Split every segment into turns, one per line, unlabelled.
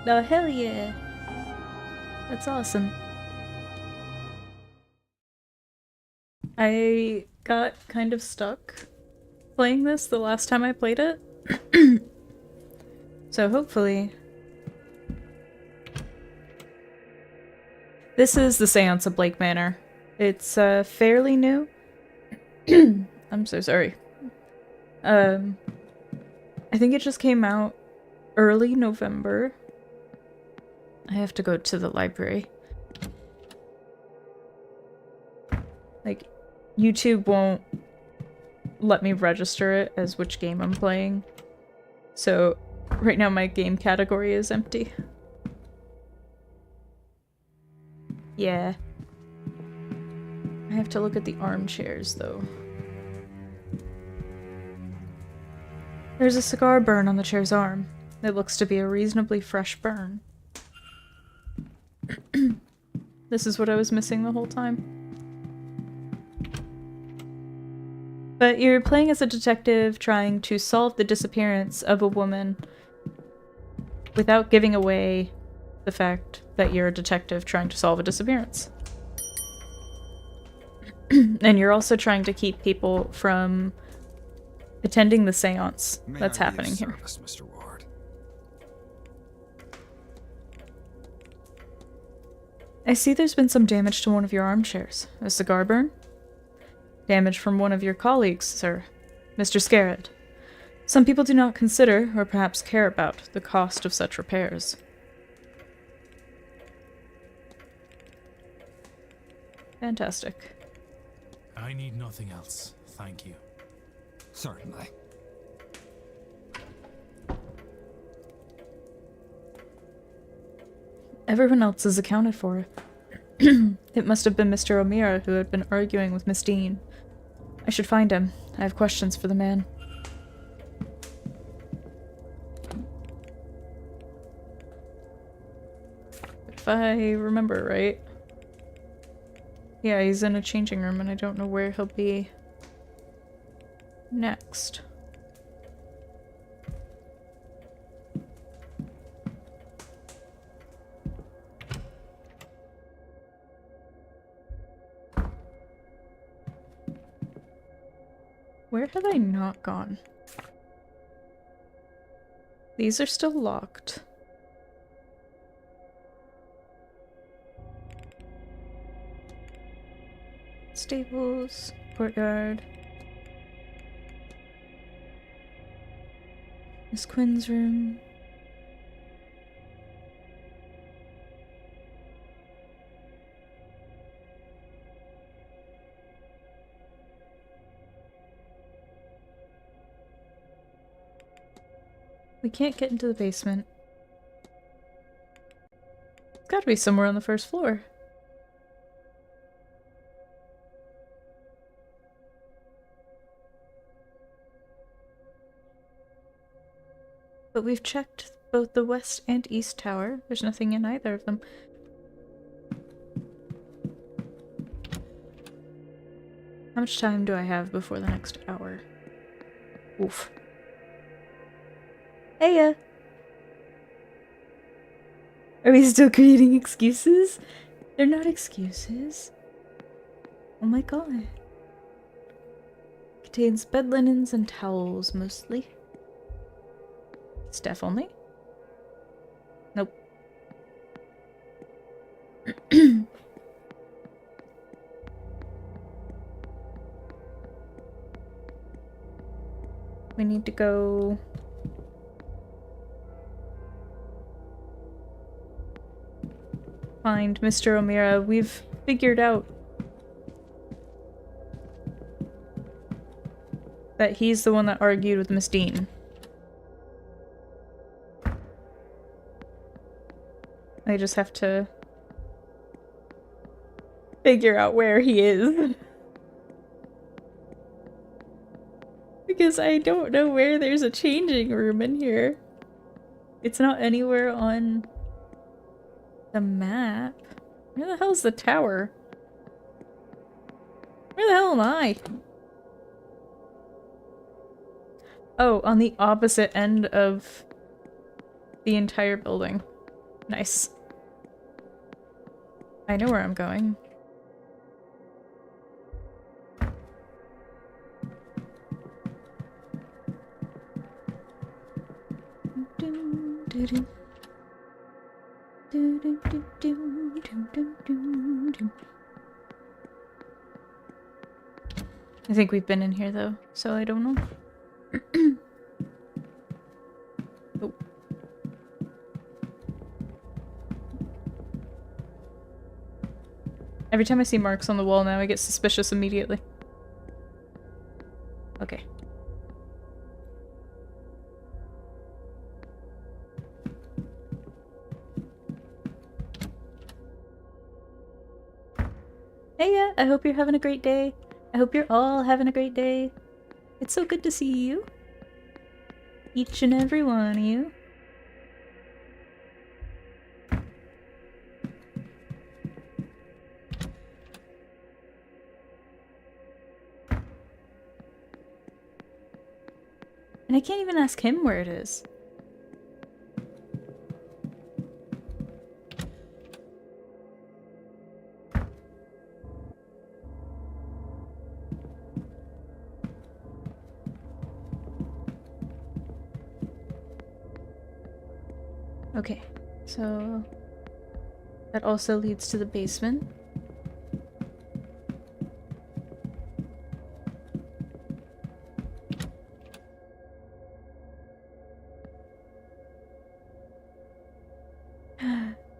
Oh, hell yeah. That's awesome. I got kind of stuck playing this the last time I played it. So hopefully... This is the Seance of Blake Manor. It's fairly new. I'm so sorry. I think it just came out early November. I have to go to the library. Like, YouTube won't let me register it as which game I'm playing. So, right now my game category is empty. Yeah. I have to look at the armchairs, though. There's a cigar burn on the chair's arm. It looks to be a reasonably fresh burn. This is what I was missing the whole time. But you're playing as a detective trying to solve the disappearance of a woman without giving away the fact that you're a detective trying to solve a disappearance. And you're also trying to keep people from attending the seance that's happening here.
Mr. Ward.
I see there's been some damage to one of your armchairs. A cigar burn? Damage from one of your colleagues, sir. Mr. Scarrett. Some people do not consider, or perhaps care about, the cost of such repairs. Fantastic.
I need nothing else, thank you.
Certainly.
Everyone else is accounted for. It must have been Mr. O'Meara who had been arguing with Miss Dean. I should find him. I have questions for the man. If I remember right. Yeah, he's in a changing room and I don't know where he'll be next. Where have I not gone? These are still locked. Stables, courtyard. Miss Quinn's room. We can't get into the basement. It's gotta be somewhere on the first floor. But we've checked both the west and east tower. There's nothing in either of them. How much time do I have before the next hour? Oof. Heya! Are we still creating excuses? They're not excuses. Oh my god. Contains bed linens and towels, mostly. Staff only? Nope. We need to go... find Mr. O'Meara. We've figured out that he's the one that argued with Miss Dean. I just have to figure out where he is. Because I don't know where there's a changing room in here. It's not anywhere on the map. Where the hell's the tower? Where the hell am I? Oh, on the opposite end of the entire building. Nice. I know where I'm going. I think we've been in here though, so I don't know. Oh. Every time I see marks on the wall now, I get suspicious immediately. Okay. Hey, yeah, I hope you're having a great day. I hope you're all having a great day. It's so good to see you. Each and every one of you. And I can't even ask him where it is. Okay, so that also leads to the basement.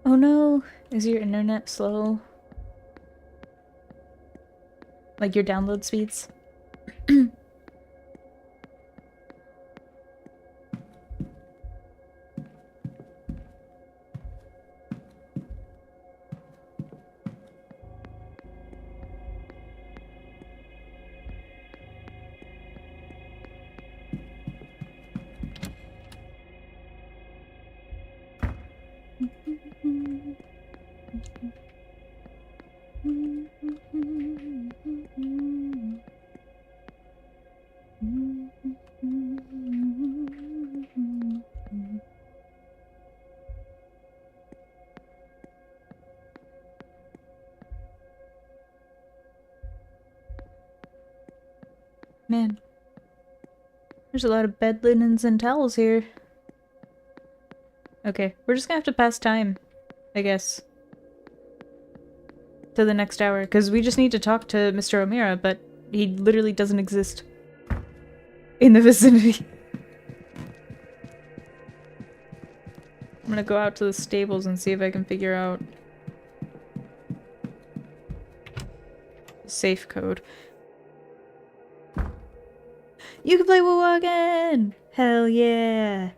Oh no, is your internet slow? Like your download speeds? Man, there's a lot of bed linens and towels here. Okay, we're just gonna have to pass time, I guess. To the next hour, because we just need to talk to Mr. O'Meara, but he literally doesn't exist in the vicinity. I'm gonna go out to the stables and see if I can figure out safe code. You can play WoW again! Hell yeah!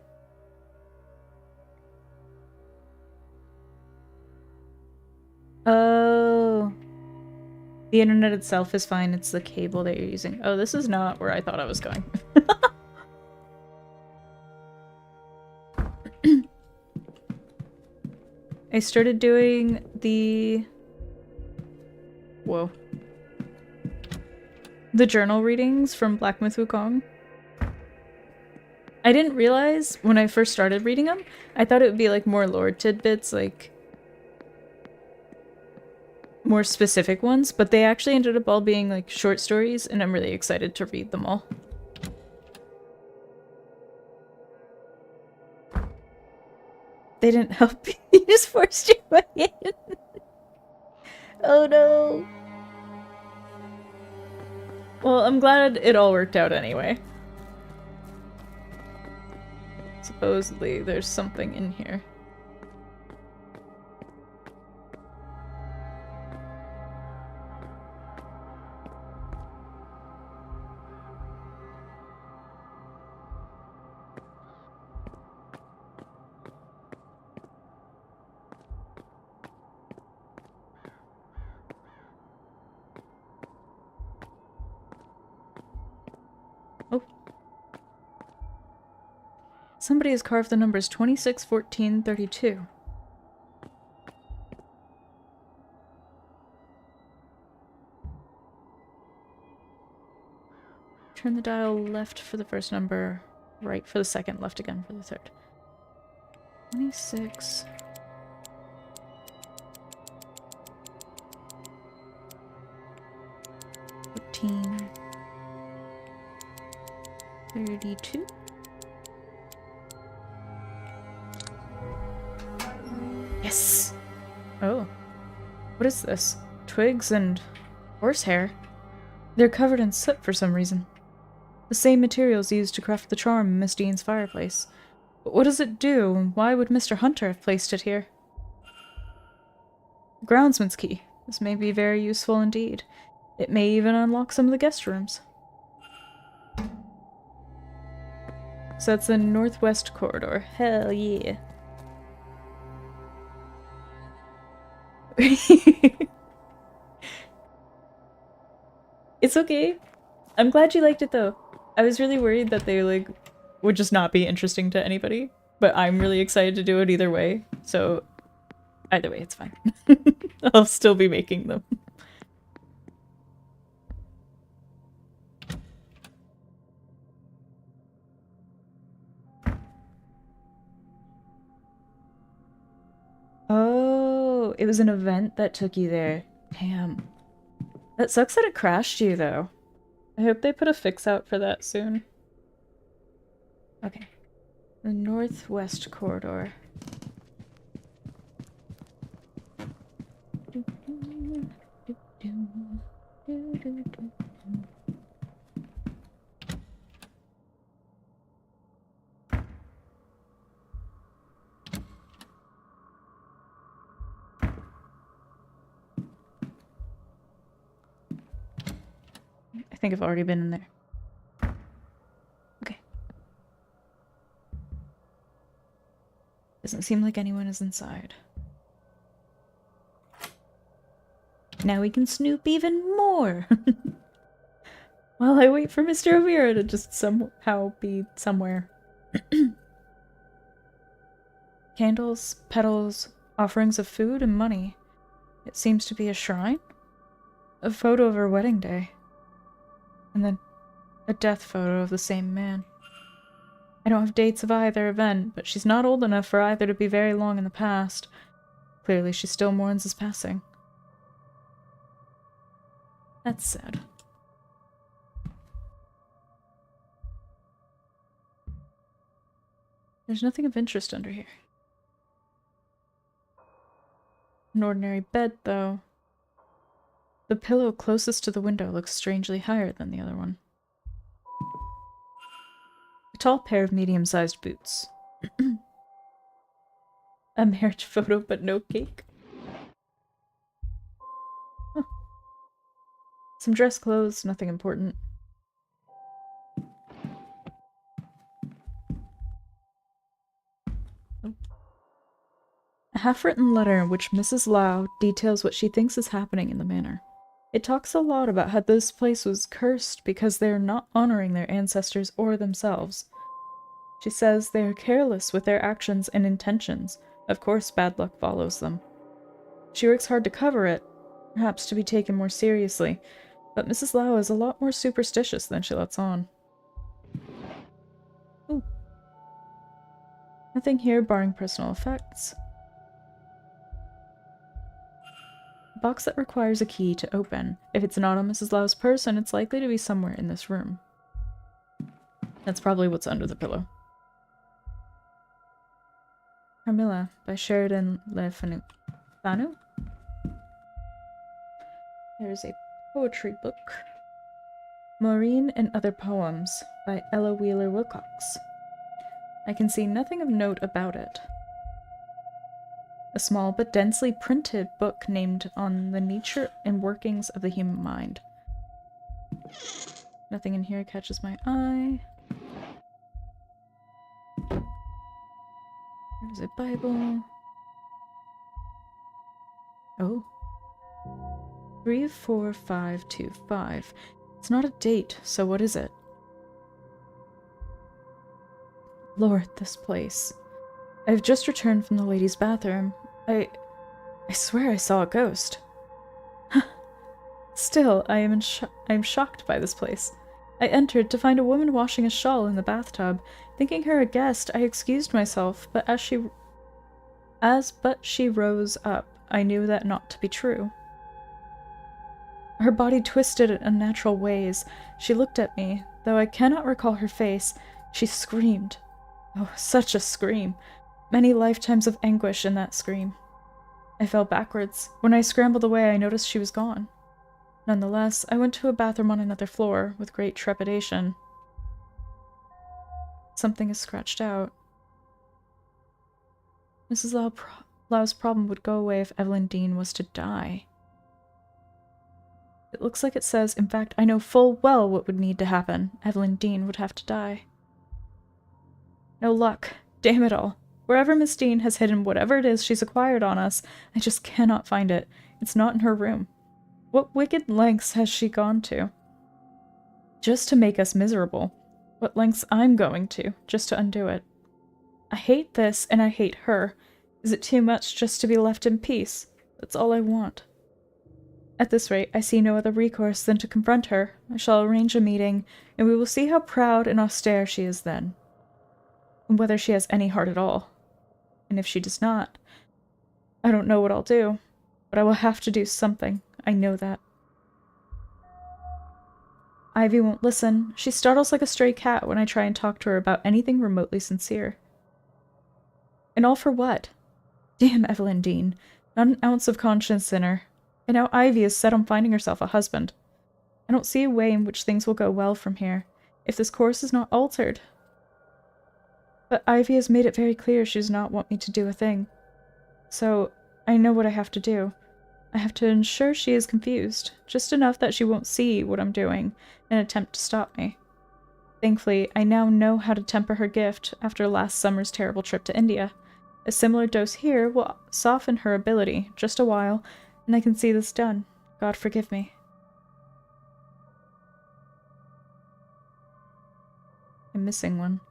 Oh. The internet itself is fine, it's the cable that you're using. Oh, this is not where I thought I was going. I started doing the... Whoa. The journal readings from Black Myth Wukong. I didn't realize when I first started reading them, I thought it would be like more lore tidbits, like more specific ones, but they actually ended up all being like short stories, and I'm really excited to read them all. They didn't help. You just forced your way in. Oh no. Well, I'm glad it all worked out anyway. Supposedly there's something in here. Oh. Somebody has carved the numbers 26, 14, 32. Turn the dial left for the first number, right for the second, left again for the third. 26, 14. 32. Yes! Oh. What is this? Twigs and horsehair? They're covered in soot for some reason. The same materials used to craft the charm in Miss Dean's fireplace. But what does it do, and why would Mr. Hunter have placed it here? Groundsman's key. This may be very useful indeed. It may even unlock some of the guest rooms. So that's the northwest corridor. Hell yeah. It's okay. I'm glad you liked it though. I was really worried that they like would just not be interesting to anybody, but I'm really excited to do it either way. So either way, it's fine. I'll still be making them. Oh, it was an event that took you there. Damn. That sucks that it crashed you, though. I hope they put a fix out for that soon. Okay. The northwest corridor. I think I've already been in there. Okay. Doesn't seem like anyone is inside. Now we can snoop even more! While I wait for Mr. O'Meara to just somehow be somewhere. Candles, petals, offerings of food and money. It seems to be a shrine? A photo of her wedding day. And then a death photo of the same man. I don't have dates of either event, but she's not old enough for either to be very long in the past. Clearly she still mourns his passing. That's sad. There's nothing of interest under here. An ordinary bed, though. The pillow closest to the window looks strangely higher than the other one. A tall pair of medium-sized boots. A marriage photo, but no cake. Huh. Some dress clothes, nothing important. Oh. A half-written letter in which Mrs. Lau details what she thinks is happening in the manor. It talks a lot about how this place was cursed because they are not honoring their ancestors or themselves. She says they are careless with their actions and intentions. Of course, bad luck follows them. She works hard to cover it, perhaps to be taken more seriously, but Mrs. Lau is a lot more superstitious than she lets on. Ooh. Nothing here barring personal effects. A box that requires a key to open. If it's not on Mrs. Lau's person, it's likely to be somewhere in this room. That's probably what's under the pillow. Carmilla by Sheridan Le Fanu. There's a poetry book. Maureen and Other Poems by Ella Wheeler Wilcox. I can see nothing of note about it. A small but densely printed book named On the Nature and Workings of the Human Mind. Nothing in here catches my eye. There's a Bible. Oh. 34525. It's not a date, so what is it? Lord, this place. I've just returned from the ladies' bathroom. I swear I saw a ghost. Still, I am shocked by this place. I entered to find a woman washing a shawl in the bathtub. Thinking her a guest, I excused myself, but she rose up, I knew that not to be true. Her body twisted in unnatural ways. She looked at me. Though I cannot recall her face, she screamed. Oh, such a scream. Many lifetimes of anguish in that scream. I fell backwards. When I scrambled away, I noticed she was gone. Nonetheless, I went to a bathroom on another floor, with great trepidation. Something is scratched out. Mrs. Lau's problem would go away if Evelyn Dean was to die. It looks like it says, in fact, I know full well what would need to happen. Evelyn Dean would have to die. No luck. Damn it all. Wherever Miss Dean has hidden whatever it is she's acquired on us, I just cannot find it. It's not in her room. What wicked lengths has she gone to? Just to make us miserable. What lengths I'm going to, just to undo it. I hate this, and I hate her. Is it too much just to be left in peace? That's all I want. At this rate, I see no other recourse than to confront her. I shall arrange a meeting, and we will see how proud and austere she is then. And whether she has any heart at all. And if she does not, I don't know what I'll do, but I will have to do something. I know that. Ivy won't listen. She startles like a stray cat when I try and talk to her about anything remotely sincere. And all for what? Damn Evelyn Dean. Not an ounce of conscience in her. And now Ivy is set on finding herself a husband. I don't see a way in which things will go well from here, if this course is not altered. But Ivy has made it very clear she does not want me to do a thing. So, I know what I have to do. I have to ensure she is confused, just enough that she won't see what I'm doing and attempt to stop me. Thankfully, I now know how to temper her gift after last summer's terrible trip to India. A similar dose here will soften her ability, just a while, and I can see this done. God forgive me. I'm missing one.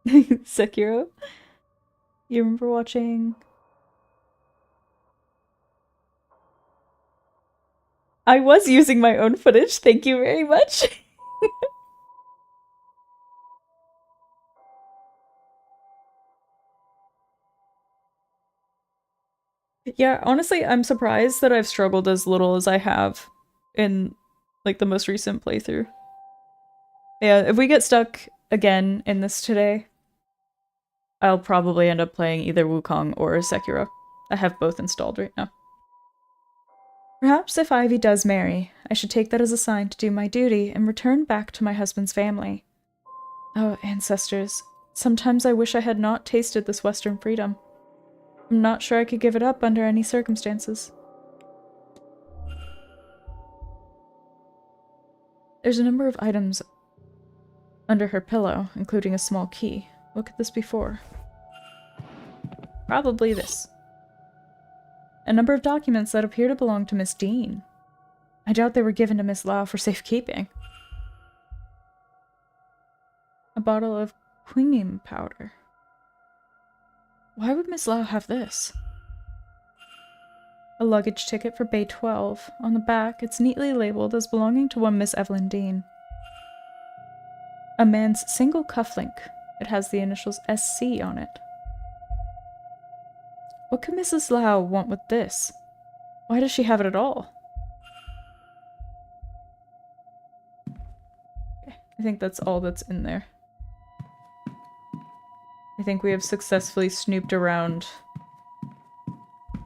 Sekiro? You remember watching... I was using my own footage, thank you very much! Yeah, honestly, I'm surprised that I've struggled as little as I have in, like, the most recent playthrough. Yeah, if we get stuck again in this today, I'll probably end up playing either Wukong or Sekiro. I have both installed right now. Perhaps if Ivy does marry, I should take that as a sign to do my duty and return back to my husband's family. Oh, ancestors. Sometimes I wish I had not tasted this Western freedom. I'm not sure I could give it up under any circumstances. There's a number of items under her pillow, including a small key. What could this be for? Probably this. A number of documents that appear to belong to Miss Dean. I doubt they were given to Miss Lau for safekeeping. A bottle of quinine powder. Why would Miss Lau have this? A luggage ticket for Bay 12. On the back, it's neatly labeled as belonging to one Miss Evelyn Dean. A man's single cufflink. It has the initials SC on it. What could Mrs. Lau want with this? Why does she have it at all? Okay, I think that's all that's in there. I think we have successfully snooped around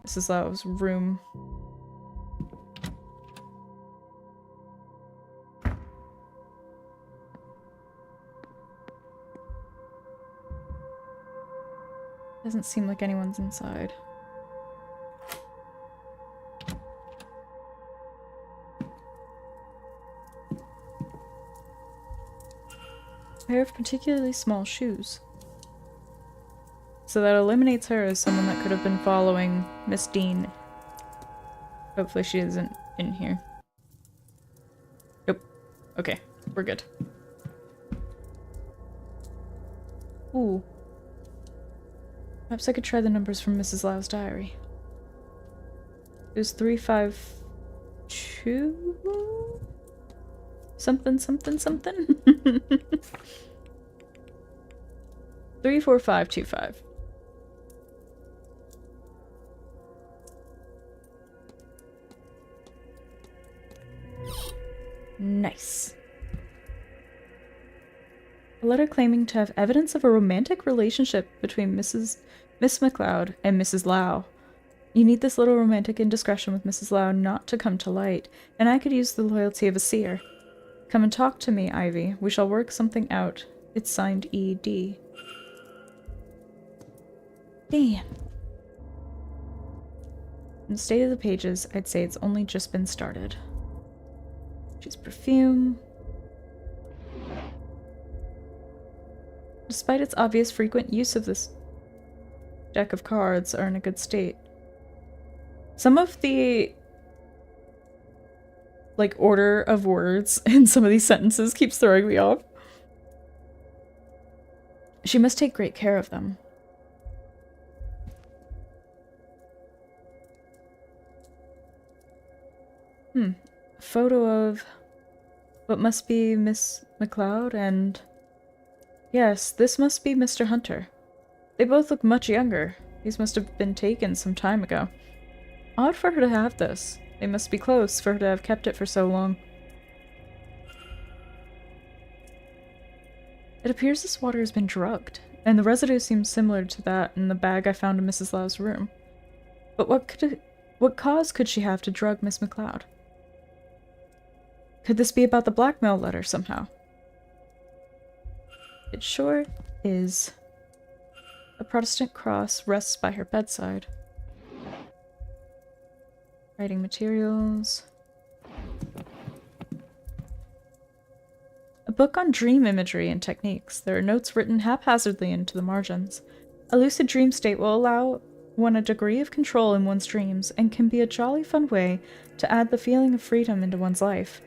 Mrs. Lau's room. Doesn't seem like anyone's inside. A pair of particularly small shoes. So that eliminates her as someone that could have been following Miss Dean. Hopefully she isn't in here. Nope. Okay, we're good. Ooh. Perhaps I could try the numbers from Mrs. Lau's diary. It was 352? Something, something, something? 34525. Nice. A letter claiming to have evidence of a romantic relationship between Miss McLeod and Mrs. Lau. You need this little romantic indiscretion with Mrs. Lau not to come to light, and I could use the loyalty of a seer. Come and talk to me, Ivy. We shall work something out. It's signed E.D. Damn. In the state of the pages, I'd say it's only just been started. Choose perfume. Despite its obvious frequent use of this deck of cards are in a good state. Some of the order of words in some of these sentences keeps throwing me off. She must take great care of them. Photo of what must be Miss McLeod and... Yes, this must be Mr. Hunter. They both look much younger. These must have been taken some time ago. Odd for her to have this. They must be close for her to have kept it for so long. It appears this water has been drugged, and the residue seems similar to that in the bag I found in Mrs. Lau's room. But what cause could she have to drug Miss McLeod? Could this be about the blackmail letter somehow? It sure is. A Protestant cross rests by her bedside. Writing materials. A book on dream imagery and techniques. There are notes written haphazardly into the margins. A lucid dream state will allow one a degree of control in one's dreams and can be a jolly fun way to add the feeling of freedom into one's life.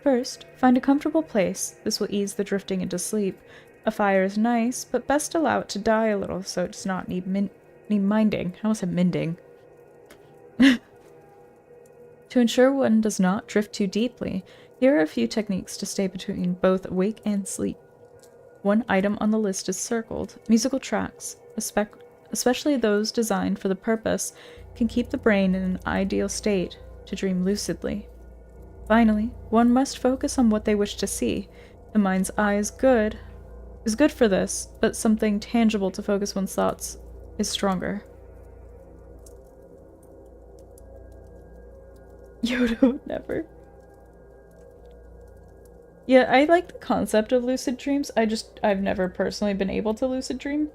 First, find a comfortable place. This will ease the drifting into sleep. A fire is nice, but best allow it to die a little so it does not need minding. I almost said mending. To ensure one does not drift too deeply, here are a few techniques to stay between both awake and sleep. One item on the list is circled. Musical tracks, especially those designed for the purpose, can keep the brain in an ideal state to dream lucidly. Finally, one must focus on what they wish to see. The mind's eye is good for this, but something tangible to focus one's thoughts is stronger. Yoda would never. Yeah, I like the concept of lucid dreams. I've never personally been able to lucid dream.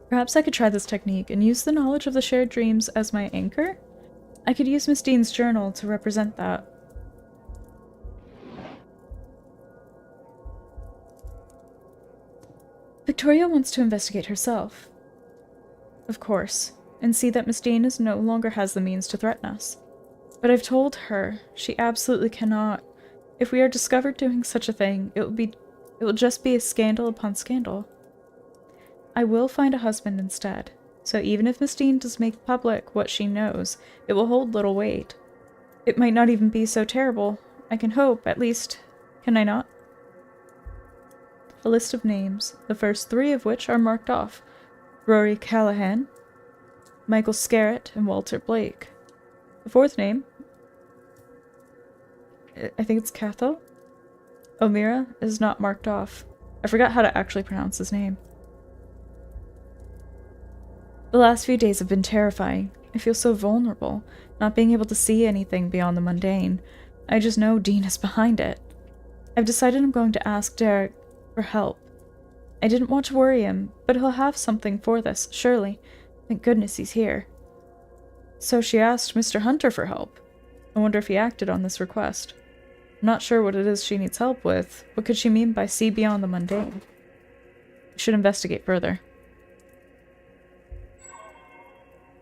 Perhaps I could try this technique and use the knowledge of the shared dreams as my anchor? I could use Miss Dean's journal to represent that. Victoria wants to investigate herself. Of course, and see that Miss Dean no longer has the means to threaten us. But I've told her she absolutely cannot. If we are discovered doing such a thing, it will just be a scandal upon scandal. I will find a husband instead. So even if Miss Dean does make public what she knows, it will hold little weight. It might not even be so terrible. I can hope, at least. Can I not? A list of names, the first 3 of which are marked off. Rory Callahan, Michael Scarrett, and Walter Blake. The 4th name, I think it's Cathal. O'Meara is not marked off. I forgot how to actually pronounce his name. The last few days have been terrifying. I feel so vulnerable, not being able to see anything beyond the mundane. I just know Dean is behind it. I've decided I'm going to ask Derek for help. I didn't want to worry him, but he'll have something for this, surely. Thank goodness he's here. So she asked Mr. Hunter for help. I wonder if he acted on this request. I'm not sure what it is she needs help with. What could she mean by see beyond the mundane? I should investigate further.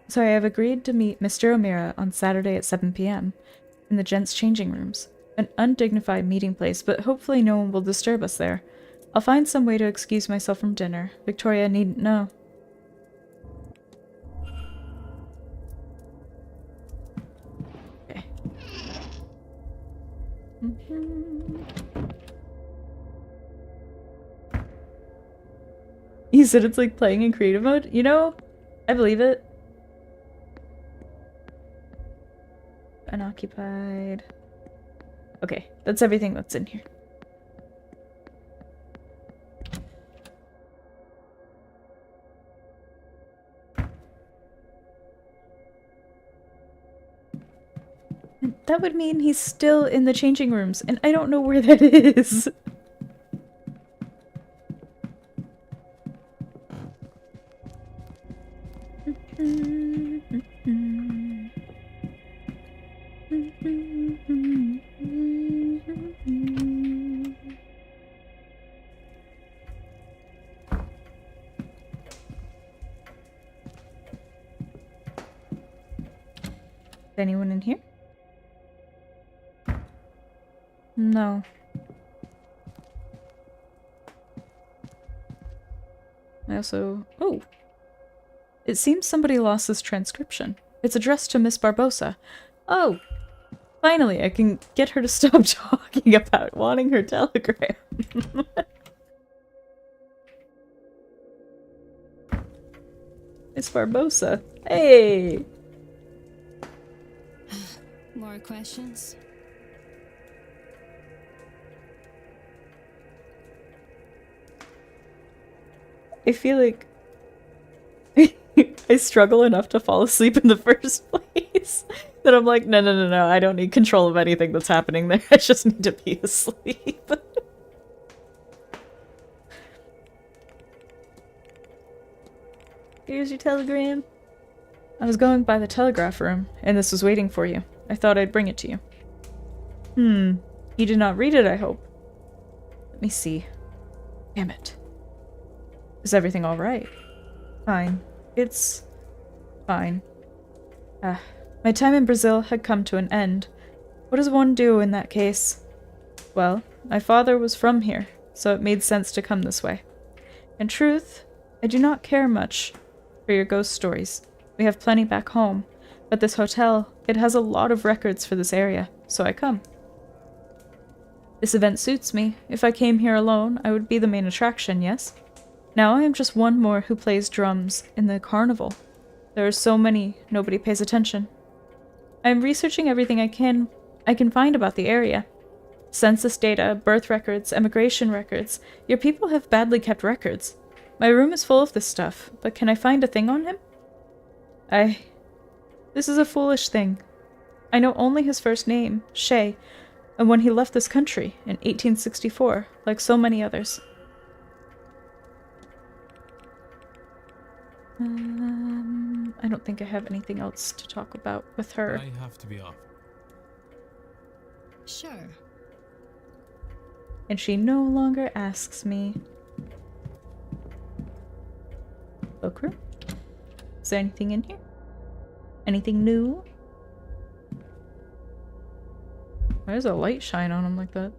So I have agreed to meet Mr. O'Meara on Saturday at 7 p.m. in the gents' changing rooms. An undignified meeting place, but hopefully no one will disturb us there. I'll find some way to excuse myself from dinner. Victoria needn't know. Okay. You said it's like playing in creative mode? You know, I believe it. Unoccupied. Okay, that's everything that's in here. And that would mean he's still in the changing rooms, and I don't know where that is. Anyone in here? No. I also... Oh! It seems somebody lost this transcription. It's addressed to Miss Barbosa. Oh! Finally, I can get her to stop talking about wanting her telegram. Miss Barbosa. Hey!
More questions?
I feel like I struggle enough to fall asleep in the first place that I'm like, no, I don't need control of anything that's happening there. I just need to be asleep. Here's your telegram. I was going by the telegraph room, and this was waiting for you. I thought I'd bring it to you. You did not read it, I hope. Let me see. Damn it. Is everything alright? Fine. It's... fine. My time in Brazil had come to an end. What does one do in that case? Well, my father was from here, so it made sense to come this way. In truth, I do not care much for your ghost stories. We have plenty back home, but this hotel, it has a lot of records for this area, so I come. This event suits me. If I came here alone, I would be the main attraction, yes? Now I am just one more who plays drums in the carnival. There are so many, nobody pays attention. I am researching everything I can find about the area. Census data, birth records, emigration records. Your people have badly kept records. My room is full of this stuff, but can I find a thing on him? This is a foolish thing. I know only his first name, Shay, and when he left this country in 1864, like so many others. I don't think I have anything else to talk about with her.
I have to be off.
Sure.
And she no longer asks me. Bookroom? Is there anything in here? Anything new? Why does a light shine on him like that?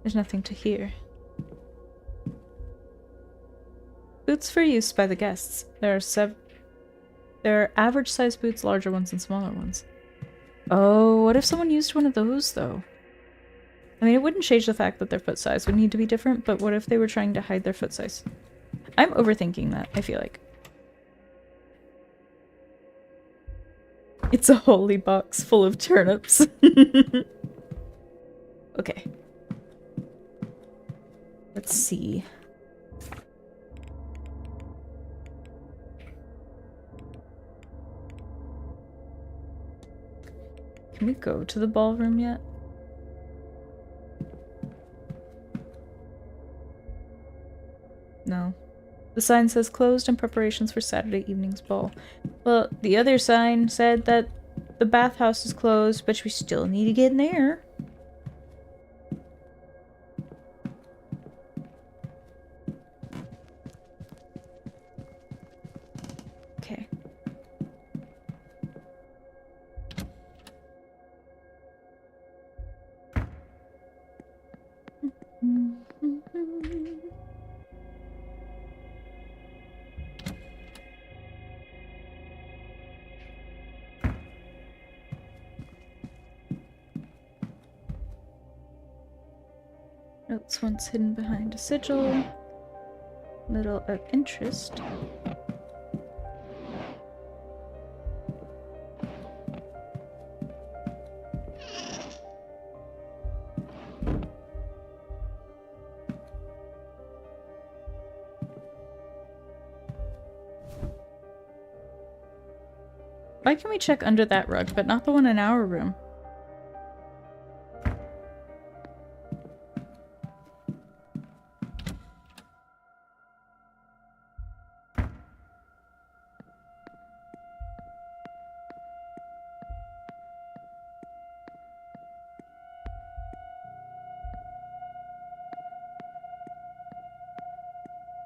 There's nothing to hear. Boots for use by the guests. There are average-sized boots, larger ones, and smaller ones. Oh, what if someone used one of those, though? I mean, it wouldn't change the fact that their foot size would need to be different, but what if they were trying to hide their foot size? I'm overthinking that, I feel like. It's a holy box full of turnips. Okay. Let's see. Can we go to the ballroom yet? No. The sign says closed in preparations for Saturday evening's ball. Well, the other sign said that the bathhouse is closed, but we still need to get in there. Okay. Notes once hidden behind a sigil. Little of interest. Why can we check under that rug, but not the one in our room?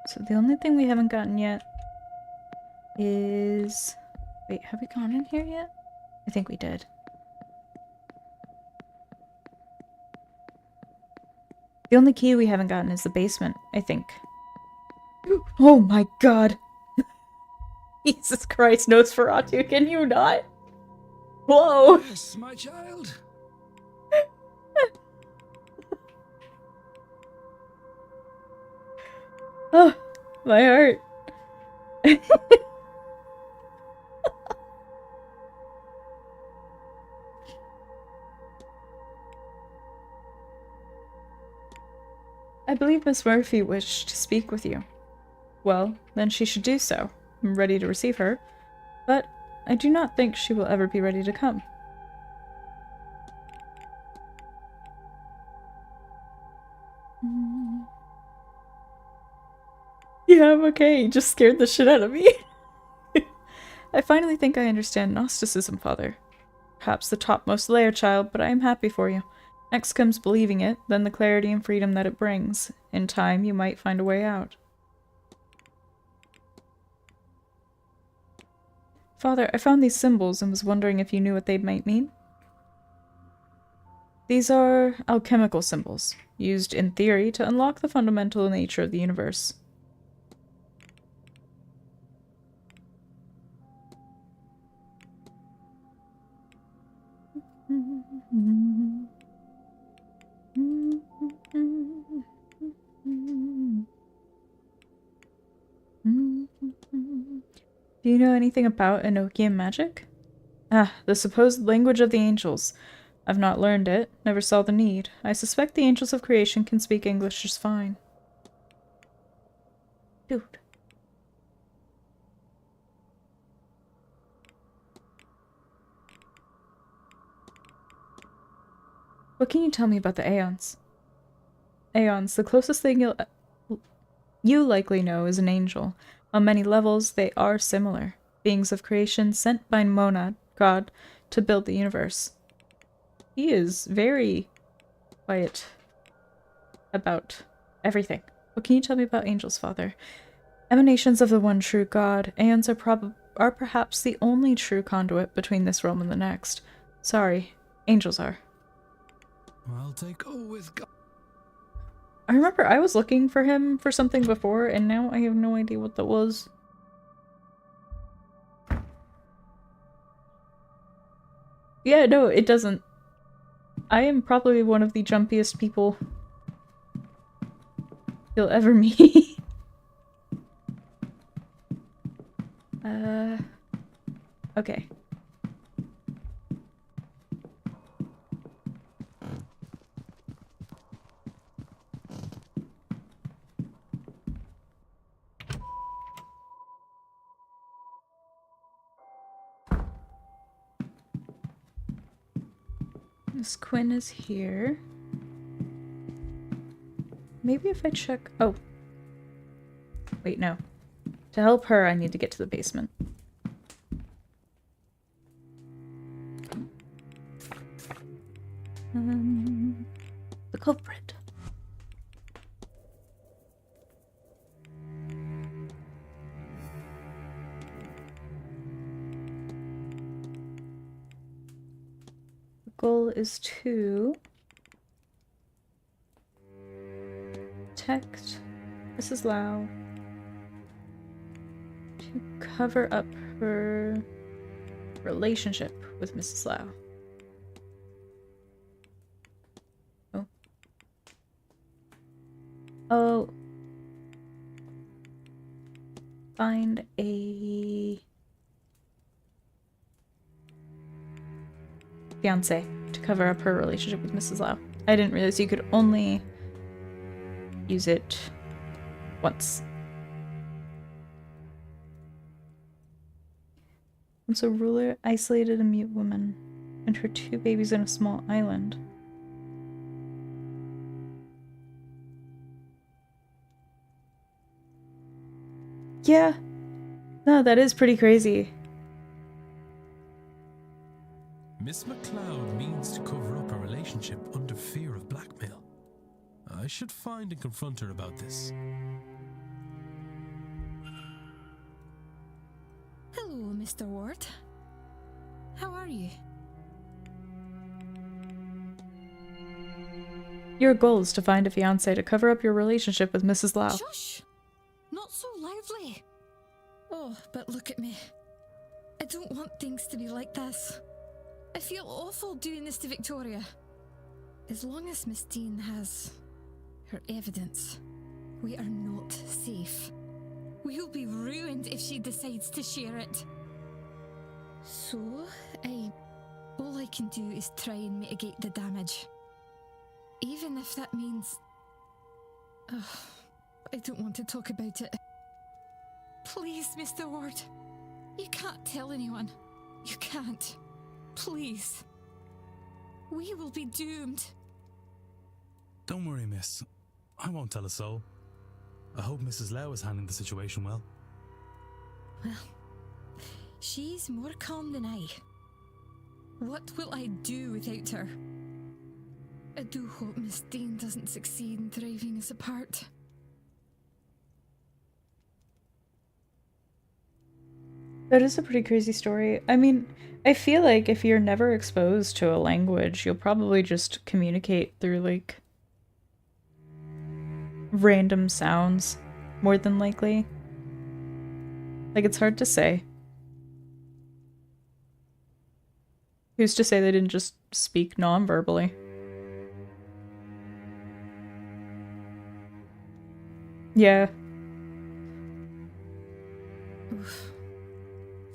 So the only thing we haven't gotten yet is... Wait, have we gone in here yet? I think we did. The only key we haven't gotten is the basement, I think. Oh my god! Jesus Christ, Nosferatu, can you not? Whoa!
Yes, my child.
Oh, my heart. I believe Miss Murphy wished to speak with you. Well, then she should do so. I'm ready to receive her, but I do not think she will ever be ready to come. Yeah, I'm okay. You just scared the shit out of me. I finally think I understand Gnosticism, Father. Perhaps the topmost layer, child, but I am happy for you. Next comes believing it, then the clarity and freedom that it brings. In time, you might find a way out. Father, I found these symbols and was wondering if you knew what they might mean. These are alchemical symbols, used in theory to unlock the fundamental nature of the universe. Do you know anything about Enochian magic? Ah, the supposed language of the angels. I've not learned it, never saw the need. I suspect the angels of creation can speak English just fine. Dude. What can you tell me about the Aeons? Aeons, the closest thing you likely know is an angel. On many levels, they are similar. Beings of creation sent by Monad, God, to build the universe. He is very quiet about everything. What can you tell me about angels, Father? Emanations of the one true God, Aeons are perhaps the only true conduit between this realm and the next. Sorry, angels are.
I'll take go with God.
I remember I was looking for him for something before, and now I have no idea what that was. Yeah, no, it doesn't. I am probably one of the jumpiest people you'll ever meet. Okay. Miss Quinn is here. Maybe if I check... Oh. Wait, no. To help her, I need to get to the basement. The culprit. The goal is to protect Mrs. Lau, to cover up her relationship with Mrs. Lau. Oh. Oh. Find a fiance to cover up her relationship with Mrs. Lau. I didn't realize you could only use it once. Once a ruler isolated a mute woman and her 2 babies in a small island. Yeah. No, that is pretty crazy.
Miss MacLeod means to cover up a relationship under fear of blackmail. I should find and confront her about this.
Hello, Mr. Ward. How are you?
Your goal is to find a fiance to cover up your relationship with Mrs. Lau.
Shush! Not so loudly. Oh, but look at me. I don't want things to be like this. I feel awful doing this to Victoria. As long as Miss Dean has her evidence, we are not safe. We'll be ruined if she decides to share it. So, all I can do is try and mitigate the damage. Even if that means... I don't want to talk about it. Please, Mr. Ward. You can't tell anyone. You can't. Please. We will be doomed.
Don't worry, miss. I won't tell a soul. I hope Mrs. Lau is handling the situation well.
Well, she's more calm than I. What will I do without her? I do hope Miss Dean doesn't succeed in driving us apart.
That is a pretty crazy story. I mean, I feel like if you're never exposed to a language, you'll probably just communicate through, like, random sounds, more than likely. Like, it's hard to say. Who's to say they didn't just speak non-verbally? Yeah.
Oof.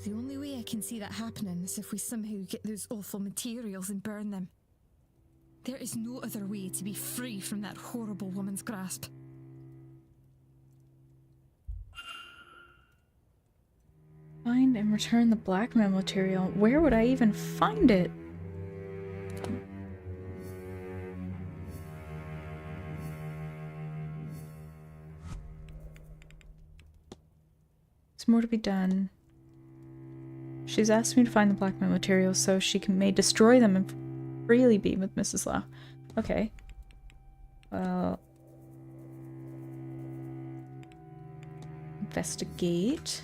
The only way I can see that happening is if we somehow get those awful materials and burn them. There is no other way to be free from that horrible woman's grasp.
Find and return the blackmail material. Where would I even find it? There's more to be done. She's asked me to find the blackmail materials so she may destroy them and freely be with Mrs. Lau. Okay. Well... investigate.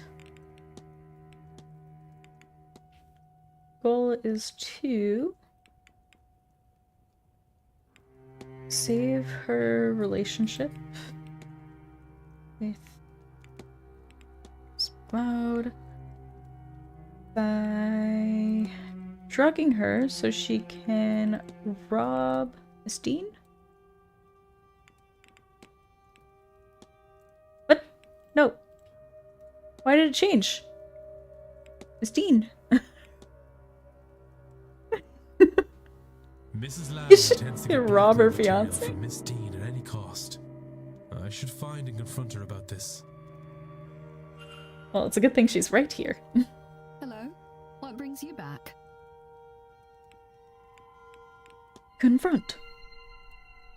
Goal is to save her relationship with Cloud by drugging her so she can rob Miss Dean? What? No. Why did it change? Miss Dean.
Mrs. Lau
You should
intends to get
rob her
blackmail material
fiancé.
from Miss Dean at any cost. I should find and confront her about this.
Well, it's a good thing she's right here.
Hello? What brings you back?
Confront.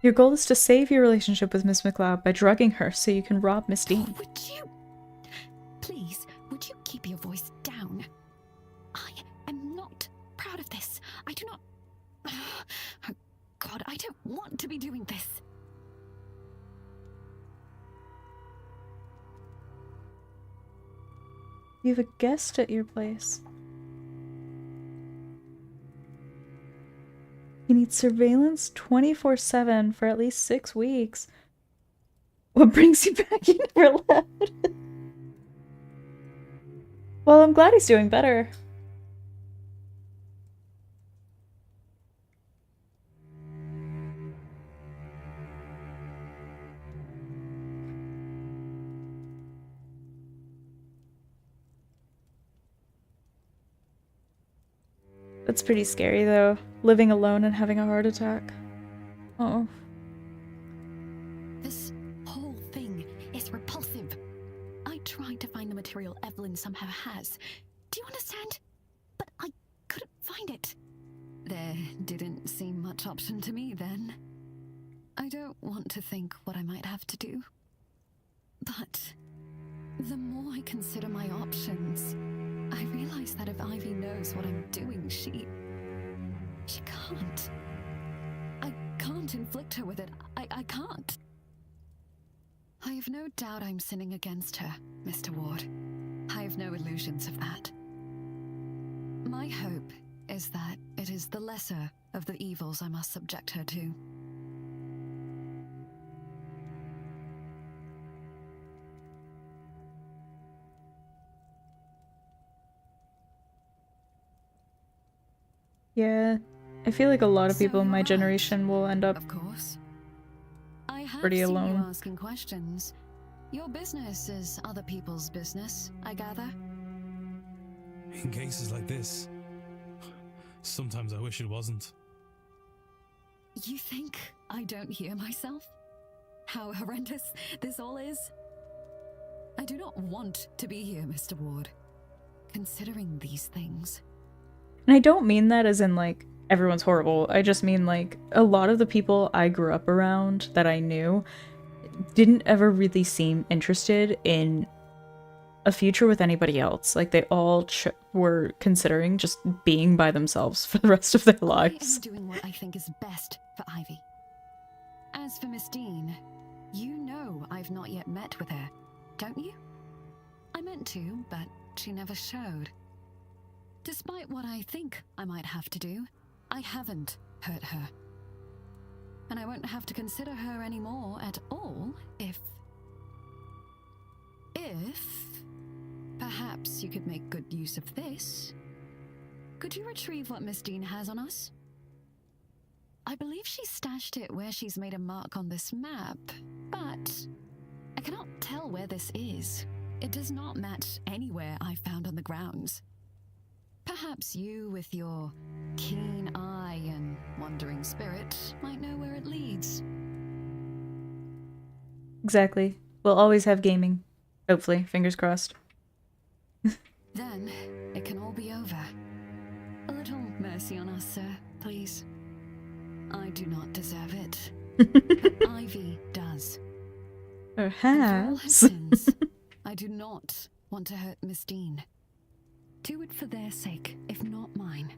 Your goal is to save your relationship with Miss MacLeod by drugging her so you can rob Miss Dean.
Would you... Please, would you keep your voice down? I am not proud of this. I do not... Oh, God, I don't want to be doing this.
You have a guest at your place. You need surveillance 24/7 for at least 6 weeks. What brings you back? You never left. Well, I'm glad he's doing better. That's pretty scary, though. Living alone and having a heart attack. Oh.
This whole thing is repulsive. I tried to find the material Evelyn somehow has. Do you understand? But I couldn't find it. There didn't seem much option to me then. I don't want to think what I might have to do. But the more I consider my options, I realize that if Ivy knows what I'm doing, she can't. I can't inflict her with it. I can't. I have no doubt I'm sinning against her, Mr. Ward. I have no illusions of that. My hope is that it is the lesser of the evils I must subject her to.
Yeah, I feel like a lot of
So
people in my
you're right.
generation will end up
Of course. I have
pretty
seen
alone.
you asking questions. Your business is other people's business, I gather.
In cases like this, sometimes I wish it wasn't.
You think I don't hear myself? How horrendous this all is? I do not want to be here, Mr. Ward. Considering these things.
And I don't mean that as in, like, everyone's horrible. I just mean, like, a lot of the people I grew up around that I knew didn't ever really seem interested in a future with anybody else. Like, they all were considering just being by themselves for the rest of their lives.
I am doing what I think is best for Ivy. As for Miss Dean, you know I've not yet met with her, don't you? I meant to, but she never showed. Despite what I think I might have to do, I haven't hurt her. And I won't have to consider her anymore at all if perhaps you could make good use of this. Could you retrieve what Miss Dean has on us? I believe she stashed it where she's made a mark on this map, but I cannot tell where this is. It does not match anywhere I found on the grounds. Perhaps you, with your keen eye and wandering spirit, might know where it leads.
Exactly. We'll always have gaming. Hopefully. Fingers crossed.
Then it can all be over. A little mercy on us, sir, please. I do not deserve it. But Ivy does. And for all her
Perhaps.
sins, I do not want to hurt Miss Dean. Do it for their sake, if not mine.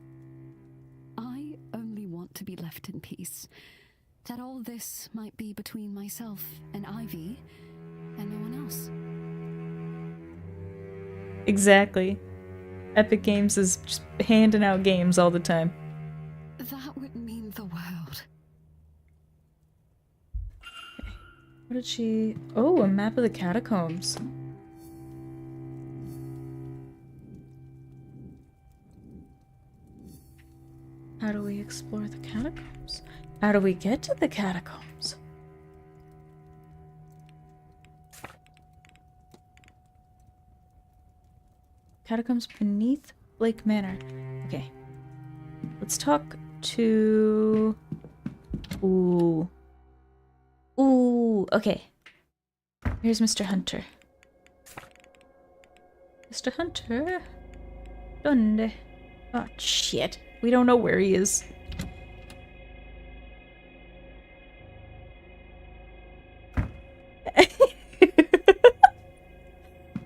I only want to be left in peace. That all this might be between myself and Ivy, and no one else.
Exactly. Epic Games is just handing out games all the time.
That would mean the world.
What did she... Oh, a map of the catacombs. How do we explore the catacombs? How do we get to the catacombs? Catacombs beneath Blake Manor. Okay. Let's talk to... Ooh. Ooh, okay. Here's Mr. Hunter. Mr. Hunter? Donde? Oh, shit. We don't know where he is.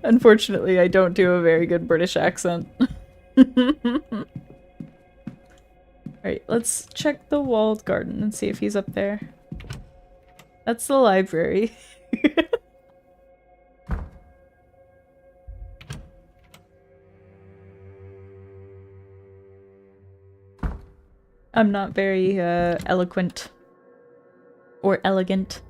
Unfortunately, I don't do a very good British accent. Alright, let's check the walled garden and see if he's up there. That's the library. I'm not very eloquent or elegant.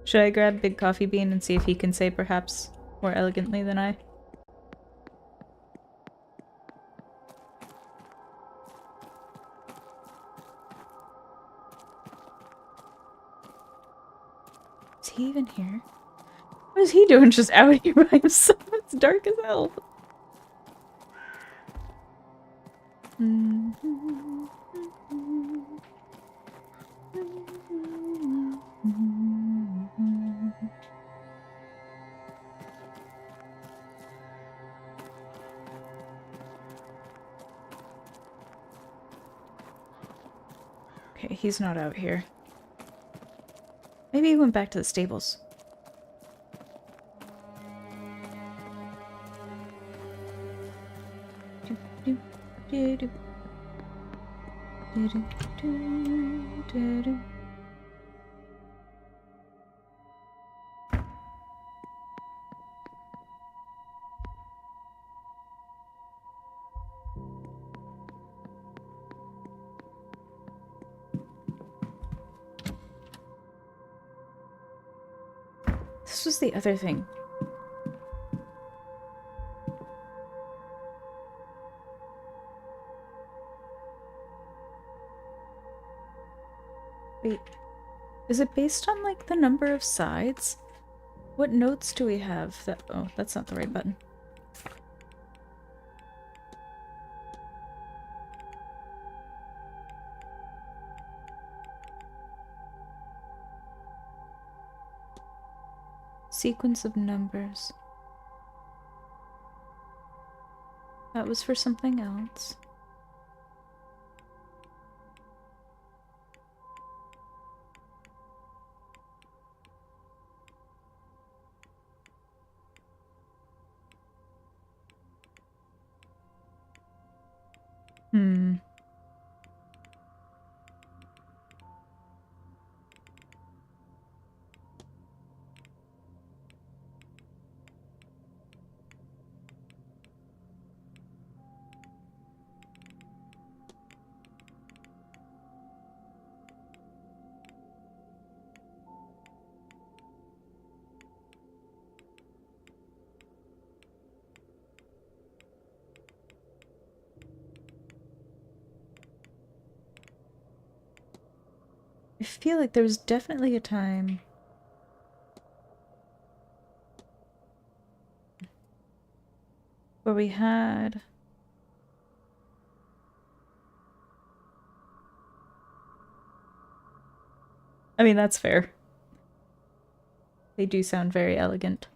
Should I grab Big Coffee Bean and see if he can say perhaps more elegantly than I? he even here? What is he doing just out here by himself? It's dark as hell. Okay, he's not out here. Maybe he went back to the stables. This was the other thing. Wait, is it based on, like, the number of sides? What notes do we have that— oh, that's not the right button. Sequence of numbers. That was for something else. I feel like there was definitely a time where we had— I mean, that's fair. They do sound very elegant.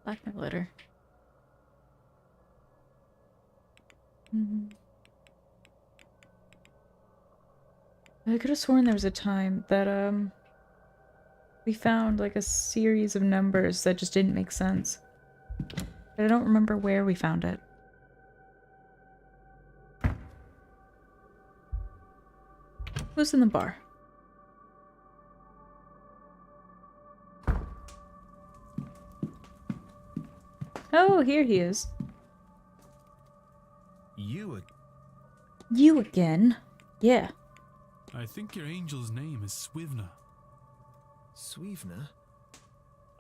Blackmail letter. I could have sworn there was a time that, we found, like, a series of numbers that just didn't make sense. But I don't remember where we found it. Who's in the bar? Oh, here he is. You again? Yeah.
I think your angel's name is Swivna.
Swivna?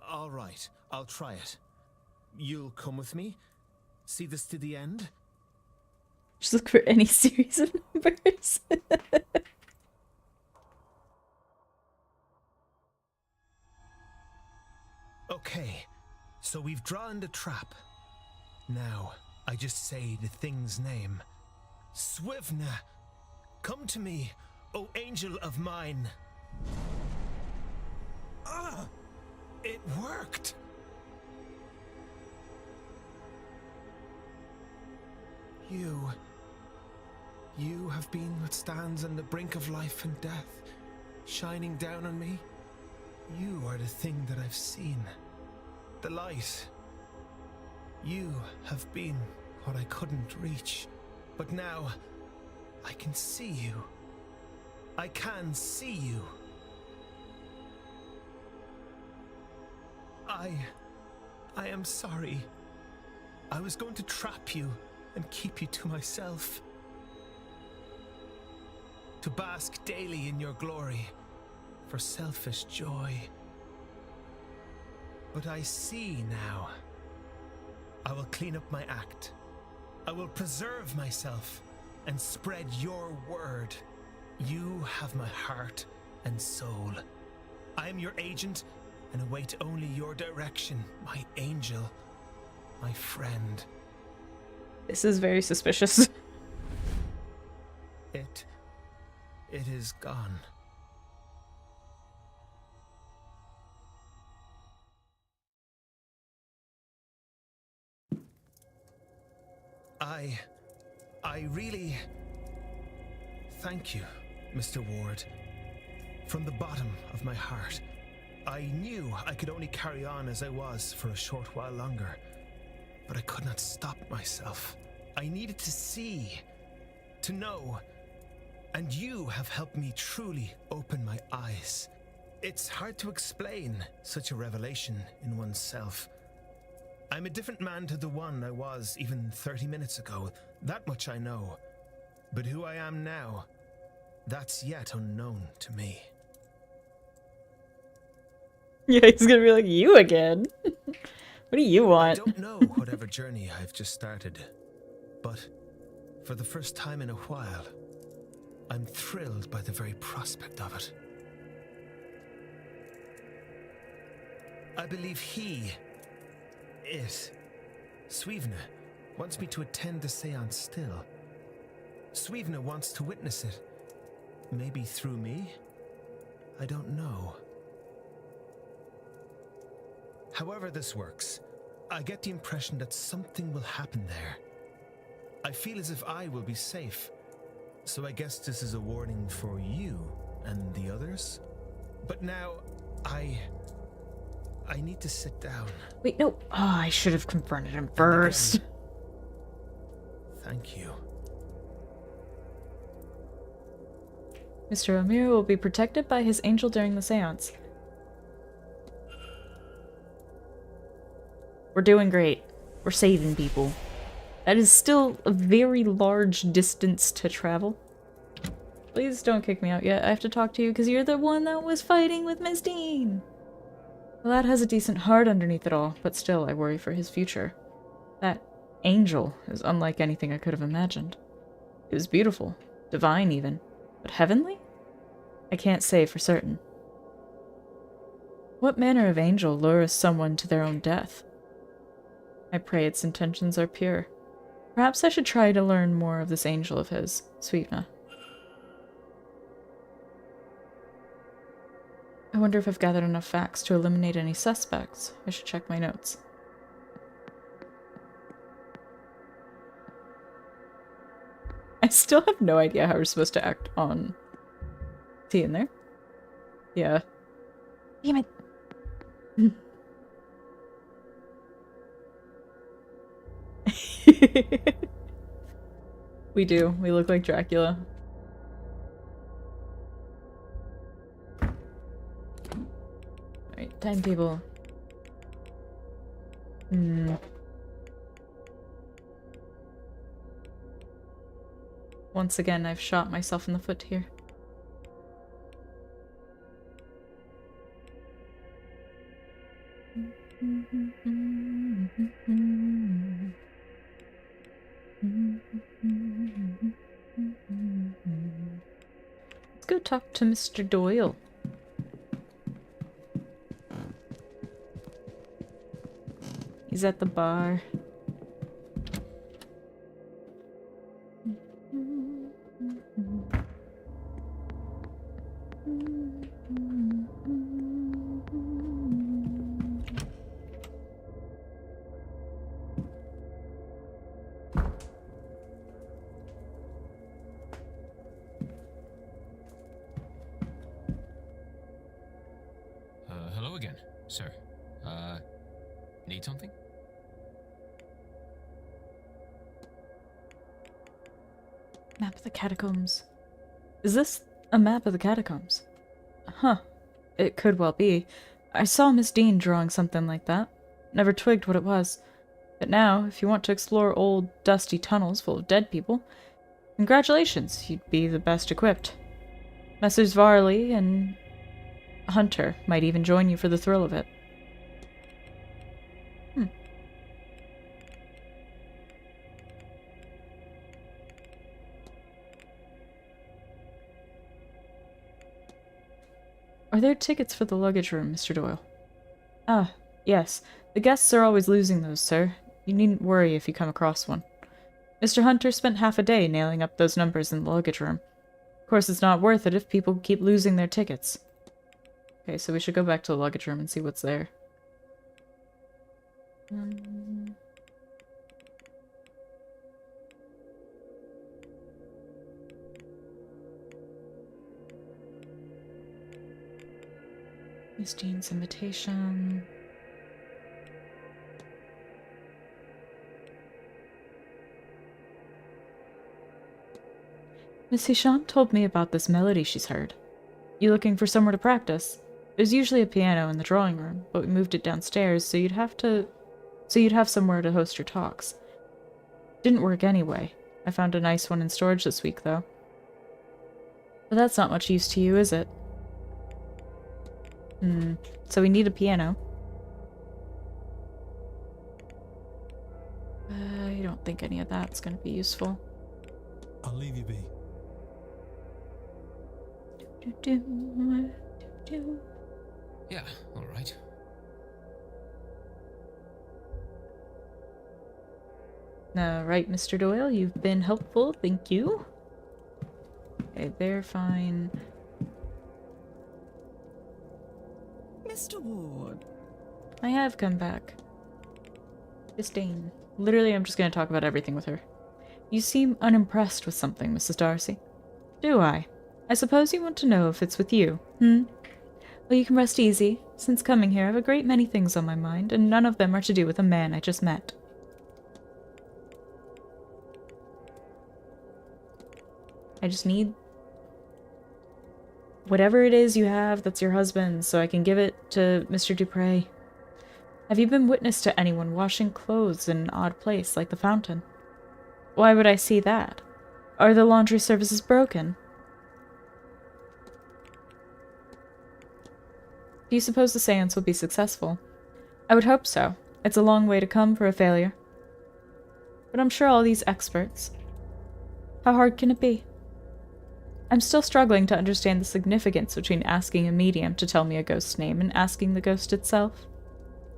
All right, I'll try it. You'll come with me? See this to the end?
Just look for any series of numbers.
Okay, so we've drawn the trap. Now, I just say the thing's name. Swivna! Come to me, O angel of mine! Ah! It worked! You have been what stands on the brink of life and death, shining down on me. You are the thing that I've seen. The light. You have been what I couldn't reach, but now I can see you. I can see you. I am sorry. I was going to trap you and keep you to myself. To bask daily in your glory, for selfish joy. But I see now. I will clean up my act. I will preserve myself and spread your word. You have my heart and soul. I am your agent and await only your direction, my angel, my friend.
This is very suspicious.
It is gone. I really thank you, Mr. Ward. From the bottom of my heart. I knew I could only carry on as I was for a short while longer, but I could not stop myself. I needed to see, to know, and you have helped me truly open my eyes. It's hard to explain such a revelation in oneself. I'm a different man to the one I was even 30 minutes ago, that much I know. But who I am now, that's yet unknown to me.
Yeah, he's gonna be like, you again? What do you want?
I don't know whatever journey I've just started, but for the first time in a while, I'm thrilled by the very prospect of it. I believe Swevna, wants me to attend the Seance still. Swevna wants to witness it. Maybe through me? I don't know. However this works, I get the impression that something will happen there. I feel as if I will be safe. So I guess this is a warning for you and the others? But now, I need to sit down.
Wait, no. Oh, I should have confronted him first.
Again, thank you.
Mr. O'Meara will be protected by his angel during the seance. We're doing great. We're saving people. That is still a very large distance to travel. Please don't kick me out yet. I have to talk to you because you're the one that was fighting with Miss Dean. The lad has a decent heart underneath it all, but still I worry for his future. That angel is unlike anything I could have imagined. It was beautiful. Divine even. But heavenly? I can't say for certain. What manner of angel lures someone to their own death? I pray its intentions are pure. Perhaps I should try to learn more of this angel of his, Swevna. I wonder if I've gathered enough facts to eliminate any suspects. I should check my notes. I still have no idea how we're supposed to act on... Is he in there? Yeah. Damn it! We do. We look like Dracula. Alright, timetable. Once again, I've shot myself in the foot here. Let's go talk to Mr. Doyle. He's at the bar.
Hello again, sir. Need something?
Map of the catacombs. Is this a map of the catacombs? Huh. It could well be. I saw Miss Dean drawing something like that. Never twigged what it was. But now, if you want to explore old, dusty tunnels full of dead people, congratulations, you'd be the best equipped. Messrs. Varley and Hunter might even join you for the thrill of it. Are there tickets for the luggage room, Mr. Doyle? Ah, yes. The guests are always losing those, sir. You needn't worry if you come across one. Mr. Hunter spent half a day nailing up those numbers in the luggage room. Of course, it's not worth it if people keep losing their tickets. Okay, so we should go back to the luggage room and see what's there. Miss Jean's invitation. Miss Hisham told me about this melody she's heard. You looking for somewhere to practice? There's usually a piano in the drawing room, but we moved it downstairs so you'd have somewhere to host your talks. Didn't work anyway. I found a nice one in storage this week, though. But that's not much use to you, is it? So we need a piano. I don't think any of that's going to be useful.
I'll leave you be.
Yeah, alright.
Right, Mr. Doyle, you've been helpful, thank you. Okay, they're fine.
Mr. Ward.
I have come back. Disdain. Literally, I'm just going to talk about everything with her. You seem unimpressed with something, Mrs. Darcy. Do I? I suppose you want to know if it's with you, Well, you can rest easy. Since coming here, I have a great many things on my mind, and none of them are to do with a man I just met. I just need whatever it is you have that's your husband's so I can give it to Mr. Dupre. Have you been witness to anyone washing clothes in an odd place like the fountain? Why would I see that? Are the laundry services broken? Do you suppose the seance will be successful? I would hope so. It's a long way to come for a failure. But I'm sure all these experts... How hard can it be? I'm still struggling to understand the significance between asking a medium to tell me a ghost's name and asking the ghost itself.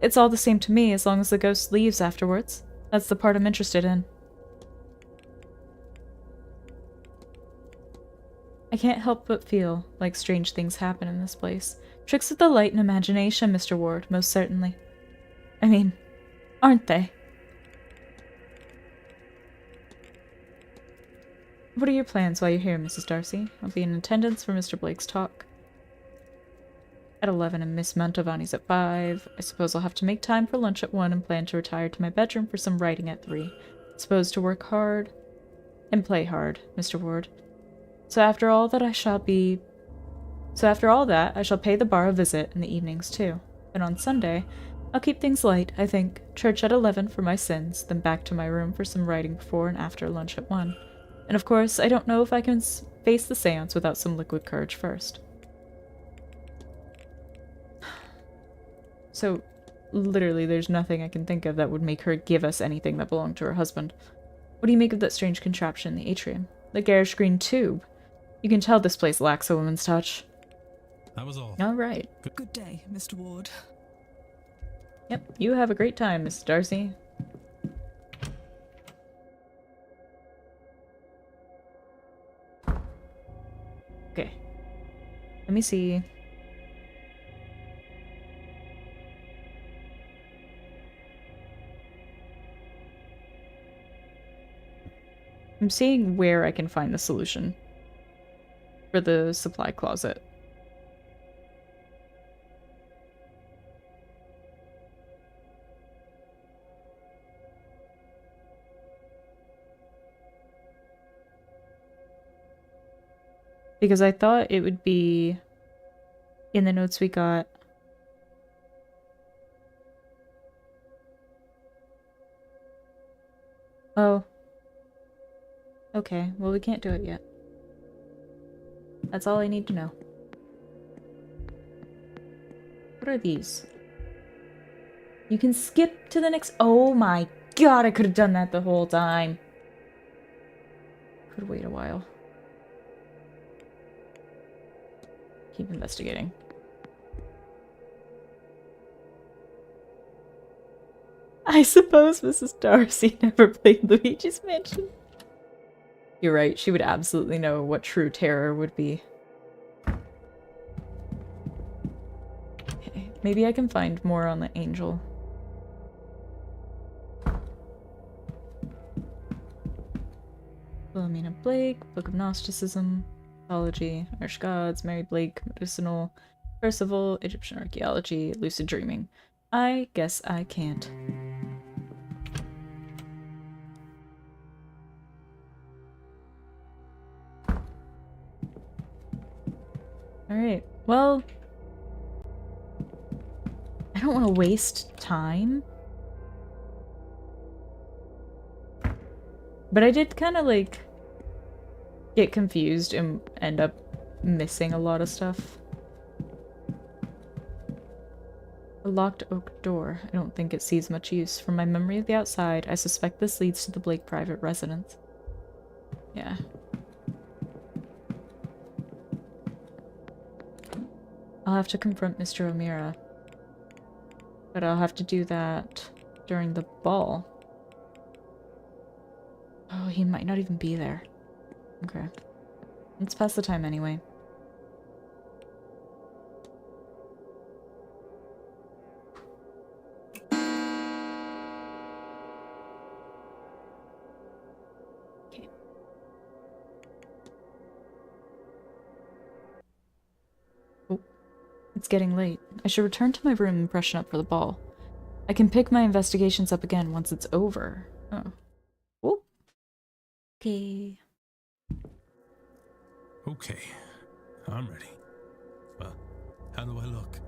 It's all the same to me as long as the ghost leaves afterwards. That's the part I'm interested in. I can't help but feel like strange things happen in this place. Tricks of the light and imagination, Mr. Ward, most certainly. I mean, aren't they? What are your plans while you're here, Mrs. Darcy? I'll be in attendance for Mr. Blake's talk. At 11 and Miss Mantovani's at 5. I suppose I'll have to make time for lunch at 1 and plan to retire to my bedroom for some writing at 3. I suppose to work hard and play hard, Mr. Ward. So after all that, I shall pay the bar a visit in the evenings too. And on Sunday, I'll keep things light, I think. Church at 11 for my sins, then back to my room for some writing before and after lunch at 1. And of course, I don't know if I can face the seance without some liquid courage first. So, literally, there's nothing I can think of that would make her give us anything that belonged to her husband. What do you make of that strange contraption in the atrium? The garish green tube. You can tell this place lacks a woman's touch.
That was all.
All right.
Good day, Mr. Ward.
Yep, you have a great time, Mrs. Darcy. Okay. Let me see. I'm seeing where I can find the solution for the supply closet. Because I thought it would be in the notes we got. Oh. Okay, well we can't do it yet. That's all I need to know. What are these? You can skip to the next— oh my god, I could have done that the whole time. Could wait a while. Keep investigating. I suppose Mrs. Darcy never played Luigi's Mansion. You're right, she would absolutely know what true terror would be. Okay, maybe I can find more on the angel. Philomena Blake, Book of Gnosticism, Mythology, Irish Gods, Mary Blake, Medicinal, Percival, Egyptian Archaeology, Lucid Dreaming. I guess I can't. Alright, well, I don't want to waste time. But I did kind of, like, get confused and end up missing a lot of stuff. A locked oak door. I don't think it sees much use. From my memory of the outside, I suspect this leads to the Blake private residence. Yeah. I'll have to confront Mr. O'Meara. But I'll have to do that during the ball. Oh, he might not even be there. Okay. Let's pass the time anyway. Okay. Oh. It's getting late. I should return to my room and freshen up for the ball. I can pick my investigations up again once it's over. Oh. Oh. Okay.
Okay, I'm ready. Well, how do I look?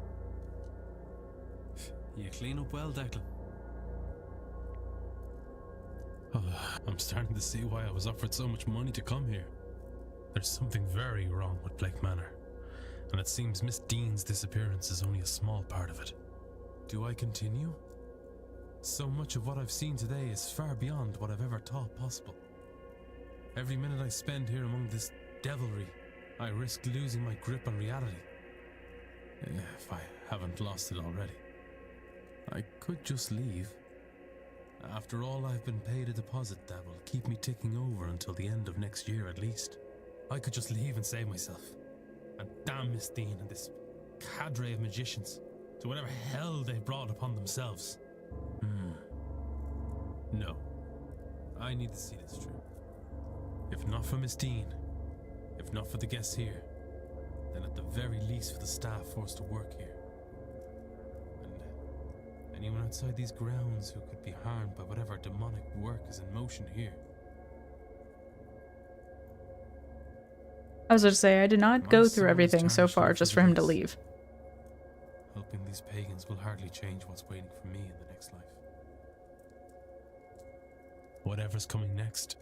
You clean up well, Declan. Oh, I'm starting to see why I was offered so much money to come here. There's something very wrong with Blake Manor, and it seems Miss Dean's disappearance is only a small part of it. Do I continue? So much of what I've seen today is far beyond what I've ever thought possible. Every minute I spend here among this devilry, I risk losing my grip on reality. If I haven't lost it already. I could just leave. After all, I've been paid a deposit that will keep me ticking over until the end of next year at least. I could just leave and save myself. And damn Miss Dean and this cadre of magicians to whatever hell they've brought upon themselves. No. I need to see this through. If not for Miss Dean, if not for the guests here, then at the very least for the staff forced to work here. And anyone outside these grounds who could be harmed by whatever demonic work is in motion here.
I was going to say, I did not go through everything so far just for him to leave.
Helping these pagans will hardly change what's waiting for me in the next life. Whatever's coming next,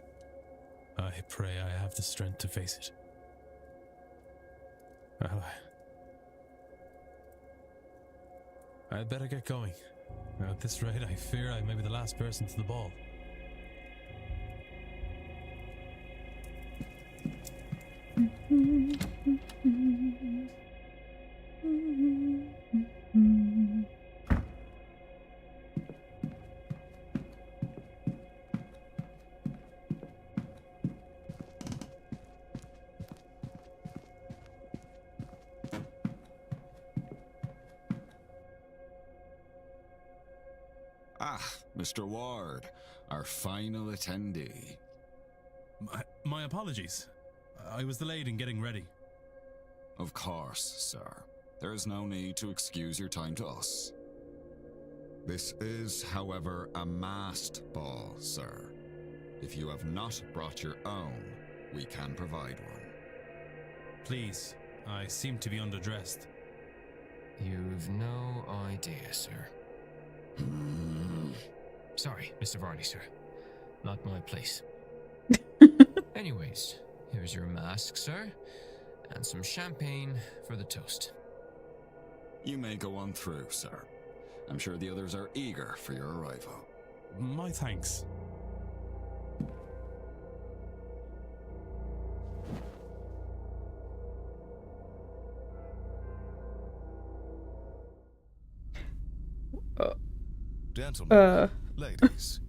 I pray I have the strength to face it. Well, I'd better get going. At this rate, I fear I may be the last person to the ball.
Mr. Ward, our final attendee.
My apologies. I was delayed in getting ready.
Of course, sir. There is no need to excuse your time to us. This is, however, a masked ball, sir. If you have not brought your own, we can provide one.
Please, I seem to be underdressed.
You've no idea, sir. Sorry, Mr. Varney, sir. Not my place. Anyways, here's your mask, sir, and some champagne for the toast.
You may go on through, sir. I'm sure the others are eager for your arrival.
My thanks.
Gentlemen, Ladies,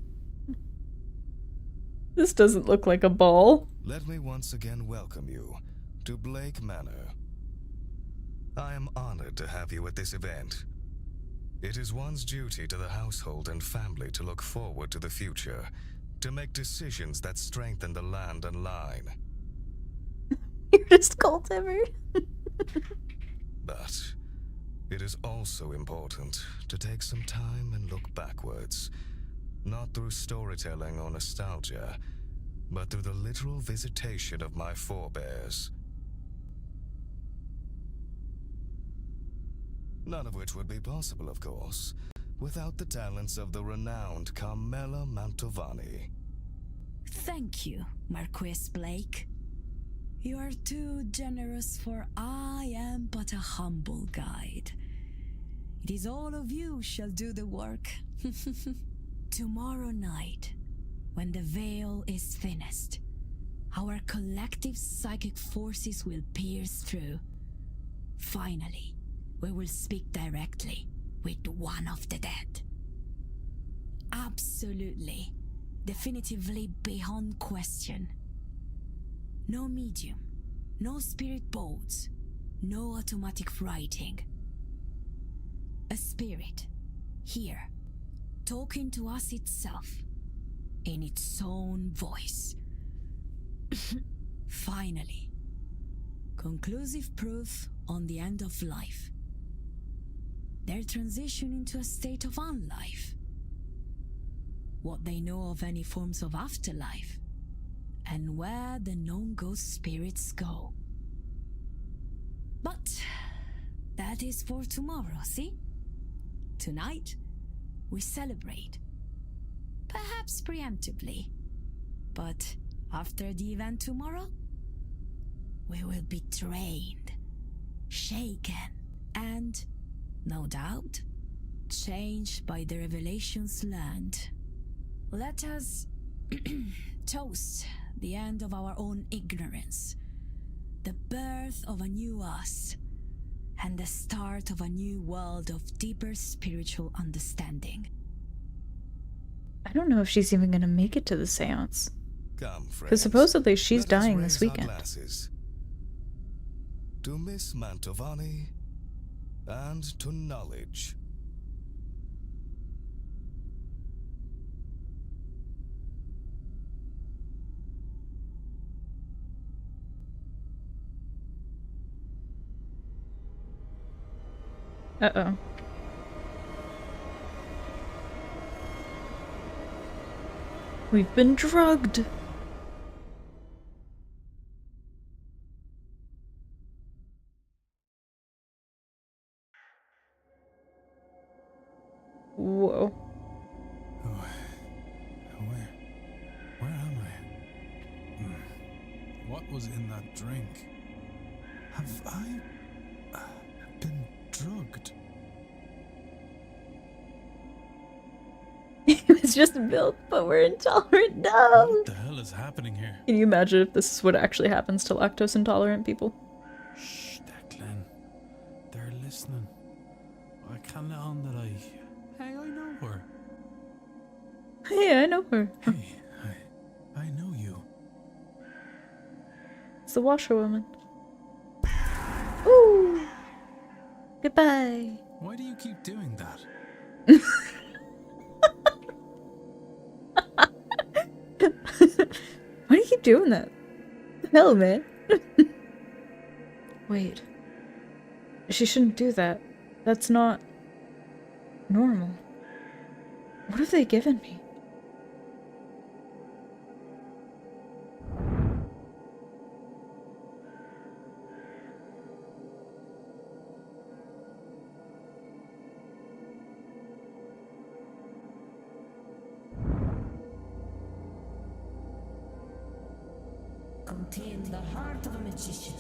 This doesn't look like a ball.
let me once again welcome you to Blake Manor. I am honored to have you at this event. It is one's duty to the household and family to look forward to the future, to make decisions that strengthen the land and line.
You're just cultivated.
But it is also important to take some time and look backwards, not through storytelling or nostalgia, but through the literal visitation of my forebears. None of which would be possible, of course, without the talents of the renowned Carmela Mantovani.
Thank you, Marquis Blake. You are too generous, for I am but a humble guide. It is all of you shall do the work. Tomorrow night, when the veil is thinnest, our collective psychic forces will pierce through. Finally, we will speak directly with one of the dead. Absolutely, definitively beyond question. No medium, no spirit boards, no automatic writing. A spirit, here, talking to us itself, in its own voice. Finally, conclusive proof on the end of life. Their transition into a state of unlife. What they know of any forms of afterlife, and where the known ghost spirits go. But that is for tomorrow, see? Tonight, we celebrate. Perhaps preemptively. But after the event tomorrow, we will be trained, shaken, and, no doubt, changed by the revelations learned. Let us toast the end of our own ignorance, the birth of a new us, and the start of a new world of deeper spiritual understanding.
I don't know if she's even gonna make it to the seance.
Come, friends.
Because supposedly she's
Let us
dying
raise
this
our
weekend.
glasses to Miss Mantovani and to knowledge.
Uh-oh. We've been drugged. Whoa.
Where am I? What was in that drink? Have I been drugged?
It was just milk, but we're intolerant. No!
What the hell is happening here?
Can you imagine if this is what actually happens to lactose intolerant people?
Shh, Declan. They're listening. I can't let on that Hey, I know her.
Hey, I know her.
Hey, I know you.
It's the washerwoman. Ooh! Goodbye.
Why do you keep doing that?
Why do you keep doing that? Hell, man. Wait. She shouldn't do that. That's not normal. What have they given me?
Contains the heart of a magician.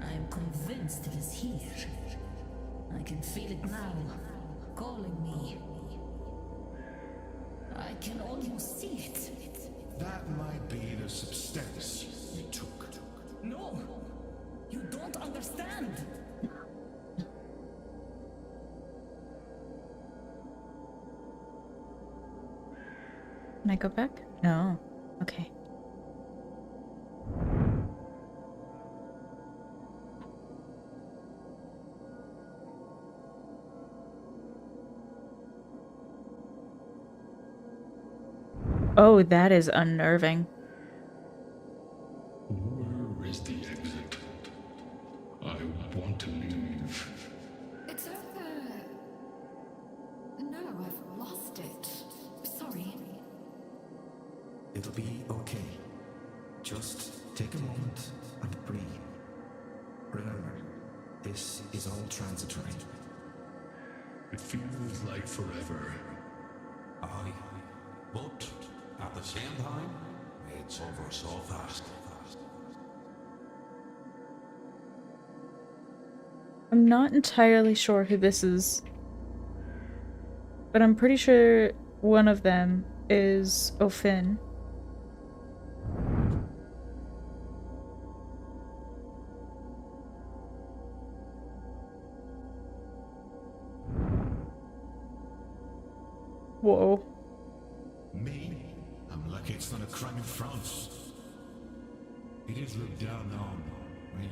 I am convinced it is here. I can feel it now, calling me. I can almost see it.
That might be the substance you took.
No! You don't understand!
Can I go back? No. Okay. Oh, that is unnerving.
Where is the exit? I want to leave.
It's over. No, I've lost it. Sorry.
It'll be okay. Just take a moment and breathe. Remember, this is all transitory.
It feels like forever.
Aye, but at the same time, it's over so fast.
I'm not entirely sure who this is, but I'm pretty sure one of them is O'Finn. Whoa.
Me? I'm lucky it's not a crime in France. It is looked down on. Right?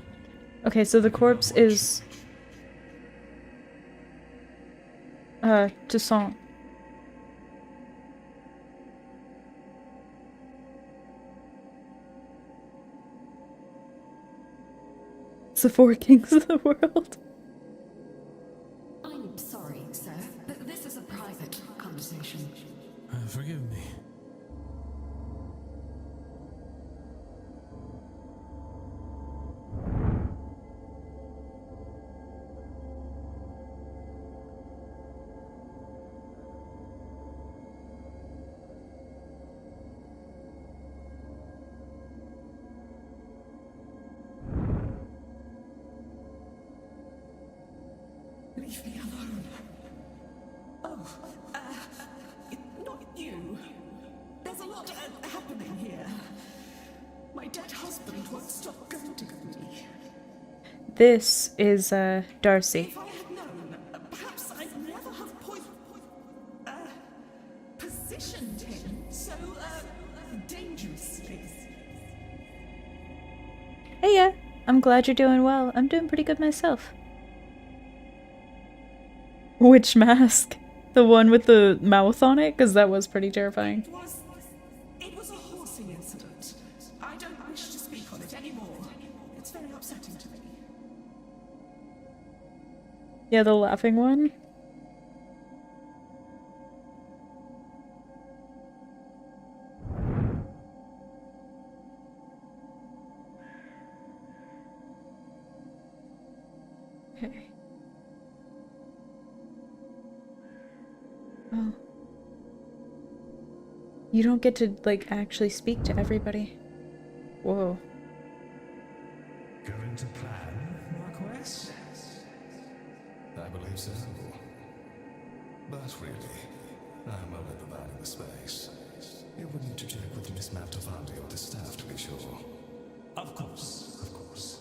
Okay, so the corpse is Toussaint. It's the four kings of the world.
I'm sorry, sir, but this is a private conversation.
Forgive me.
Leave me alone. Oh, not you. There's a lot happening here. My dead husband won't stop goading me.
This is Darcy.
If I had known, perhaps I'd never have positioned him so dangerously.
Hey, yeah. I'm glad you're doing well. I'm doing pretty good myself. Which mask? The one with the mouth on it? Because that was pretty terrifying.
It was a horsing incident. I don't wish to speak on it anymore. It's very upsetting to me.
Yeah, the laughing one. Okay. Oh. You don't get to, like, actually speak to everybody. Whoa.
Going to plan, Marquess? I believe so. But really, I'm only providing the space. You would need to check with Miss Maptovandi or the staff to be sure.
Of course, of course.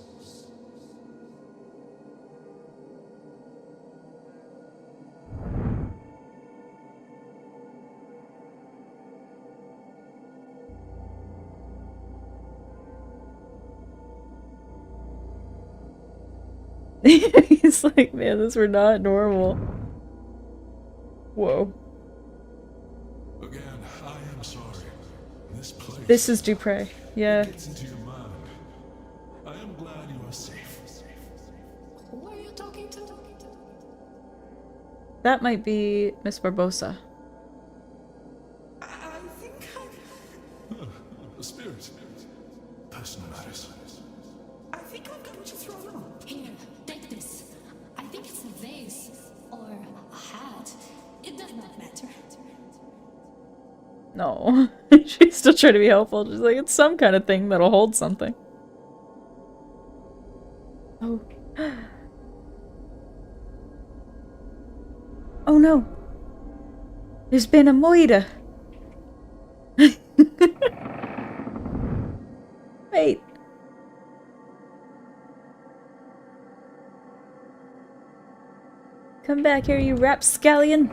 He's like, man, these were not normal. Whoa.
Again, I am sorry. This place.
This is Dupre. Yeah.
Gets into your mind. I am glad you are safe.
Who are you talking to?
That might be Miss Barbosa.
I think
Spirit. Personal matters.
I think I'm going to throw up.
Here, take this. I think it's a vase or a hat. It does not matter.
No. She's still trying to be helpful. She's like, it's some kind of thing that'll hold something. Oh. Oh no. There's been a moida. Wait. Come back here, you rapscallion.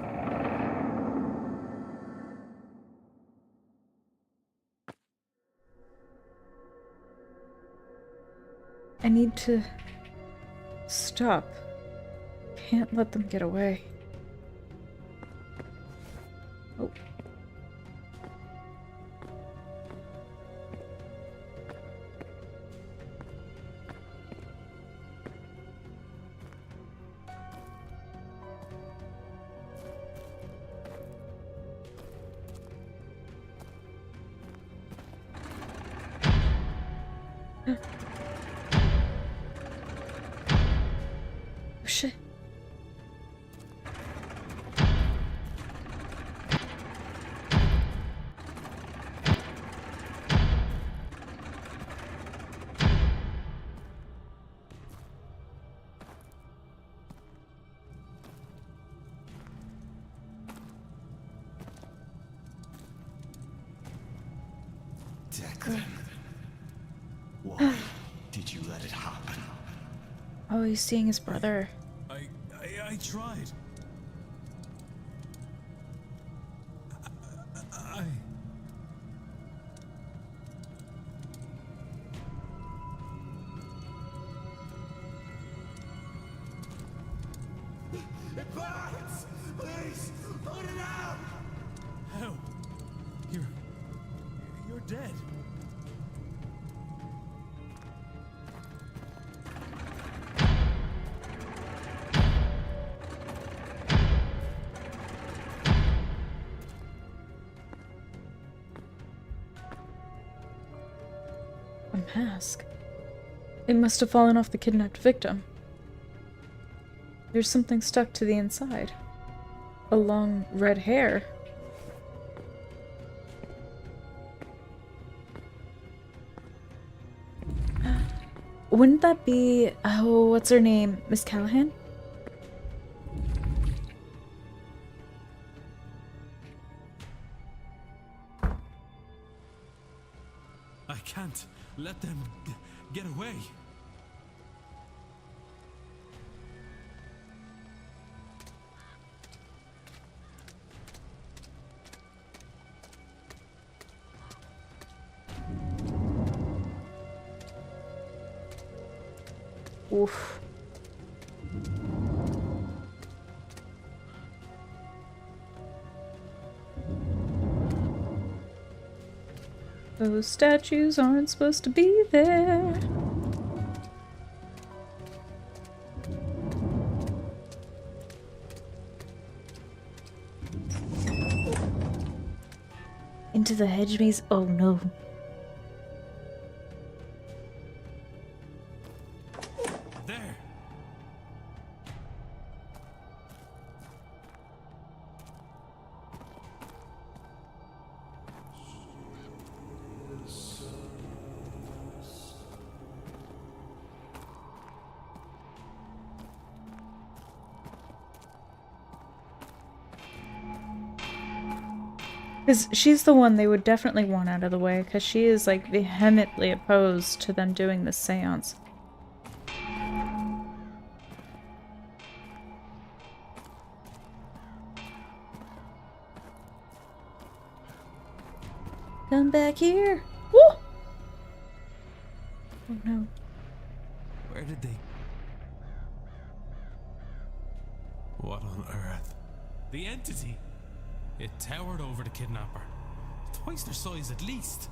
I need to stop. Can't let them get away. Oh. Oh shit.
Declan. Why did you let it happen?
Oh, he's seeing his brother.
I tried. I...
It burns! Please, put it out!
How? You're dead.
A mask. It must have fallen off the kidnapped victim. There's something stuck to the inside. A long red hair. Wouldn't that be... oh, what's her name? Miss Callahan?
I can't let them get away.
Oof. Those statues aren't supposed to be there. Into the hedge maze? Oh no.
There.
Because she's the one they would definitely want out of the way, because she is, like, vehemently opposed to them doing this seance. Come back here! Woo! Oh no.
Where did they... What on earth? The entity! It towered over the kidnapper. Twice their size at least.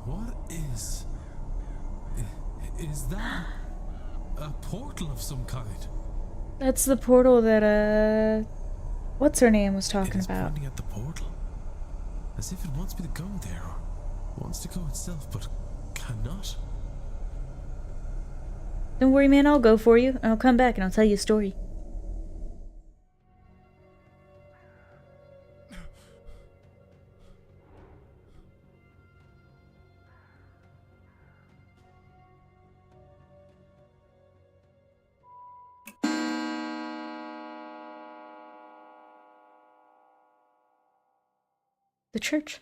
What is... Is that a portal of some kind?
That's the portal that, what's her name was talking about.
Pointing at the portal. As if it wants me to go there, or wants to go itself, but cannot.
Don't worry, man, I'll go for you, and I'll come back and I'll tell you a story. The church.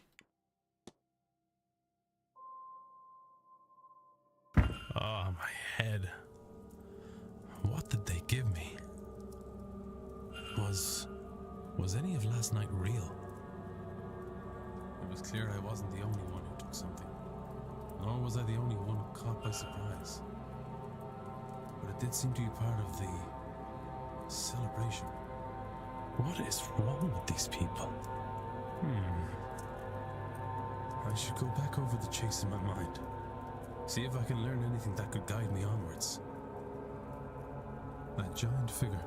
Oh, my head. What did they give me? Was any of last night real? was clear I wasn't the only one who took something. Nor was I the only one caught by surprise. But it did seem to be part of the celebration. What is wrong with these people? I should go back over the chase in my mind. See if I can learn anything that could guide me onwards. That giant figure,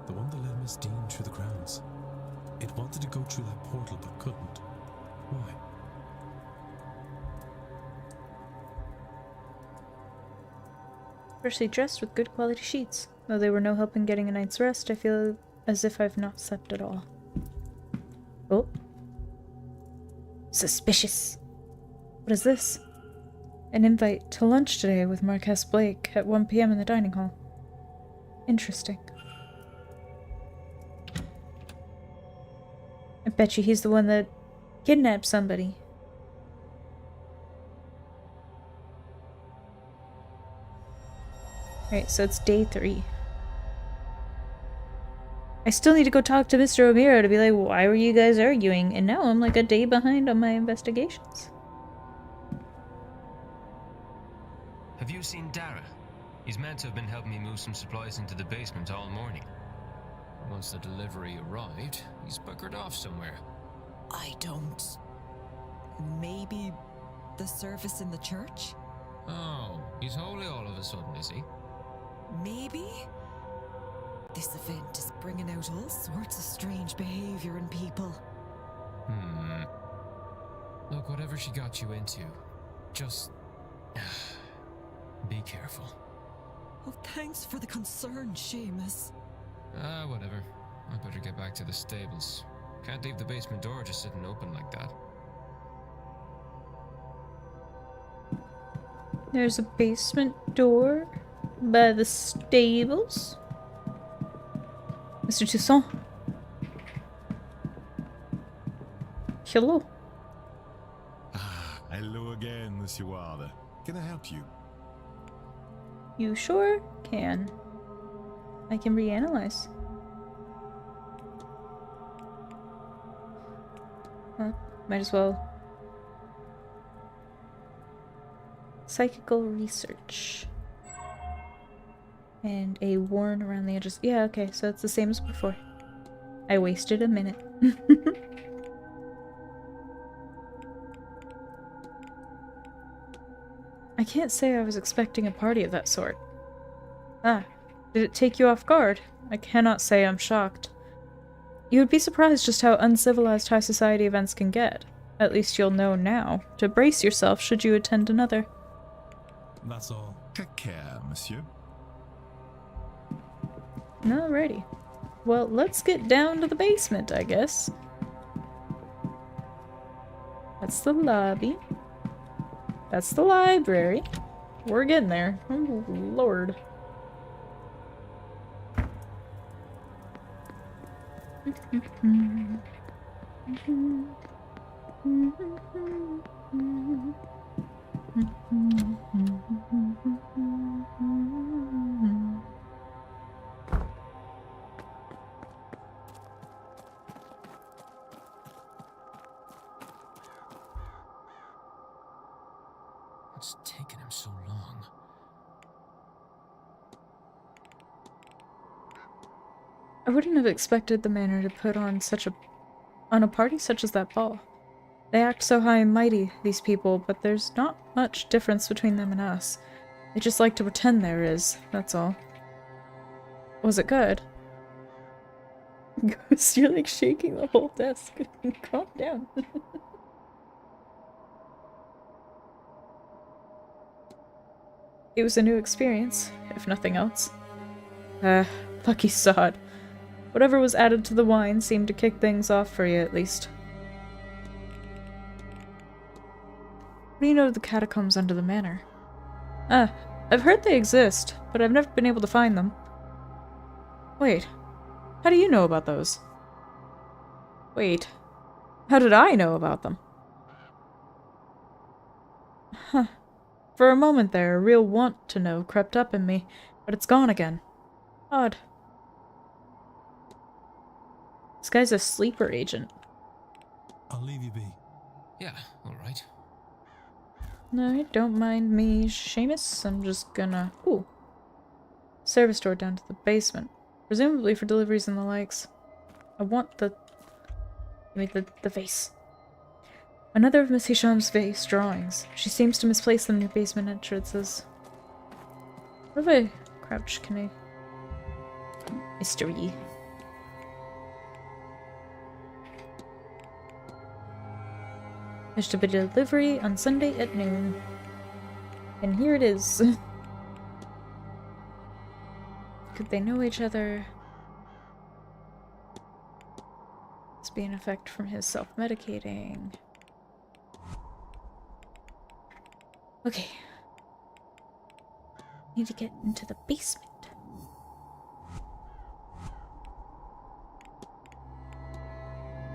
the one that led Miss Dean through the grounds, it wanted to go through that portal but couldn't. Why?
Freshly dressed with good quality sheets. Though they were no help in getting a night's rest, I feel as if I've not slept at all. Oh. Suspicious. What is this? An invite to lunch today with Marquess Blake at 1 p.m. in the dining hall. Interesting. I bet you he's the one that kidnapped somebody. Alright, so it's day 3. I still need to go talk to Mr. O'Meara to be like, why were you guys arguing? And now I'm like a day behind on my investigations.
Have you seen Dara? He's meant to have been helping me move some supplies into the basement all morning. Once the delivery arrived, he's buggered off somewhere.
I don't... Maybe the service in the church?
Oh, he's holy all of a sudden, is he?
Maybe? This event is bringing out all sorts of strange behavior in people.
Look, whatever she got you into, just... be careful.
Oh, thanks for the concern, Seamus.
Whatever. I better get back to the stables. Can't leave the basement door just sitting open like that.
There's a basement door by the stables. Mr. Toussaint. Hello.
Hello again, Monsieur Ward. Can I help you?
You sure can. I can reanalyze. Might as well. Psychical research. And a worn around the edges. Yeah, okay, so it's the same as before. I wasted a minute. I can't say I was expecting a party of that sort. Ah, did it take you off guard? I cannot say I'm shocked. You would be surprised just how uncivilized high society events can get. At least you'll know now to brace yourself should you attend another.
That's all.
Take care, monsieur.
Alrighty. Well, let's get down to the basement, I guess. That's the lobby. That's the library. We're getting there. Oh, Lord.
What's taking him so long?
I wouldn't have expected the Manor to put on a party such as that ball. They act so high and mighty, these people, but there's not much difference between them and us. They just like to pretend there is, that's all. Was it good? Ghost, you're like shaking the whole desk. Calm down. It was a new experience, if nothing else. Lucky sod. Whatever was added to the wine seemed to kick things off for you, at least. What do you know of the catacombs under the manor? I've heard they exist, but I've never been able to find them. Wait, how do you know about those? Wait, how did I know about them? Huh. For a moment there, a real want to know crept up in me, but it's gone again. Odd. This guy's a sleeper agent.
I'll leave you be.
Yeah, alright.
No, don't mind me, Seamus. I'm just gonna... Ooh. Service door down to the basement. Presumably for deliveries and the likes. I want the... Give me the vase. Another of Miss Hisham's vase drawings. She seems to misplace them near basement entrances. What if I crouch? Can I... Mystery. There should be delivery on Sunday at noon. And here it is. Could they know each other? This be an effect from his self-medicating. Okay. Need to get into the basement.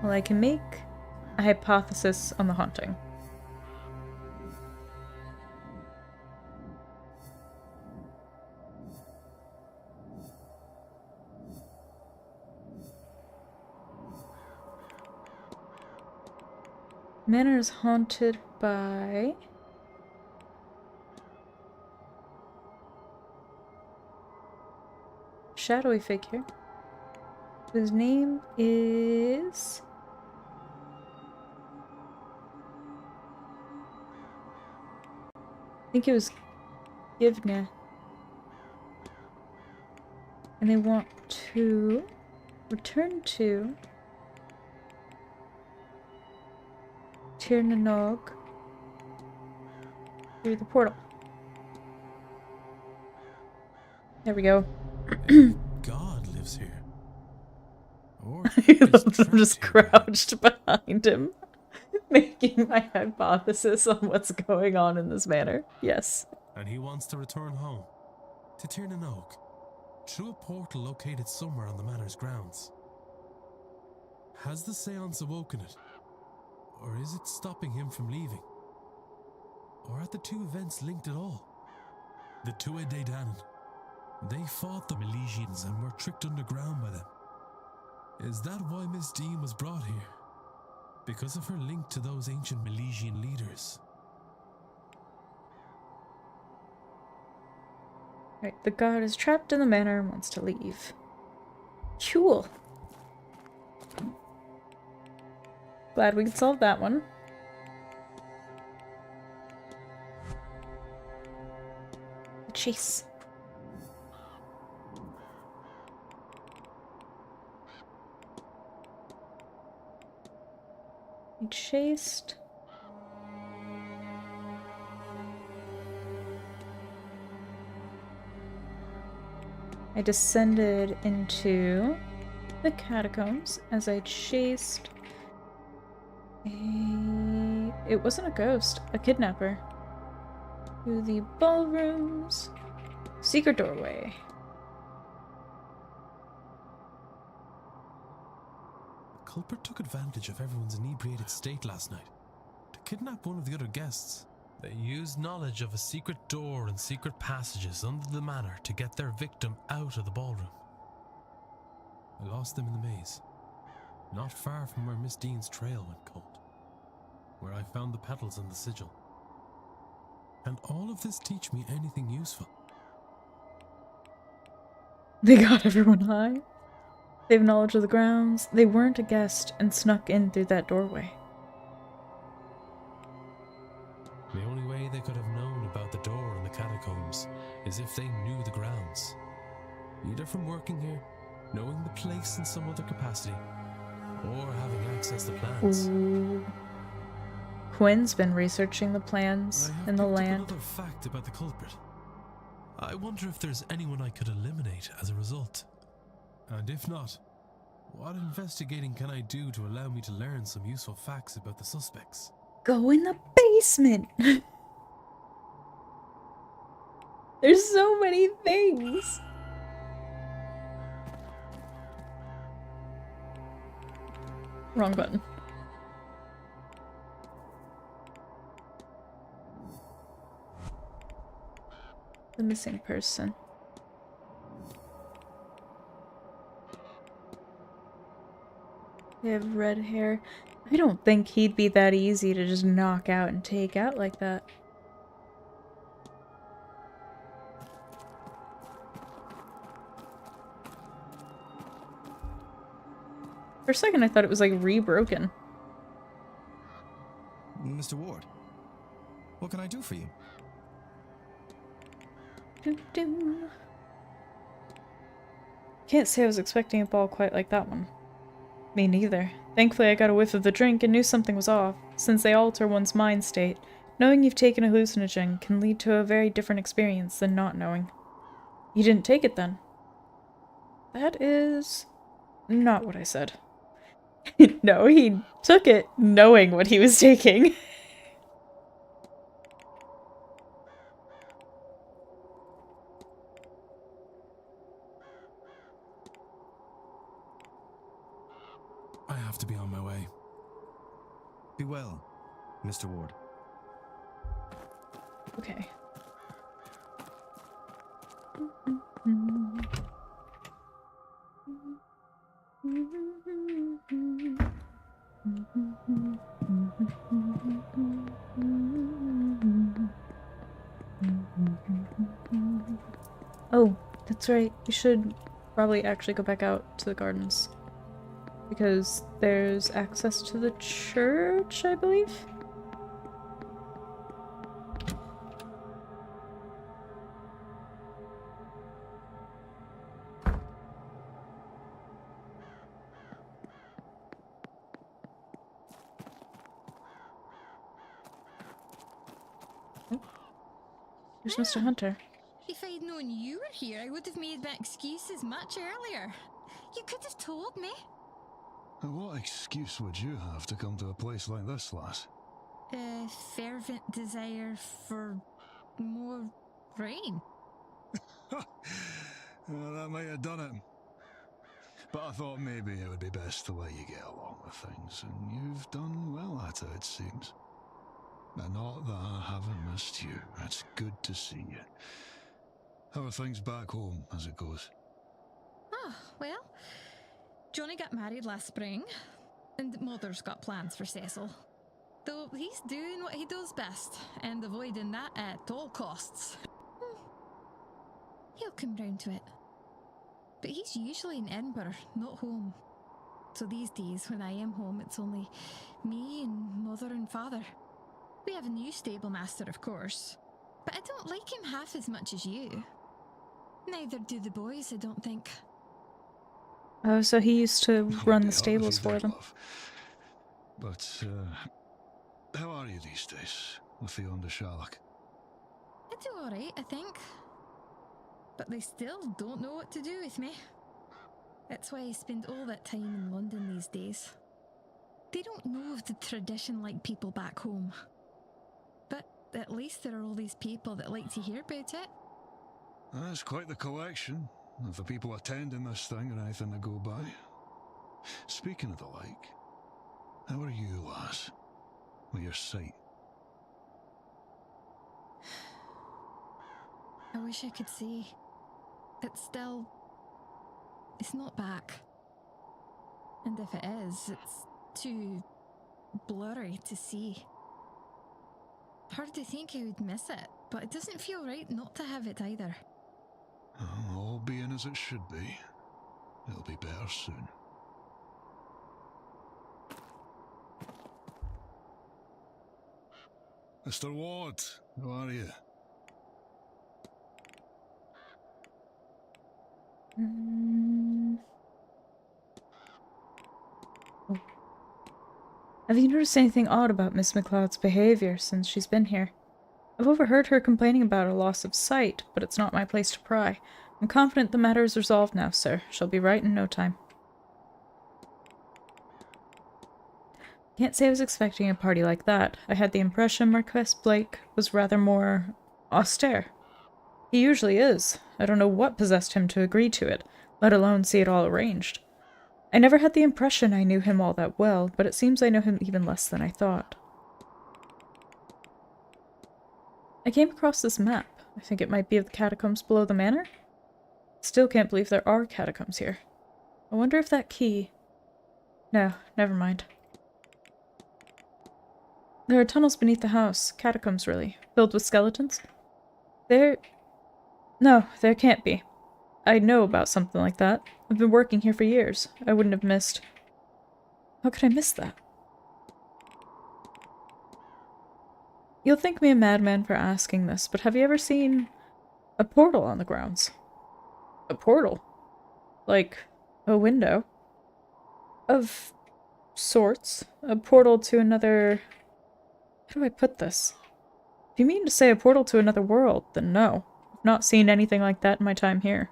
Well, I can make a hypothesis on the haunting. Manor is haunted by... shadowy figure whose name is... I think it was Givna. And they want to return to Tirnanog through the portal. There we go.
God lives here. Or
I'm just crouched behind him, making my hypothesis on what's going on in this manor. Yes.
And he wants to return home, to Tirnanog, through a portal located somewhere on the manor's grounds. Has the Seance awoken it? Or is it stopping him from leaving? Or are the two events linked at all? The Tuae De Danann. They fought the Milesians and were tricked underground by them. Is that why Miss Dean was brought here? Because of her link to those ancient Milesian leaders?
Right, the god is trapped in the manor and wants to leave. Cool. Glad we could solve that one. Chase. We chased. I descended into the catacombs as I chased a... It wasn't a ghost, a kidnapper. To the ballrooms. Secret doorway.
The culprit took advantage of everyone's inebriated state last night to kidnap one of the other guests. They used knowledge of a secret door and secret passages under the manor to get their victim out of the ballroom. I lost them in the maze, not far from where Miss Dean's trail went cold, where I found the petals and the sigil. Can all of this teach me anything useful?
They got everyone high. They have knowledge of the grounds. They weren't a guest and snuck in through that doorway.
The only way they could have known about the door in the catacombs is if they knew the grounds. Either from working here, knowing the place in some other capacity, or having access to plans.
Ooh. Quinn's been researching the plans in the land.
Another fact about the culprit. I wonder if there's anyone I could eliminate as a result. And if not, what investigating can I do to allow me to learn some useful facts about the suspects?
Go in the basement! There's so many things! Wrong button. The missing person. They have red hair. I don't think he'd be that easy to just knock out and take out like that. For a second I thought it was like re-broken.
Mr. Ward, what can I do for you?
Can't say I was expecting a ball quite like that one. Me neither. Thankfully I got a whiff of the drink and knew something was off. Since they alter one's mind state, knowing you've taken a hallucinogen can lead to a very different experience than not knowing. You didn't take it then? That is not what I said. No, he took it knowing what he was taking.
I have to be on my way.
Be well, Mr. Ward.
Okay. Oh, that's right. We should probably actually go back out to the gardens. Because there's access to the church, I believe? There's Mr. Hunter.
If I'd known you were here, I would have made my excuses much earlier. You could have told me.
And what excuse would you have to come to a place like this, lass?
A fervent desire for more rain.
Well, that might have done it. But I thought maybe it would be best to let you get along with things, and you've done well at it, it seems. And not that I haven't missed you. It's good to see you. How are things back home as it goes?
Oh, well, Johnny got married last spring, and Mother's got plans for Cecil. Though he's doing what he does best, and avoiding that at all costs. He'll come round to it. But he's usually in Edinburgh, not home. So these days, when I am home, it's only me and Mother and Father. We have a new stable master, of course, but I don't like him half as much as you. Neither do the boys, I don't think.
Oh, so he used to run the stables for them.
But, how are you these days with the under Sherlock?
I do alright, I think. But they still don't know what to do with me. That's why I spend all that time in London these days. They don't know of the tradition like people back home. But at least there are all these people that like to hear about it.
That's quite the collection of the people attending this thing or anything to go by. Speaking of the like, how are you, lass? With your sight?
I wish I could see. It's still... It's not back. And if it is, it's too blurry to see. Hard to think I would miss it, but it doesn't feel right not to have it either.
Oh, all being as it should be. It'll be better soon. Mr. Ward, how are you?
Have you noticed anything odd about Miss McLeod's behavior since she's been here? I've overheard her complaining about a loss of sight, but it's not my place to pry. I'm confident the matter is resolved now, sir. She'll be right in no time. Can't say I was expecting a party like that. I had the impression Marquess Blake was rather more austere. He usually is. I don't know what possessed him to agree to it, let alone see it all arranged. I never had the impression I knew him all that well, but it seems I know him even less than I thought. I came across this map. I think it might be of the catacombs below the manor? Still can't believe there are catacombs here. I wonder if that key... No, never mind. There are tunnels beneath the house. Catacombs, really. Filled with skeletons. No, there can't be. I know about something like that. I've been working here for years. I wouldn't have missed... How could I miss that? You'll think me a madman for asking this, but have you ever seen a portal on the grounds? A portal? Like a window? Of sorts. A portal to another... How do I put this? If you mean to say a portal to another world, then no. I've not seen anything like that in my time here.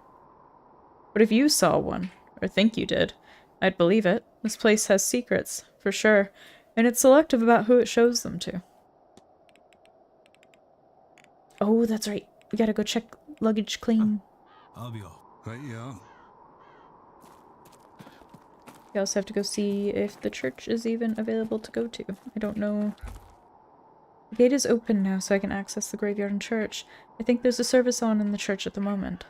But if you saw one, or think you did, I'd believe it. This place has secrets, for sure, and it's selective about who it shows them to. Oh, that's right. We gotta go check luggage clean.
I'll be off. Right, yeah.
We also have to go see if the church is even available to go to. I don't know. The gate is open now, so I can access the graveyard and church. I think there's a service on in the church at the moment.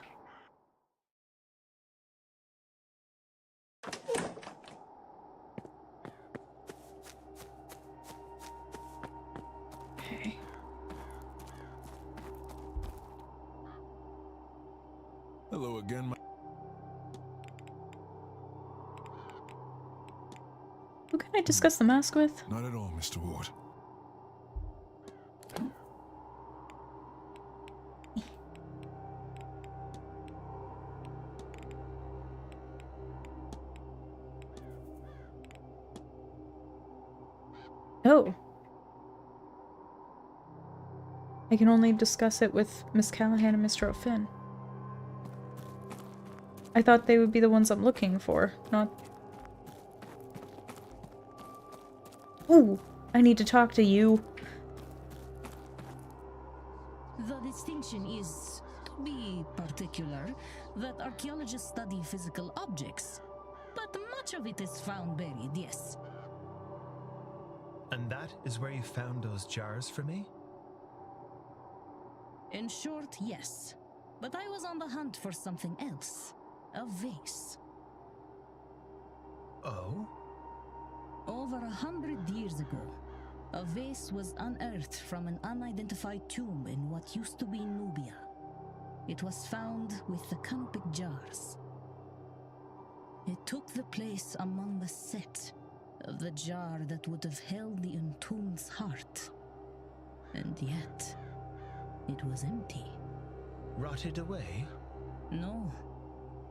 Okay.
Hello again,
Who can I discuss the mask with?
Not at all, Mr. Ward.
Oh. I can only discuss it with Miss Callahan and Mr. O'Finn. I thought they would be the ones I'm looking for, not... Ooh! I need to talk to you.
The distinction is, to be particular, that archaeologists study physical objects, but much of it is found buried, yes.
And that is where you found those jars for me?
In short, yes. But I was on the hunt for something else. A vase.
Oh?
Over 100 years ago, a vase was unearthed from an unidentified tomb in what used to be Nubia. It was found with the canopic jars. It took the place among the set of the jar that would have held the entombed's heart. And yet, it was empty.
Rotted away?
No.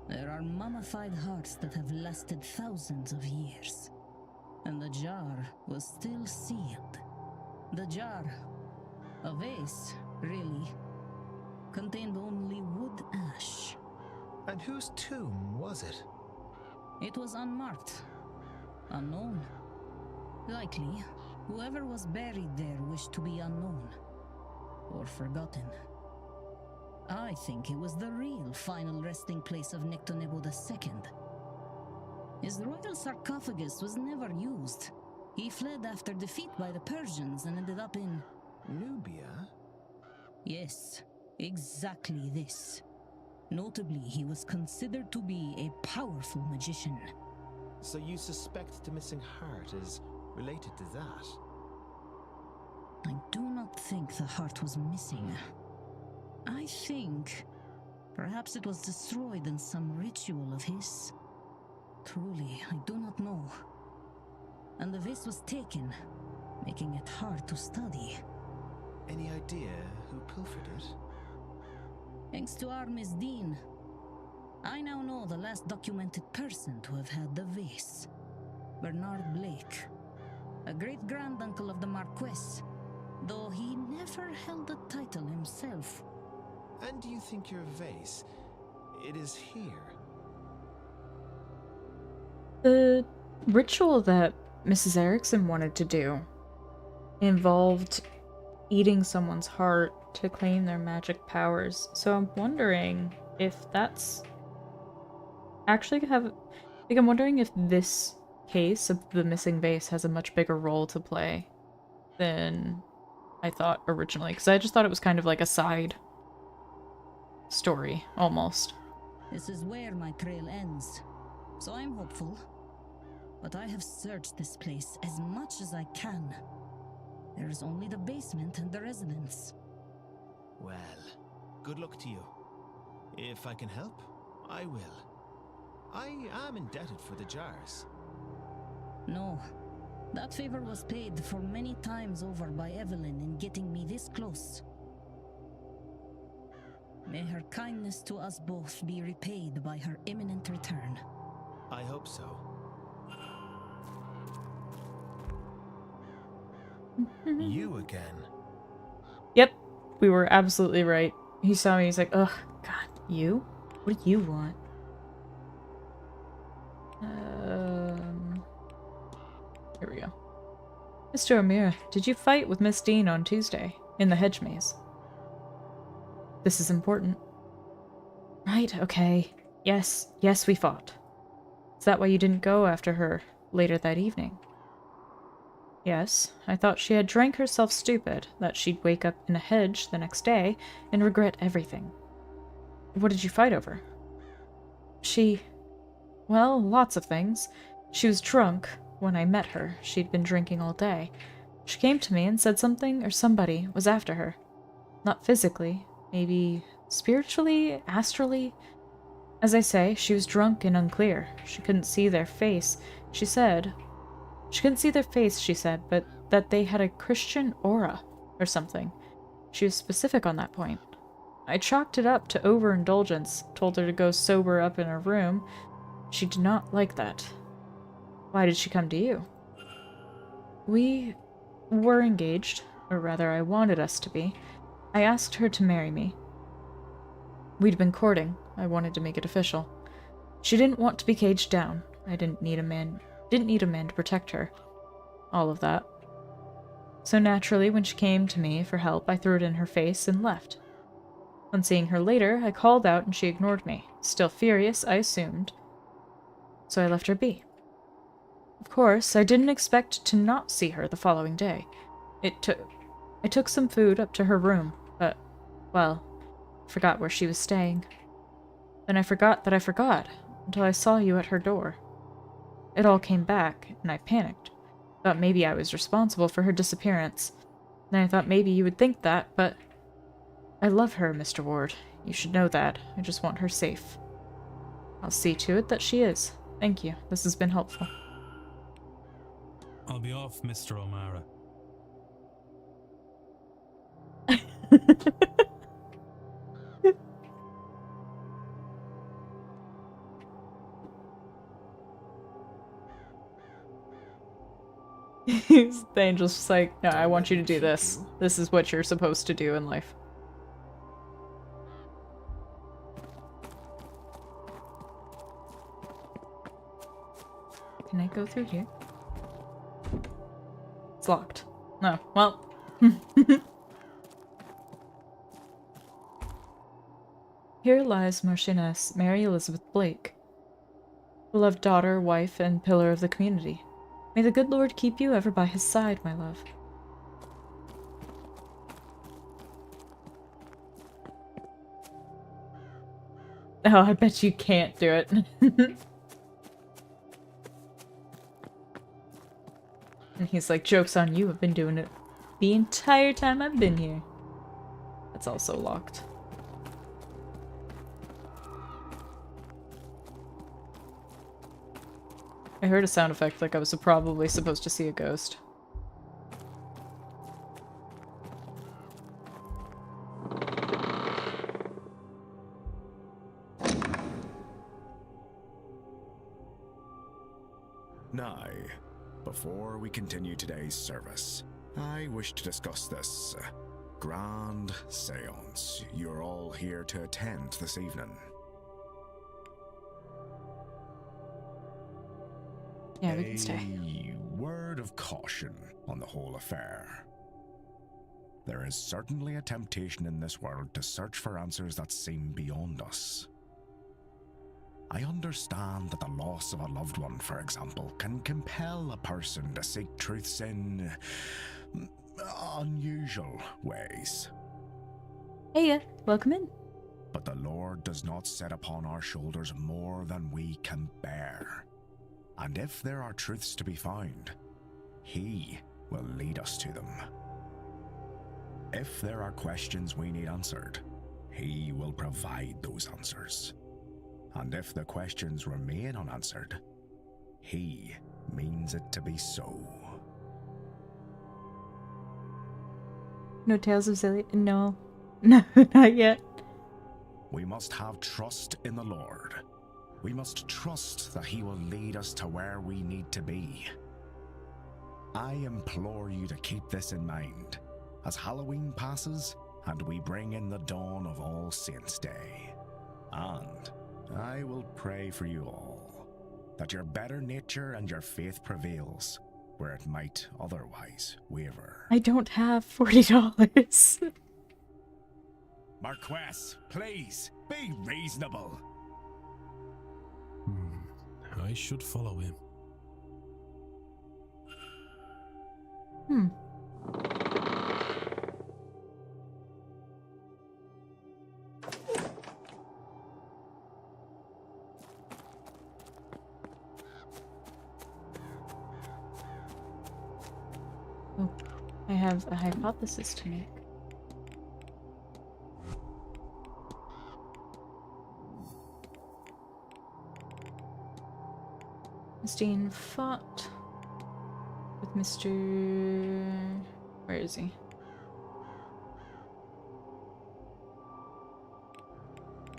There are mummified hearts that have lasted thousands of years. And the jar was still sealed. The jar, a vase, really, contained only wood ash.
And whose tomb was it?
It was unmarked. Unknown. Likely, whoever was buried there wished to be unknown. Or forgotten. I think it was the real final resting place of Nectonebo II. His royal sarcophagus was never used. He fled after defeat by the Persians and ended up in...
Nubia?
Yes, exactly this. Notably, he was considered to be a powerful magician.
So you suspect the missing heart is related to that?
I do not think the heart was missing. I think perhaps it was destroyed in some ritual of his. Truly, I do not know. And the vase was taken, making it hard to study.
Any idea who pilfered it?
Thanks to our Miss Dean, I now know the last documented person to have had the vase. Bernard Blake, a great-granduncle of the Marquess, though he never held the title himself.
And do you think your vase, it is here?
The ritual that Mrs. Erickson wanted to do involved eating someone's heart to claim their magic powers. So I'm wondering if that's actually I'm wondering if this case of the missing vase has a much bigger role to play than I thought originally, because I just thought it was kind of like a side story, almost.
This is where my trail ends, so I'm hopeful. But I have searched this place as much as I can. There's only the basement and the residence.
Well, good luck to you. If I can help, I will. I am indebted for the jars.
No. That favor was paid for many times over by Evelyn in getting me this close. May her kindness to us both be repaid by her imminent return.
I hope so. You again.
Yep, we were absolutely right. He saw me, he's like, ugh, God, you? What do you want? Here we go. Mr. O'Meara, did you fight with Miss Dean on Tuesday, in the hedge maze? This is important. Right, okay. Yes, we fought. Is that why you didn't go after her later that evening? Yes, I thought she had drank herself stupid, that she'd wake up in a hedge the next day and regret everything. What did you fight over? Well, lots of things. She was drunk when I met her. She'd been drinking all day. She came to me and said something or somebody was after her. Not physically, maybe spiritually, astrally. As I say, she was drunk and unclear. She couldn't see their face. She said, but that they had a Christian aura or something. She was specific on that point. I chalked it up to overindulgence, told her to go sober up in her room. She did not like that. Why did she come to you? We were engaged, or rather I wanted us to be. I asked her to marry me. We'd been courting. I wanted to make it official. She didn't want to be caged down. I didn't need a man to protect her. All of that. So naturally, when she came to me for help, I threw it in her face and left. On seeing her later, I called out and she ignored me. Still furious, I assumed. So I left her be. Of course, I didn't expect to not see her the following day. I took some food up to her room, but, well, forgot where she was staying. Then I forgot that I forgot, until I saw you at her door. It all came back, and I panicked. Thought maybe I was responsible for her disappearance. Then I thought maybe you would think that, but I love her, Mr. Ward. You should know that. I just want her safe. I'll see to it that she is. Thank you. This has been helpful.
I'll be off, Mr. O'Mara.
The angel's just like, no, I want you to do this. This is what you're supposed to do in life. Can I go through here? It's locked. No, well. Here lies Marchioness Mary Elizabeth Blake, beloved daughter, wife, and pillar of the community. May the good Lord keep you ever by his side, my love. Oh, I bet you can't do it. And he's like, joke's on you, I've been doing it the entire time I've been here. That's also locked. I heard a sound effect like I was probably supposed to see a ghost.
Now, before we continue today's service, I wish to discuss this grand seance you're all here to attend this evening.
Yeah, we can stay.
A word of caution on the whole affair. There is certainly a temptation in this world to search for answers that seem beyond us. I understand that the loss of a loved one, for example, can compel a person to seek truths in unusual ways.
Hey, welcome in.
But the Lord does not set upon our shoulders more than we can bear. And if there are truths to be found, He will lead us to them. If there are questions we need answered, he will provide those answers. And if the questions remain unanswered, he means it to be so.
No Tales of Zillia? No. No, not yet.
We must have trust in the Lord. We must trust that he will lead us to where we need to be. I implore you to keep this in mind as Halloween passes and we bring in the dawn of All Saints' Day. And I will pray for you all, that your better nature and your faith prevails, where it might otherwise waver.
I don't have $40.
Marquess, please, be reasonable.
I should follow him.
Oh, I have a hypothesis to make. Christine fought with Mr. Where is he?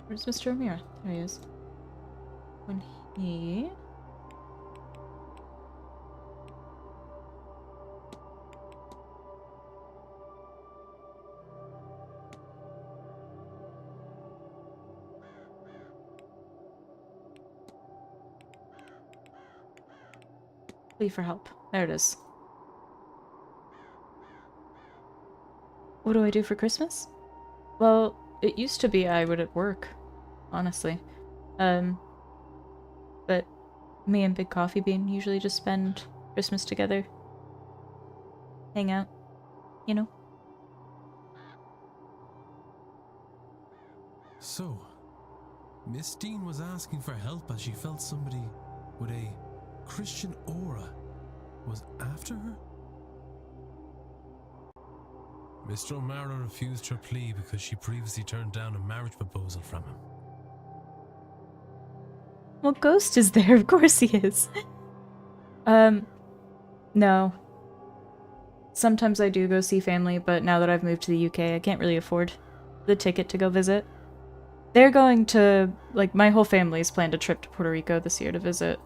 Where's Mr. O'Meara? There he is. When he... Plea for help. There it is. What do I do for Christmas? Well, it used to be I would at work, honestly. But me and Big Coffee Bean usually just spend Christmas together. Hang out, you know?
So, Miss Dean was asking for help as she felt somebody with a Christian aura was after her? Mr. O'Meara refused her plea because she previously turned down a marriage proposal from him.
Well, Ghost is there, of course he is. No. Sometimes I do go see family, but now that I've moved to the UK, I can't really afford the ticket to go visit. They're going to, like, my whole family's planned a trip to Puerto Rico this year to visit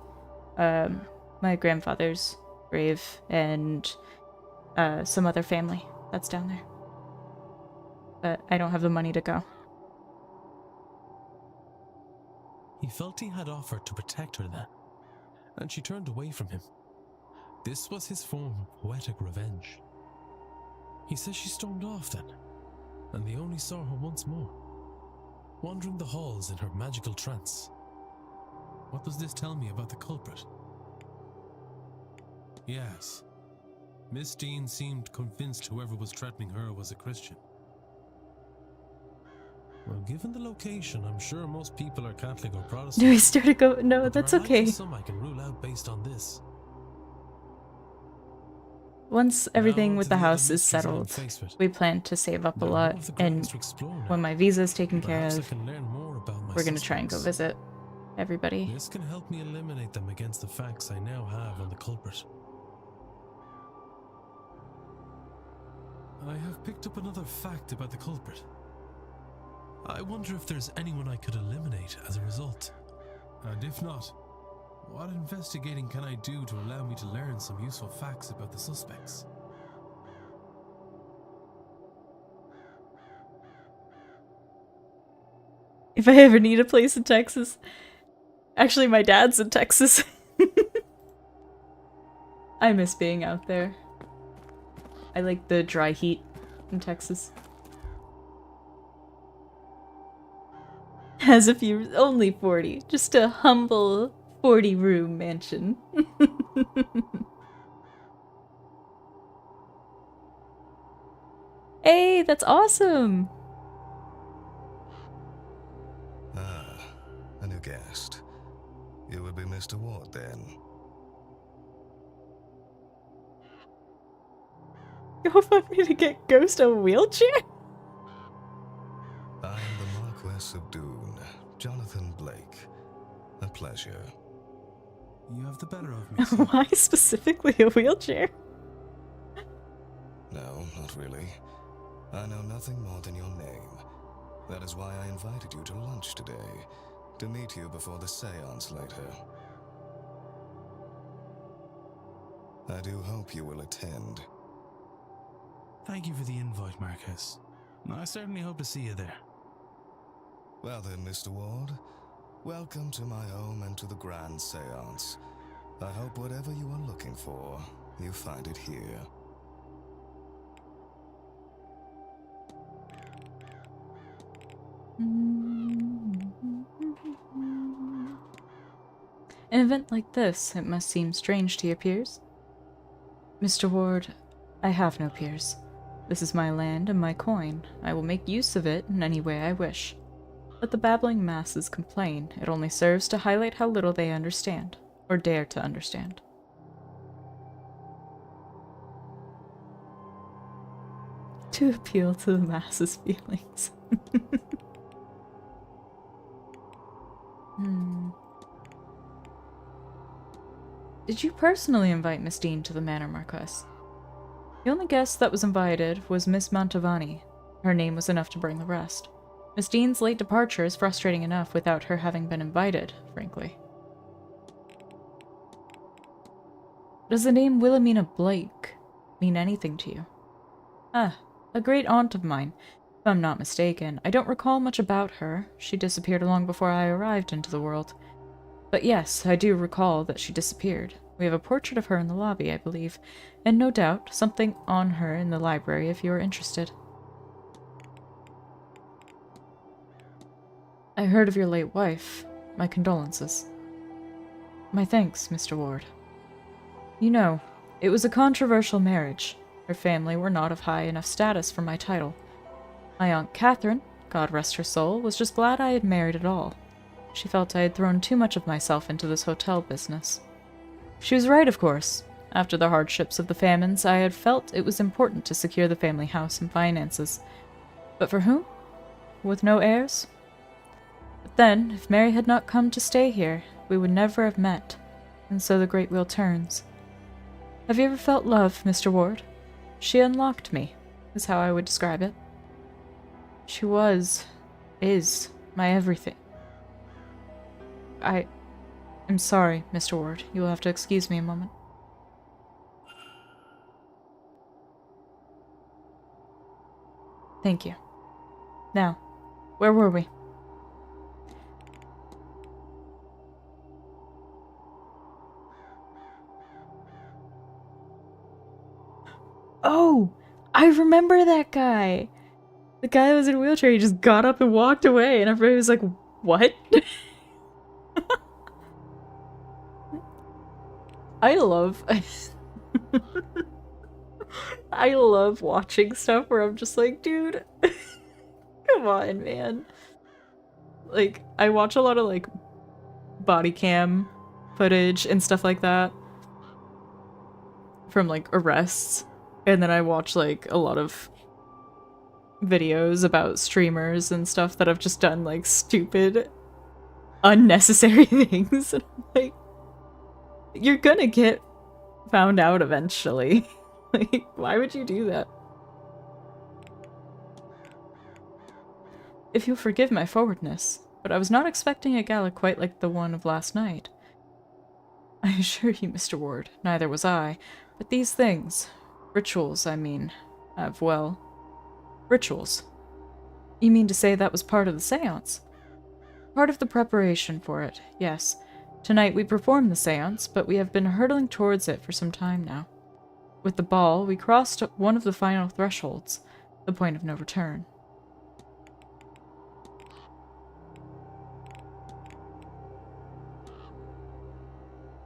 my grandfather's grave and some other family that's down there. But I don't have the money to go.
He felt he had offered to protect her then, and she turned away from him. This was his form of poetic revenge. He says she stormed off then, and they only saw her once more, wandering the halls in her magical trance. What does this tell me about the culprit? Yes, Miss Dean seemed convinced whoever was threatening her was a Christian. Well, given the location, I'm sure most people are Catholic or Protestant.
Do we start to go? No,
but
that's
there are likely
okay.
some I can rule out based on this.
Once everything
Now
with
to
the
the other
house is
mysteries I'm
settled,
faced with.
we plan to save up a
There are
lot,
more of the
and
grounds to explore now.
when my visa's taken care
Perhaps I
of,
can learn more about my
we're gonna try and go
suspects.
visit everybody.
This can help me eliminate them against the facts I now have on the culprit. I have picked up another fact about the culprit. I wonder if there's anyone I could eliminate as a result. And if not, what investigating can I do to allow me to learn some useful facts about the suspects?
If I ever need a place in Texas. Actually, my dad's in Texas. I miss being out there. I like the dry heat in Texas. As if you're only 40. Just a humble 40-room mansion. Hey, that's awesome!
Ah, a new guest. You would be Mr. Ward then.
GoFundMe to get Ghost a wheelchair?
I am the Marquess of Dune, Jonathan Blake. A pleasure.
You have the better of me, sir.
Why specifically a wheelchair?
No, not really. I know nothing more than your name. That is why I invited you to lunch today, to meet you before the seance later. I do hope you will attend.
Thank you for the invite, Marcus. I certainly hope to see you there.
Well then, Mr. Ward, welcome to my home and to the grand seance. I hope whatever you are looking for, you find it here.
An event like this, it must seem strange to your peers. Mr. Ward, I have no peers. This is my land and my coin. I will make use of it in any way I wish. Let the babbling masses complain. It only serves to highlight how little they understand, or dare to understand. To appeal to the masses' feelings. Did you personally invite Miss Dean to the Manor, Marquess? The only guest that was invited was Miss Mantovani. Her name was enough to bring the rest. Miss Dean's late departure is frustrating enough without her having been invited, frankly. Does the name Wilhelmina Blake mean anything to you? Ah, a great aunt of mine. If I'm not mistaken, I don't recall much about her. She disappeared long before I arrived into the world. But yes, I do recall that she disappeared. We have a portrait of her in the lobby, I believe, and no doubt something on her in the library if you are interested. I heard of your late wife. My condolences. My thanks, Mr. Ward. You know, it was a controversial marriage. Her family were not of high enough status for my title. My Aunt Catherine, God rest her soul, was just glad I had married at all. She felt I had thrown too much of myself into this hotel business. She was right, of course. After the hardships of the famines, I had felt it was important to secure the family house and finances. But for whom? With no heirs? But then, if Mary had not come to stay here, we would never have met, and so the great wheel turns. Have you ever felt love, Mr. Ward? She unlocked me, is how I would describe it. She is, my everything. I'm sorry, Mr. Ward. You will have to excuse me a moment. Thank you. Now, where were we? Oh! I remember that guy! The guy that was in a wheelchair, he just got up and walked away, and everybody was like, what? I love watching stuff where I'm just like, dude, come on, man. Like, I watch a lot of, like, body cam footage and stuff like that from, like, arrests. And then I watch, like, a lot of videos about streamers and stuff that have just done, like, stupid, unnecessary things. And I'm like, you're gonna get found out eventually. Like, why would you do that? If you'll forgive my forwardness, but I was not expecting a gala quite like the one of last night. I assure you, Mr. Ward, neither was I, but these things, rituals, I mean, rituals. You mean to say that was part of the seance? Part of the preparation for it, yes. Tonight we performed the seance, but we have been hurtling towards it for some time now. With the ball, we crossed one of the final thresholds, the point of no return.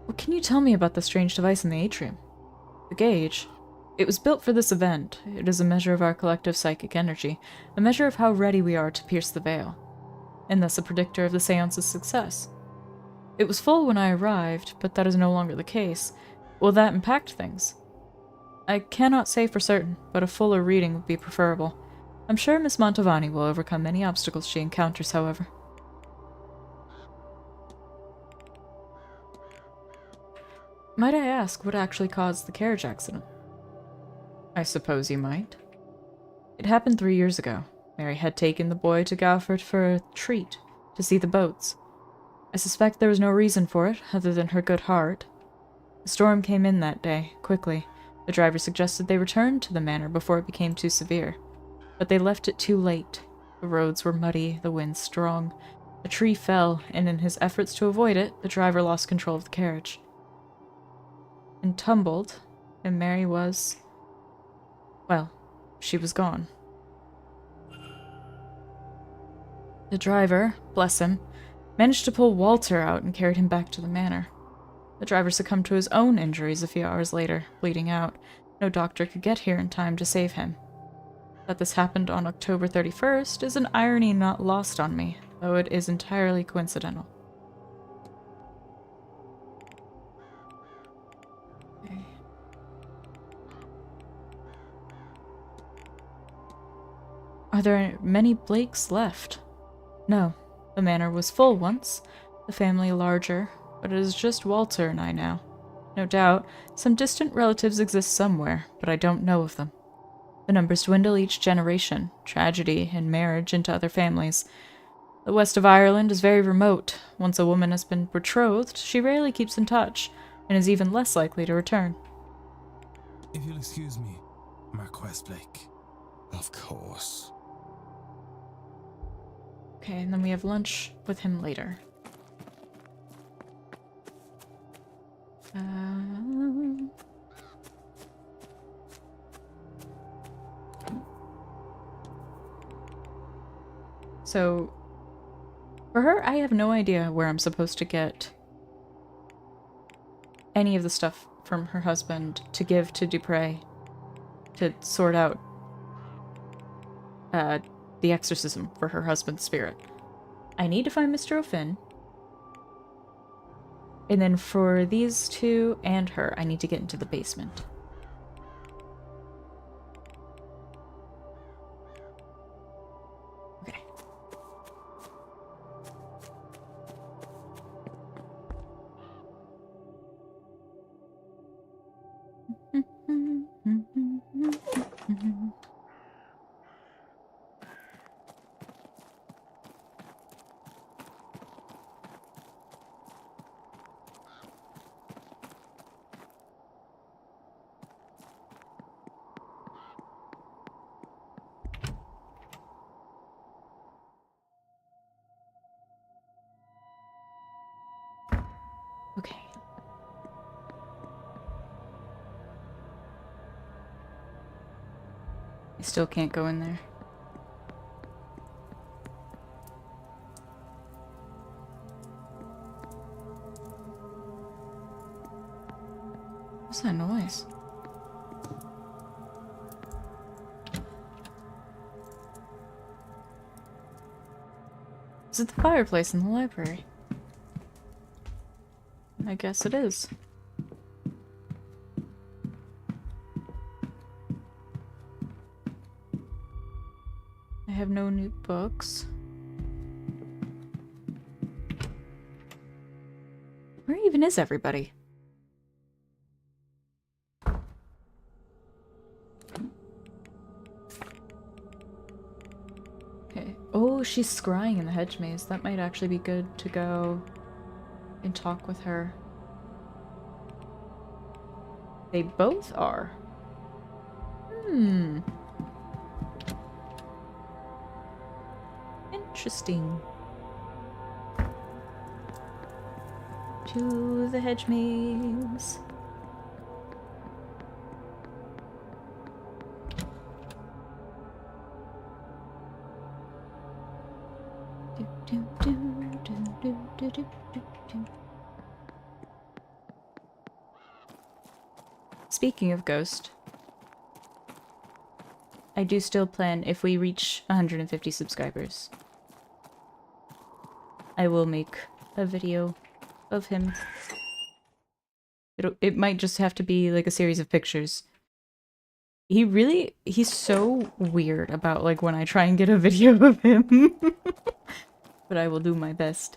What can you tell me about the strange device in the atrium? The gauge. It was built for this event. It is a measure of our collective psychic energy, a measure of how ready we are to pierce the veil, and thus a predictor of the seance's success. It was full when I arrived, but that is no longer the case. Will that impact things? I cannot say for certain, but a fuller reading would be preferable. I'm sure Miss Mantovani will overcome any obstacles she encounters, however. Might I ask what actually caused the carriage accident? I suppose you might. It happened 3 years ago. Mary had taken the boy to Galford for a treat, to see the boats. I suspect there was no reason for it, other than her good heart. The storm came in that day, quickly. The driver suggested they return to the manor before it became too severe. But they left it too late. The roads were muddy, the wind strong. A tree fell, and in his efforts to avoid it, the driver lost control of the carriage. And tumbled, and Mary was... well, she was gone. The driver, bless him, managed to pull Walter out and carried him back to the manor. The driver succumbed to his own injuries a few hours later, bleeding out. No doctor could get here in time to save him. That this happened on October 31st is an irony not lost on me, though it is entirely coincidental. Okay. Are there many Blakes left? No. The manor was full once, the family larger, but it is just Walter and I now. No doubt, some distant relatives exist somewhere, but I don't know of them. The numbers dwindle each generation, tragedy and marriage into other families. The west of Ireland is very remote. Once a woman has been betrothed, she rarely keeps in touch, and is even less likely to return.
If you'll excuse me, Marquess Blake.
Of course.
Okay, and then we have lunch with him later. So, for her, I have no idea where I'm supposed to get any of the stuff from her husband to give to Dupre to sort out the exorcism for her husband's spirit. I need to find Mr. O'Finn. And then for these two and her, I need to get into the basement. Okay. Okay. I still can't go in there. What's that noise? Is it the fireplace in the library? I guess it is. I have no new books. Where even is everybody? Okay. Oh, she's scrying in the hedge maze. That might actually be good to go and talk with her. They both are. Interesting. To the hedge maze. Speaking of Ghost, I do still plan, if we reach 150 subscribers, I will make a video of him. It might just have to be like a series of pictures he's so weird about like when I try and get a video of him. But I will do my best.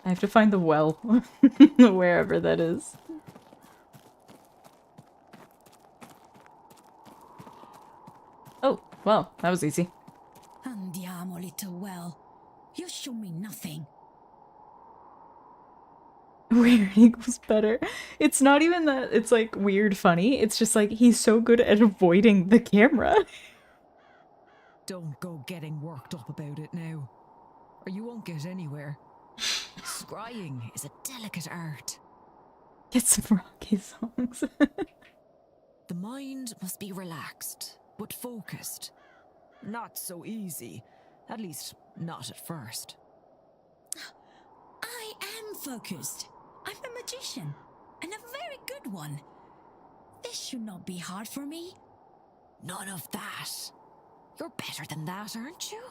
I have to find the well, wherever that is. Oh, well, that was easy.
Andiamo, little well. You show me nothing.
Weird equals better. It's not even that it's like weird funny, it's just like he's so good at avoiding the camera.
Don't go getting worked up about it now, or you won't get anywhere. Scrying is a delicate art.
Get some rocky songs.
The mind must be relaxed, but focused. Not so easy. At least, not at first.
I am focused. I'm a magician, and a very good one. This should not be hard for me.
None of that. You're better than that, aren't you?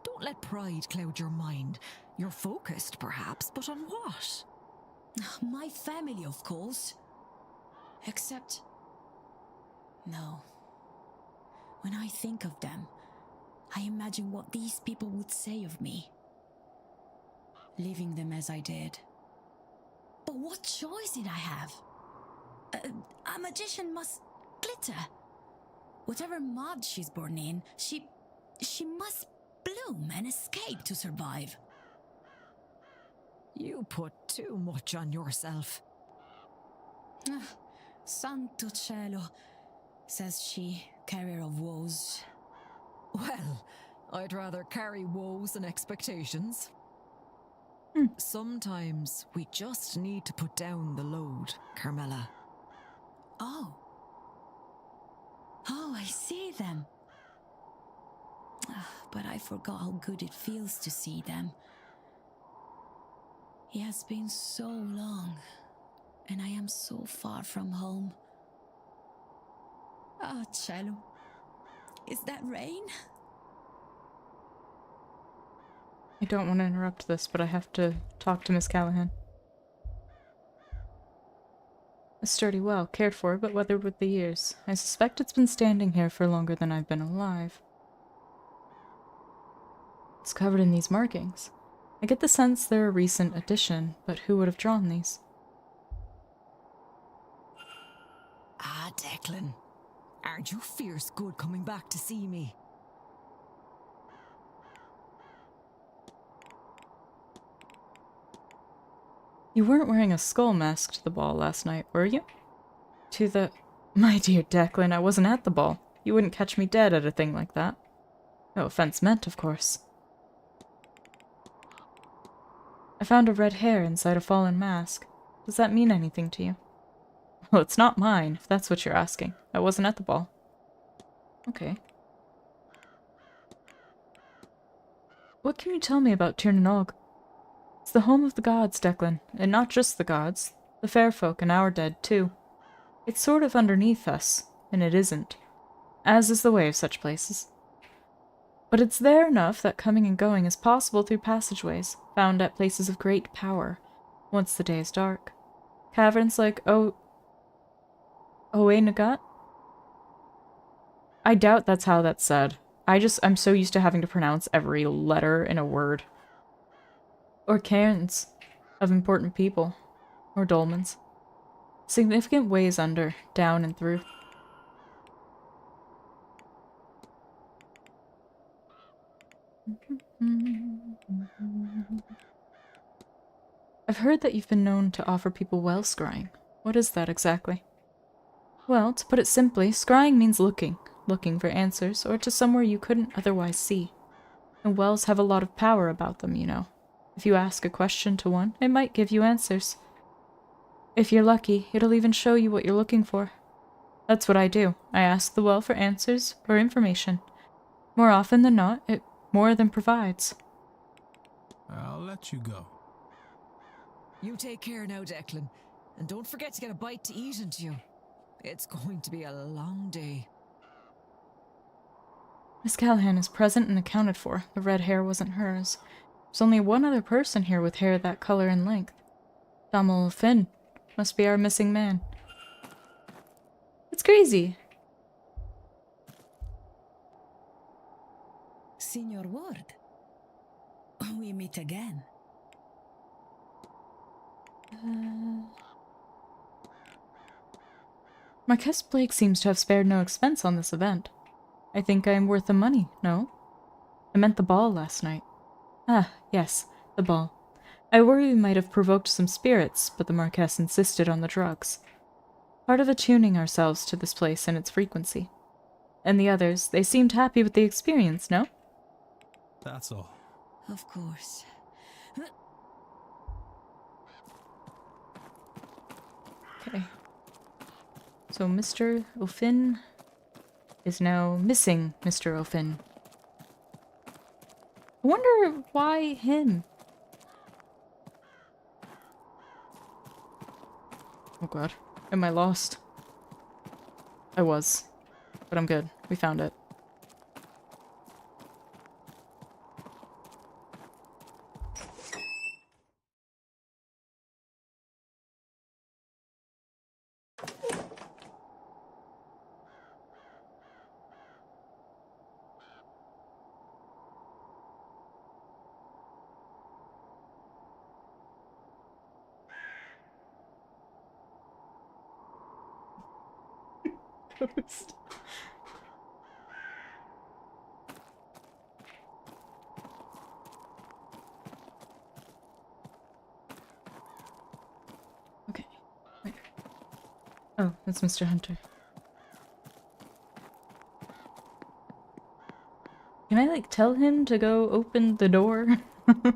Don't let pride cloud your mind. You're focused, perhaps, but on what?
My family, of course. Except... no. When I think of them, I imagine what these people would say of me. Leaving them as I did. But what choice did I have? A magician must glitter. Whatever mud she's born in, she must bloom and escape to survive.
You put too much on yourself.
Santo cielo, says she, carrier of woes.
Well, I'd rather carry woes than expectations. Sometimes we just need to put down the load, Carmela.
Oh. Oh, I see them. But I forgot how good it feels to see them. It has been so long, and I am so far from home. Ah, cielo. Is that rain?
I don't want to interrupt this, but I have to talk to Miss Callahan. A sturdy well, cared for, but weathered with the years. I suspect it's been standing here for longer than I've been alive. It's covered in these markings. I get the sense they're a recent addition, but who would have drawn these?
Ah, Declan. Aren't you fierce good coming back to see me?
You weren't wearing a skull mask to the ball last night, were you? To the... My dear Declan, I wasn't at the ball. You wouldn't catch me dead at a thing like that. No offense meant, of course. I found a red hair inside a fallen mask. Does that mean anything to you? Well, it's not mine, if that's what you're asking. I wasn't at the ball. Okay. What can you tell me about Tir na Og? It's the home of the gods, Declan, and not just the gods. The fair folk and our dead, too. It's sort of underneath us, and it isn't. As is the way of such places. But it's there enough that coming and going is possible through passageways, found at places of great power, once the day is dark. Caverns like Oe Nagat? I doubt that's how that's said. I'm so used to having to pronounce every letter in a word. Or cairns of important people. Or dolmens. Significant ways under, down, and through. I've heard that you've been known to offer people well scrying. What is that exactly? Well, to put it simply, scrying means looking for answers, or to somewhere you couldn't otherwise see. And wells have a lot of power about them, you know. If you ask a question to one, it might give you answers. If you're lucky, it'll even show you what you're looking for. That's what I do. I ask the well for answers or information. More often than not, it more than provides.
I'll let you go.
You take care now, Declan. And don't forget to get a bite to eat into you. It's going to be a long day.
Miss Callahan is present and accounted for. The red hair wasn't hers. There's only one other person here with hair that color and length. Damel Finn. Must be our missing man. It's crazy.
Signor Ward, we meet again.
Marquess Blake seems to have spared no expense on this event. I think I am worth the money, no? I meant the ball last night. Ah, yes, the ball. I worry we might have provoked some spirits, but the Marquess insisted on the drugs. Part of attuning ourselves to this place and its frequency. And the others, they seemed happy with the experience, no?
That's all.
Of course.
Okay. So Mr. O'Finn is now missing Mr. O'Finn. I wonder why him? Oh god. Am I lost? I was. But I'm good. We found it. Ghost. Okay. Wait. Oh, that's Mr. Hunter. Can I, like, tell him to go open the door? Can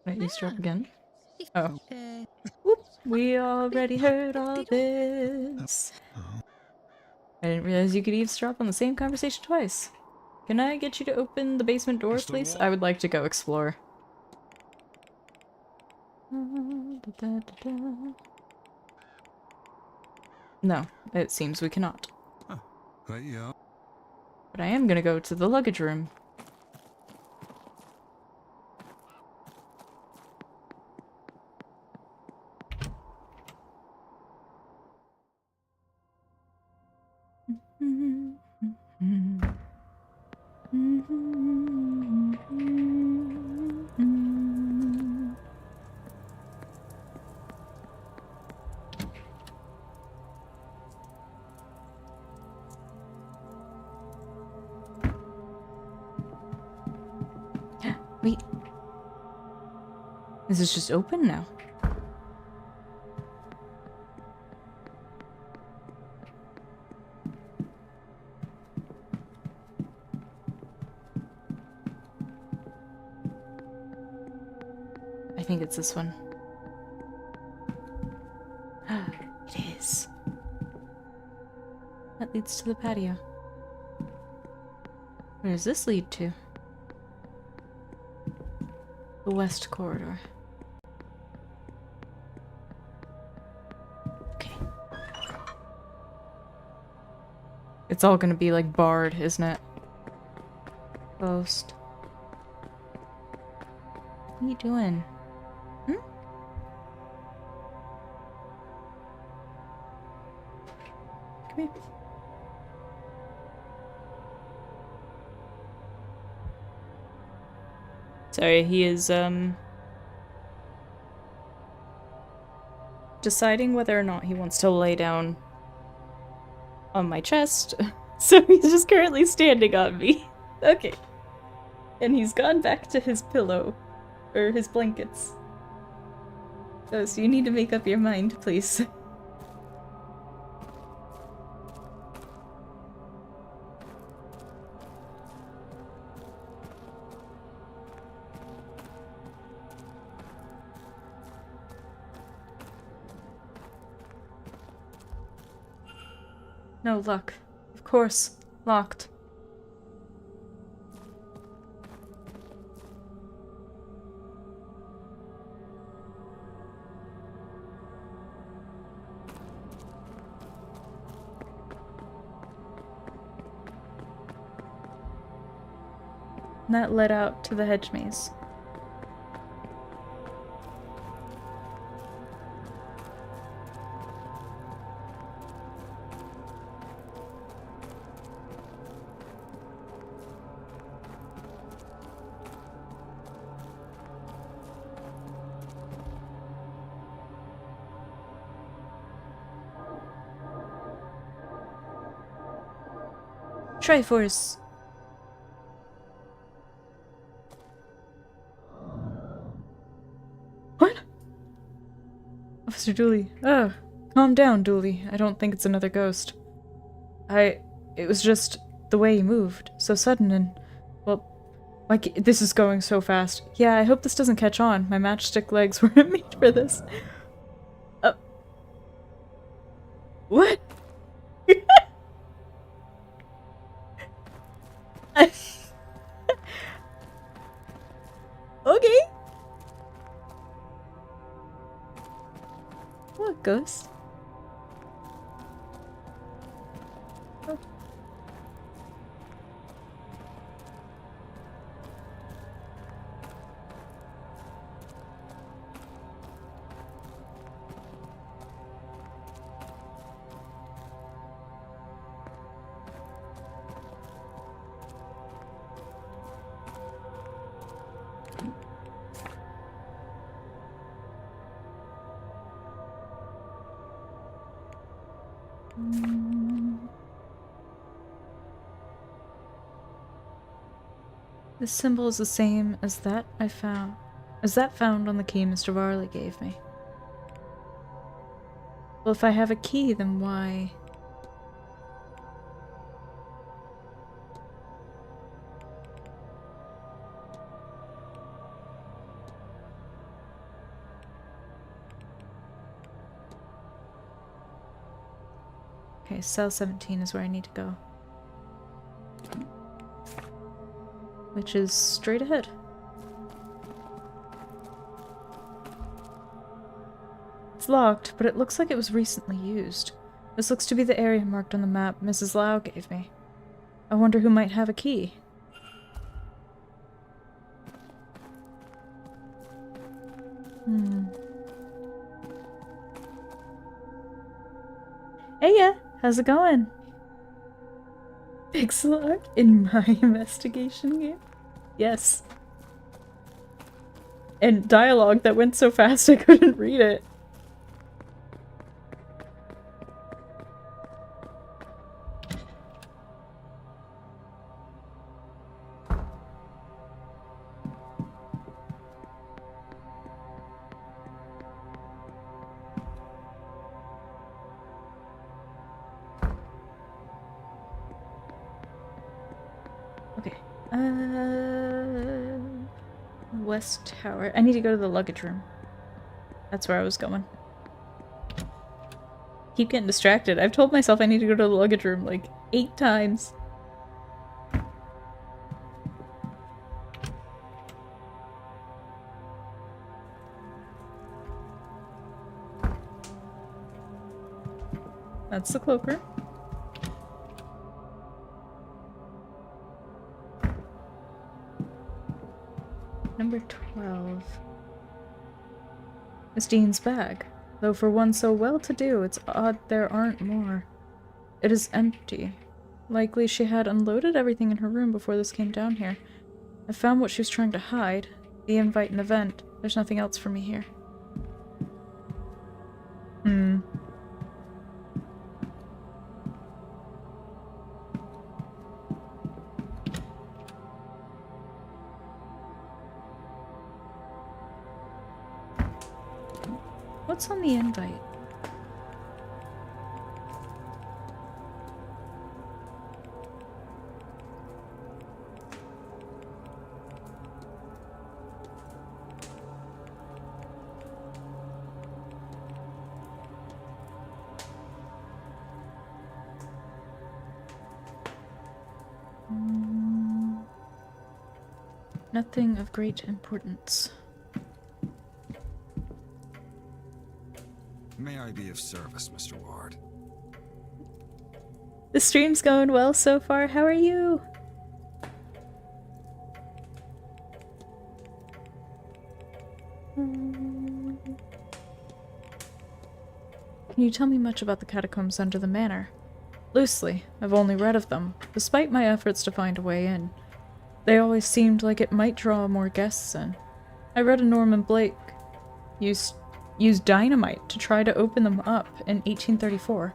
I eavesdrop again? Oh. Whoop! We already heard all this. I didn't realize you could eavesdrop on the same conversation twice. Can I get you to open the basement door, please? I would like to go explore. No, it seems we cannot.
Right, yeah.
But I am gonna go to the luggage room. Wait. Is this just open now? I think it's this one. It is. That leads to the patio. Where does this lead to? The west corridor. Okay. It's all gonna be like barred, isn't it? Ghost. What are you doing? Hmm? Come here. Sorry, he is, deciding whether or not he wants to lay down on my chest. So he's just currently standing on me. Okay. And he's gone back to his pillow. Or his blankets. Oh, so you need to make up your mind, please. No luck. Of course. Locked. That led out to the hedge maze. Triforce. What? Officer Dooley. Oh, calm down, Dooley. I don't think it's another ghost. It was just the way he moved. So sudden and, well, like, this is going so fast. Yeah, I hope this doesn't catch on. My matchstick legs weren't made for this. What? Okay. What, ghost? Oh. This symbol is the same as that found on the key Mr. Varley gave me. Well, if I have a key, then why? Okay, cell 17 is where I need to go. Which is straight ahead. It's locked, but it looks like it was recently used. This looks to be the area marked on the map Mrs. Lau gave me. I wonder who might have a key. Hey, yeah, how's it going? Pixel art in my investigation game? Yes. And dialogue that went so fast I couldn't read it. Okay. West Tower. I need to go to the luggage room. That's where I was going. Keep getting distracted. I've told myself I need to go to the luggage room like 8 times. That's the cloakroom. Number 12. Miss Dean's bag. Though for one so well-to-do, it's odd there aren't more. It is empty. Likely she had unloaded everything in her room before this came down here. I found what she was trying to hide. The invite and event. There's nothing else for me here. What's on the invite? Nothing of great importance.
May I be of service, Mr. Ward?
The stream's going well so far. How are you? Can you tell me much about the catacombs under the manor? Loosely. I've only read of them, despite my efforts to find a way in. They always seemed like it might draw more guests in. I read a Norman Blake used dynamite to try to open them up in 1834.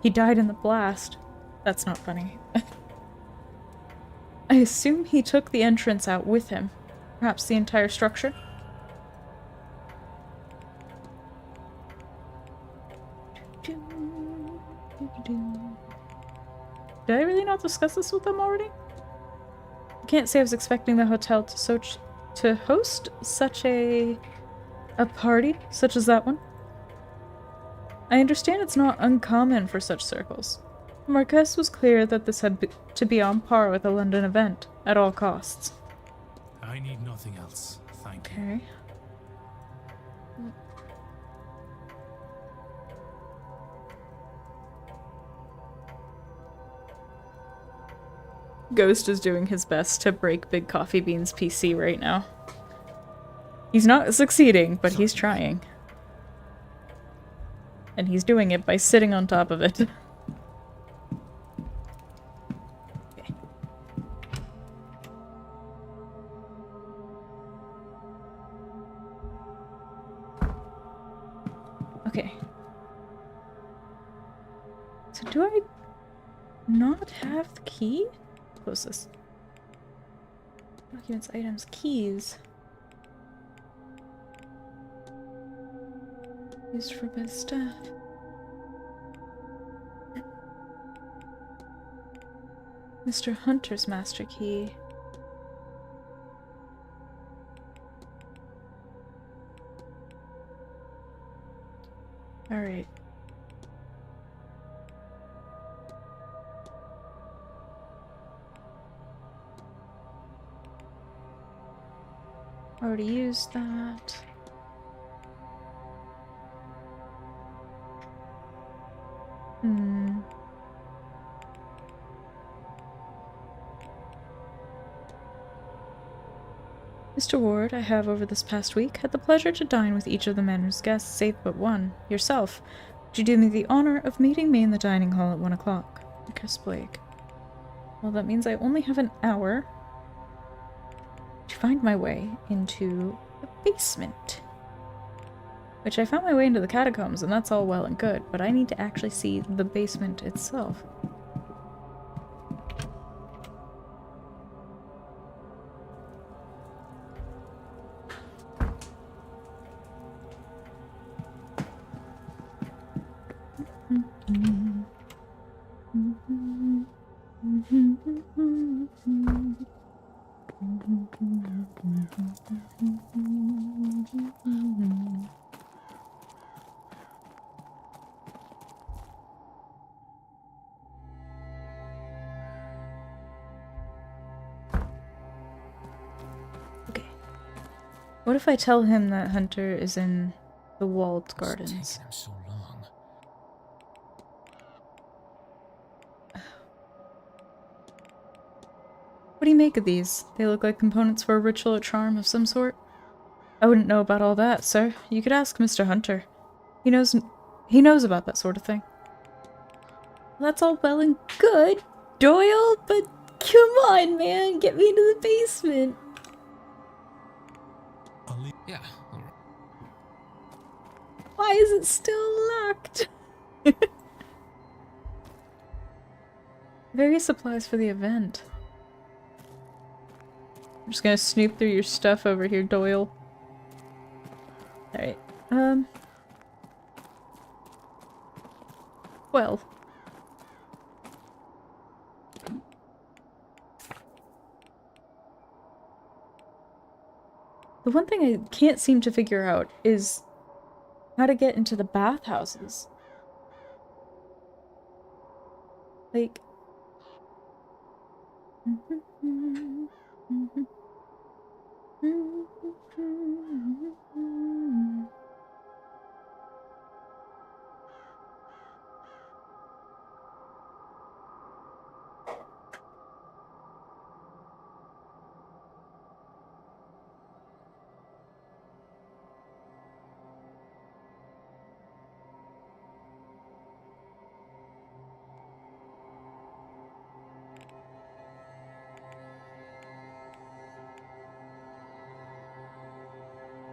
He died in the blast. That's not funny. I assume he took the entrance out with him. Perhaps the entire structure? Did I really not discuss this with them already? I can't say I was expecting the hotel to host such a party such as that one. I understand it's not uncommon for such circles. Marquez was clear that this had to be on par with a London event, at all costs.
I need nothing else, thank you.
Okay. Ghost is doing his best to break Big Coffee Bean's PC right now. He's not succeeding, but he's trying. And he's doing it by sitting on top of it. Okay. Okay. So do I not have the key? Close this. Documents, items, keys. Used for bed stuff. Mr. Hunter's master key. Alright. Already used that. Mr. Ward, I have over this past week had the pleasure to dine with each of the Manor's guests save but one, yourself. Would you do me the honor of meeting me in the dining hall at 1 o'clock? Chris Blake. Well, that means I only have an hour to find my way into the basement. Which I found my way into the catacombs, and that's all well and good, but I need to actually see the basement itself. What if I tell him that Hunter is in the walled gardens?
It's taken him so long.
What do you make of these? They look like components for a ritual or charm of some sort? I wouldn't know about all that, sir. You could ask Mr. Hunter. He knows about that sort of thing. Well, that's all well and good, Doyle, but come on, man, get me to the basement.
Yeah, alright.
Why is it still locked? Various supplies for the event. I'm just gonna snoop through your stuff over here, Doyle. Alright, well. The one thing I can't seem to figure out is how to get into the bathhouses. Like...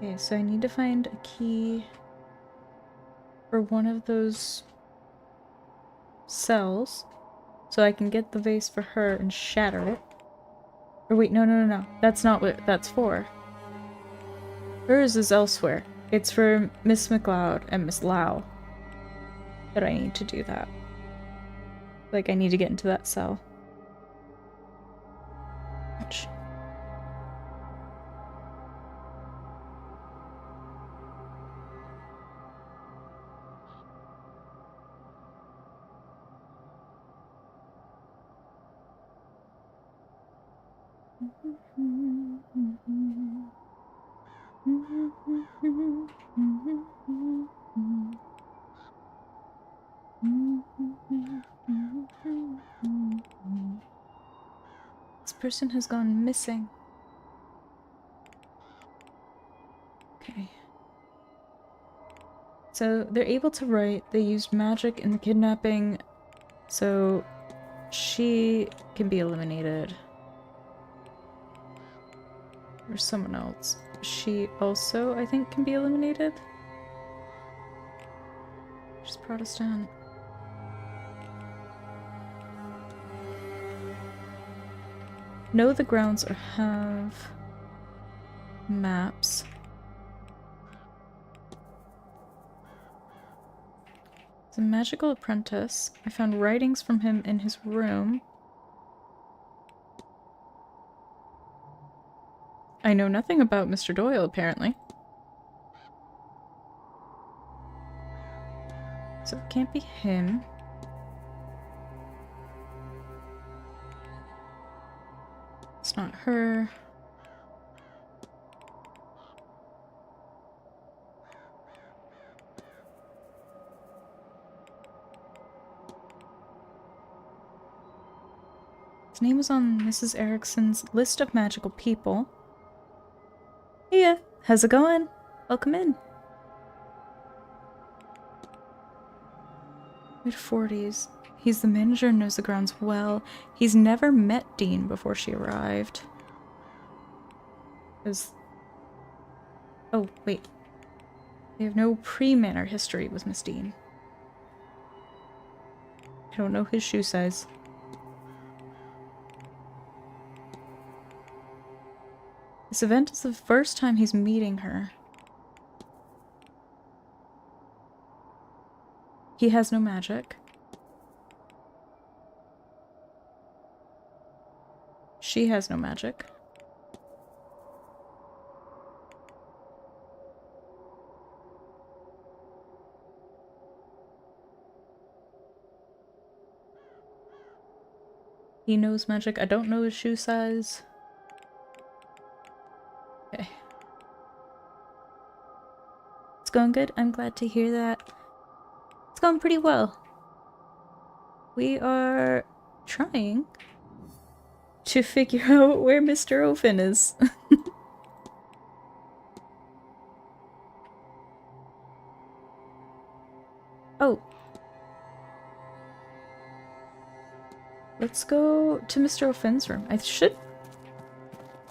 Okay, so I need to find a key for one of those cells so I can get the vase for her and shatter it. Or wait, no. That's not what that's for. Hers is elsewhere. It's for Miss McLeod and Miss Lau. That I need to do that. Like, I need to get into that cell. Ouch. This person has gone missing. Okay. So they're able to write. They used magic in the kidnapping, so she can be eliminated. Or someone else. She also, I think, can be eliminated. She's Protestant. Know the grounds or have maps. He's a magical apprentice. I found writings from him in his room. I know nothing about Mr. Doyle, apparently. So it can't be him. It's not her. His name was on Mrs. Erickson's list of magical people. Hey, how's it going? Welcome in. Mid-40s. He's the manager and knows the grounds well. He's never met Dean before she arrived. Oh, wait. They have no pre-Manor history with Miss Dean. I don't know his shoe size. This event is the first time he's meeting her. He has no magic. She has no magic. He knows magic. I don't know his shoe size. Okay. It's going good. I'm glad to hear that. It's going pretty well. We are trying to figure out where Mr. Ofen is. Oh. Let's go to Mr. Ofen's room. I should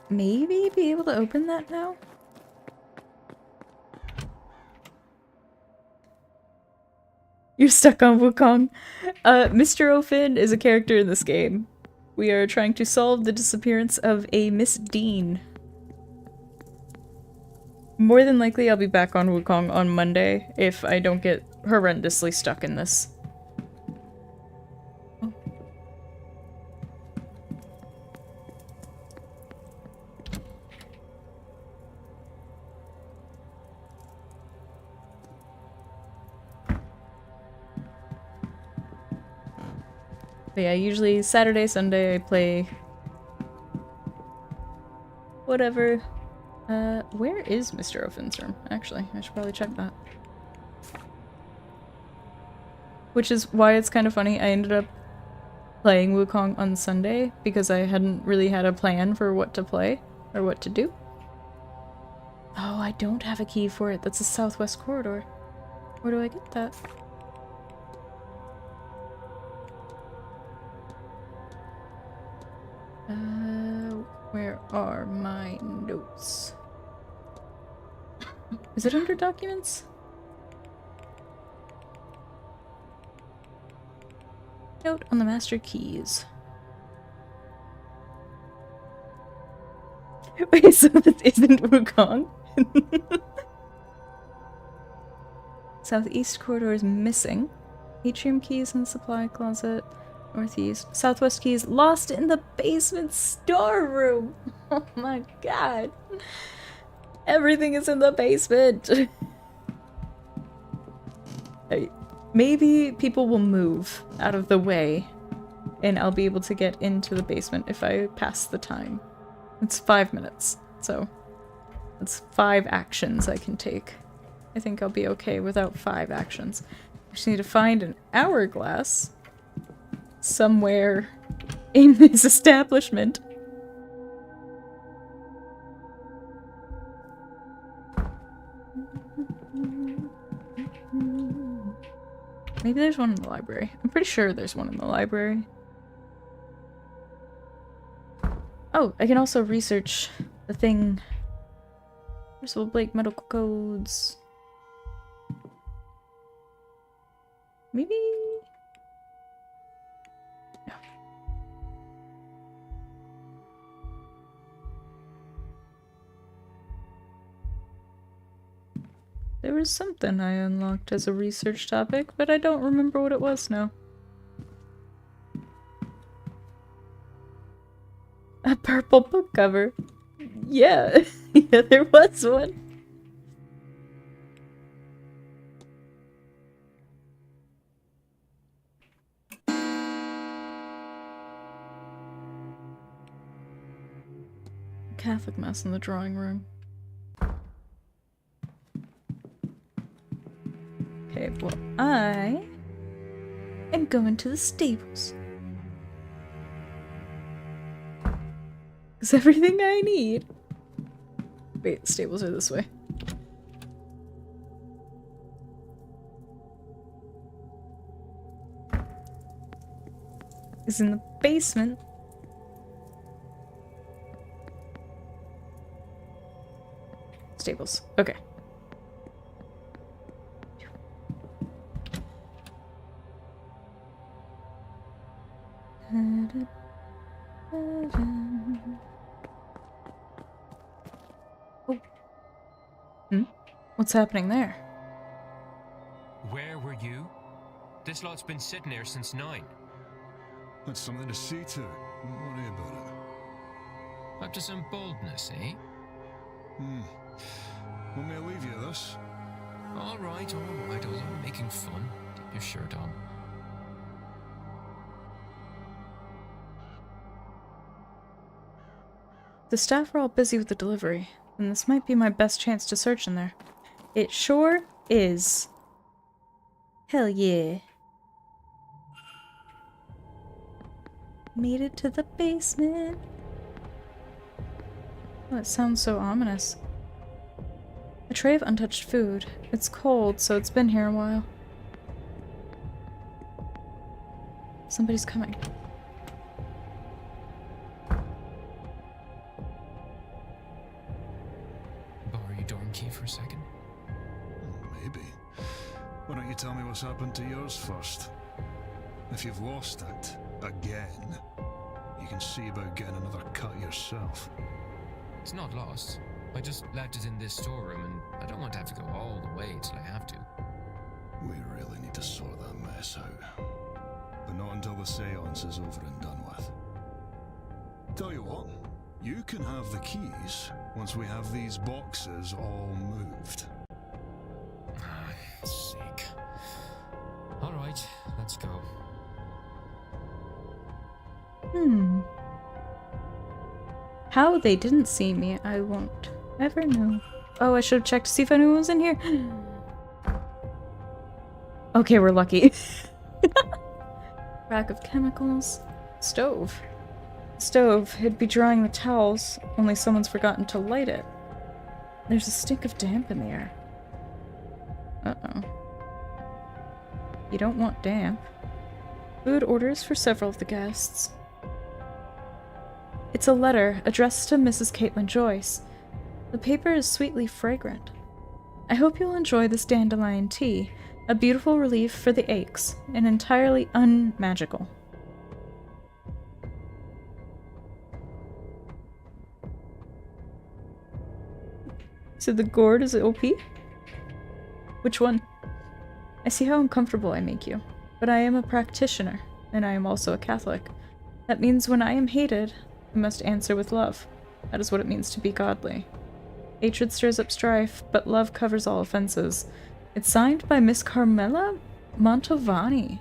maybe be able to open that now. You're stuck on Wukong. Mr. Ofen is a character in this game. We are trying to solve the disappearance of a Miss Dean. More than likely I'll be back on Wukong on Monday if I don't get horrendously stuck in this. Oh. But yeah, usually Saturday, Sunday I play whatever. Where is Mr. Ofen's room? Actually, I should probably check that. Which is why it's kind of funny, I ended up playing Wukong on Sunday because I hadn't really had a plan for what to play or what to do. Oh, I don't have a key for it. That's a southwest corridor. Where do I get that? Where are my notes? Is it under documents? Note on the master keys. Wait, so this isn't Wukong? Southeast corridor is missing. Atrium keys in the supply closet. Northeast. Southwest keys lost in the basement storeroom. Oh my god. Everything is in the basement. Maybe people will move out of the way and I'll be able to get into the basement if I pass the time. It's 5 minutes, so that's 5 actions I can take. I think I'll be okay without 5 actions. I just need to find an hourglass somewhere in this establishment. Maybe there's one in the library. I'm pretty sure there's one in the library. Oh, I can also research the thing. Percival Blake medical codes. Maybe? No. There was something I unlocked as a research topic, but I don't remember what it was now. A purple book cover. Yeah, yeah, there was one. Catholic mass in the drawing room. Okay, well, I am going to the stables. Is everything I need? Wait, the stables are this way. Is in the basement. Stables. Okay. Oh. Hmm? What's happening there?
Where were you? This lot's been sitting here since 9.
That's something to see to. Don't worry about it.
Up to some boldness, eh?
Want me to leave you this?
Alright, although I'm making fun. Keep your shirt on.
The staff are all busy with the delivery, and this might be my best chance to search in there. It sure is. Hell yeah. Made it to the basement. Oh, it sounds so ominous. A tray of untouched food. It's cold, so it's been here a while. Somebody's coming.
Borrow your dorm key for a second?
Maybe. Why don't you tell me what's happened to yours first? If you've lost it, again, you can see about getting another cut yourself.
It's not lost. I just left it in this storeroom, and I don't want to have to go all the way till I have to.
We really need to sort that mess out. But not until the seance is over and done with. Tell you what, you can have the keys once we have these boxes all moved.
Sick. Alright, let's go.
How they didn't see me, I won't ever know. Oh, I should have checked to see if anyone was in here. Okay, we're lucky. Rack of chemicals. Stove. Stove. It'd be drying the towels, only someone's forgotten to light it. There's a stink of damp in the air. Uh-oh. You don't want damp. Food orders for several of the guests. It's a letter addressed to Mrs. Caitlin Joyce. The paper is sweetly fragrant. I hope you'll enjoy this dandelion tea, a beautiful relief for the aches, and entirely unmagical. So the gourd is OP? Which one? I see how uncomfortable I make you, but I am a practitioner, and I am also a Catholic. That means when I am hated, I must answer with love. That is what it means to be godly. Hatred stirs up strife, but love covers all offenses. It's signed by Miss Carmela Mantovani.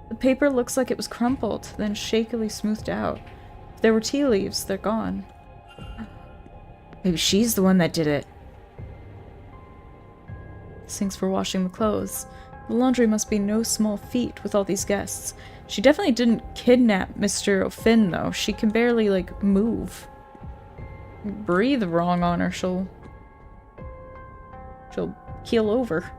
The paper looks like it was crumpled, then shakily smoothed out. If there were tea leaves, they're gone. Maybe she's the one that did it. Sinks for washing the clothes. The laundry must be no small feat with all these guests. She definitely didn't kidnap Mr. O'Finn, though. She can barely, like, move. Breathe wrong on her, she'll keel over.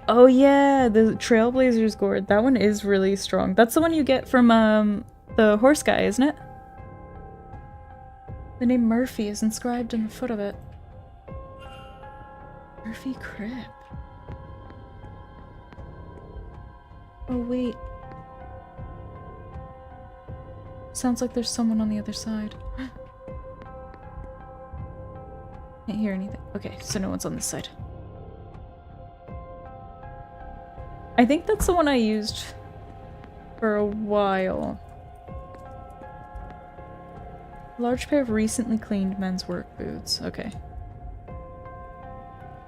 Oh yeah, the Trailblazers gourd. That one is really strong. That's the one you get from the horse guy, isn't it? The name Murphy is inscribed in the foot of it. Murphy Crib. Oh wait. Sounds like there's someone on the other side. Can't hear anything. Okay, so no one's on this side. I think that's the one I used for a while. Large pair of recently cleaned men's work boots. Okay.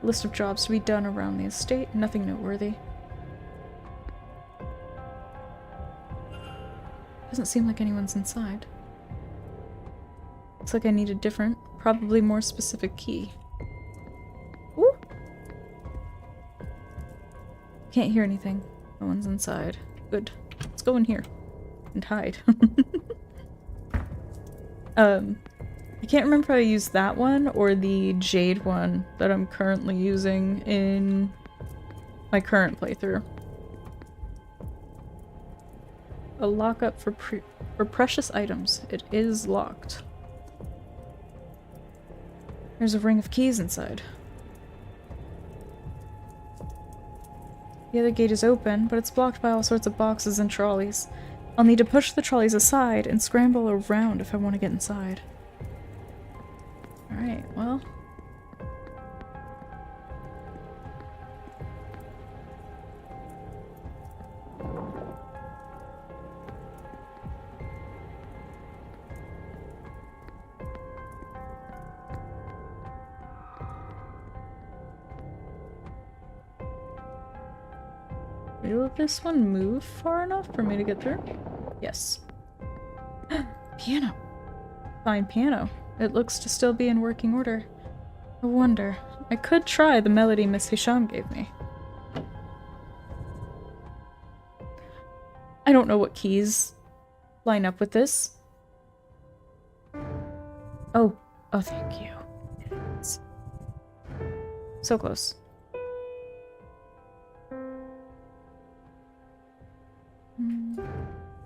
List of jobs to be done around the estate. Nothing noteworthy. Doesn't seem like anyone's inside. Looks like I need a different, probably more specific key. Ooh. Can't hear anything. No one's inside. Good. Let's go in here and hide. I can't remember if I used that one or the jade one that I'm currently using in my current playthrough. A lockup for precious items. It is locked. There's a ring of keys inside. The other gate is open, but it's blocked by all sorts of boxes and trolleys. I'll need to push the trolleys aside and scramble around if I want to get inside. Alright, well... Will this one move far enough for me to get through? Yes. Piano. Fine piano. It looks to still be in working order. I wonder. I could try the melody Miss Hisham gave me. I don't know what keys line up with this. Oh. Oh, thank you. Yes. So close.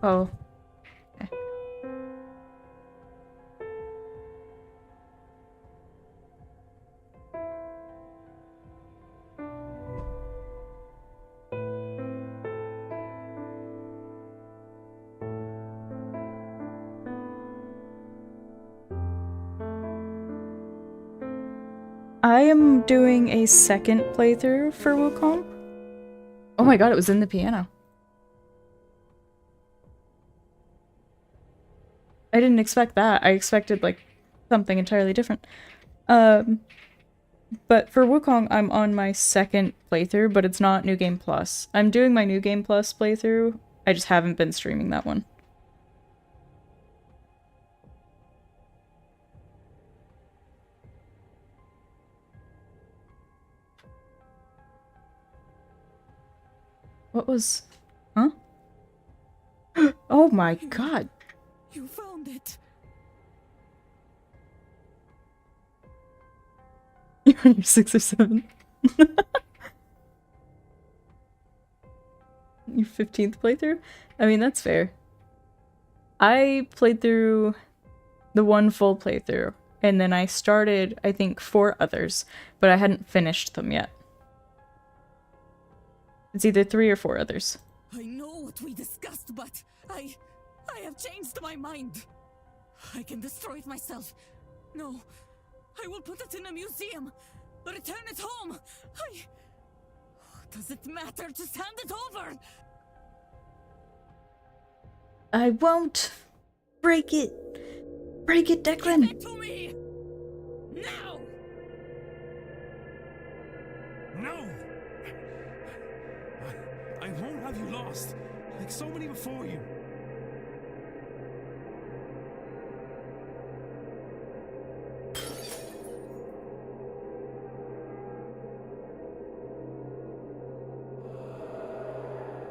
Oh. Okay. I am doing a second playthrough for Wukong. Oh my god, it was in the piano. I didn't expect that. I expected, like, something entirely different. But for Wukong, I'm on my second playthrough, but it's not New Game Plus. I'm doing my New Game Plus playthrough. I just haven't been streaming that one. What was... Huh? Oh my god!
You found it.
You're on your 6 or 7. Your 15th playthrough? I mean, that's fair. I played through the one full playthrough, and then I started, I think, 4 others, but I hadn't finished them yet. It's either 3 or 4 others.
I know what we discussed, but I have changed my mind. I can destroy it myself. No, I will put it in a museum. Return it home. Does it matter? Just hand it over.
I won't. Break it. Break it, Declan.
Give it to me. Now.
No! I won't have you lost, like so many before you.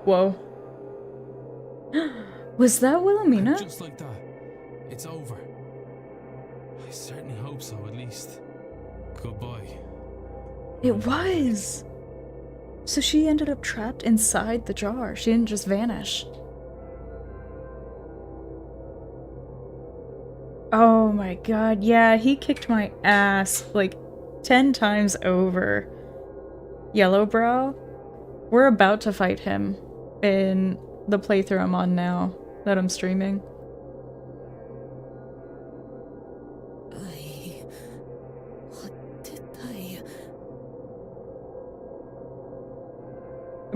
Whoa. Was that Wilhelmina?
Just like that, it's over. I certainly hope so, at least. Goodbye.
It was! So she ended up trapped inside the jar. She didn't just vanish. Oh my god, yeah, he kicked my ass like 10 times over. Yellowbrow? We're about to fight him in the playthrough I'm on now that I'm streaming.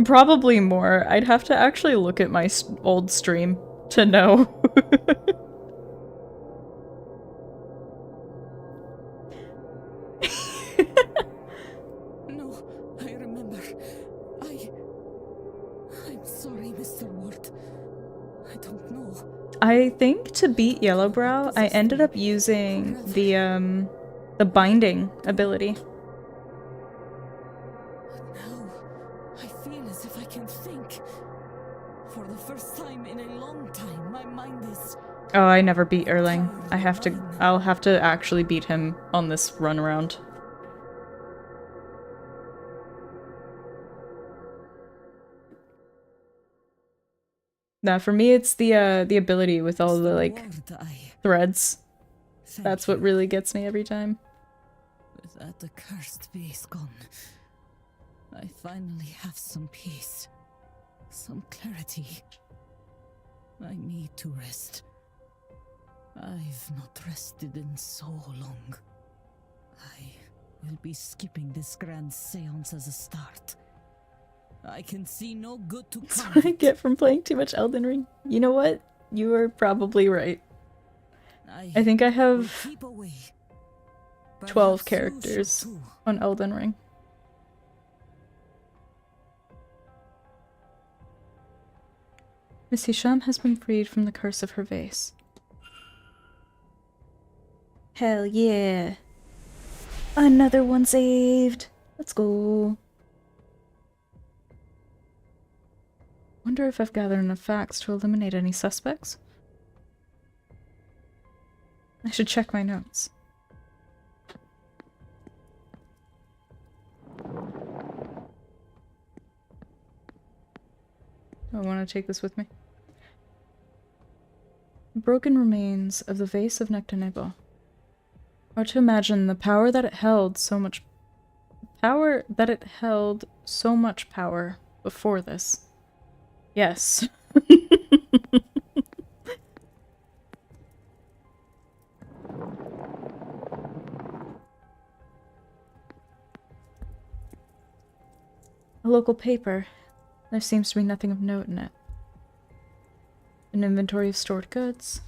Probably more. I'd have to actually look at my old stream to know.
No, I remember. I'm sorry, Mr. Ward. I don't know.
I think to beat Yellowbrow, I ended up using the binding ability.
I feel as if I can think. For the first time in a long time, my mind is...
Oh, I never beat Erling. I'll have to actually beat him on this run around. Nah, for me it's the ability with all the like threads. That's what really gets me every time.
With that accursed base gone, I finally have some peace. Some clarity. I need to rest. I've not rested in so long. I will be skipping this grand seance as a start. I can see no good to come.
That's what I get from playing too much Elden Ring. You know what? You are probably right. I think I have 12 characters on Elden Ring. Miss Hisham has been freed from the curse of her vase. Hell yeah. Another one saved. Let's go. Wonder if I've gathered enough facts to eliminate any suspects. I should check my notes. Do I want to take this with me? Broken remains of the vase of Nectanebo. Hard to imagine the power that it held so much power before this. Yes. A local paper. There seems to be nothing of note in it. An inventory of stored goods.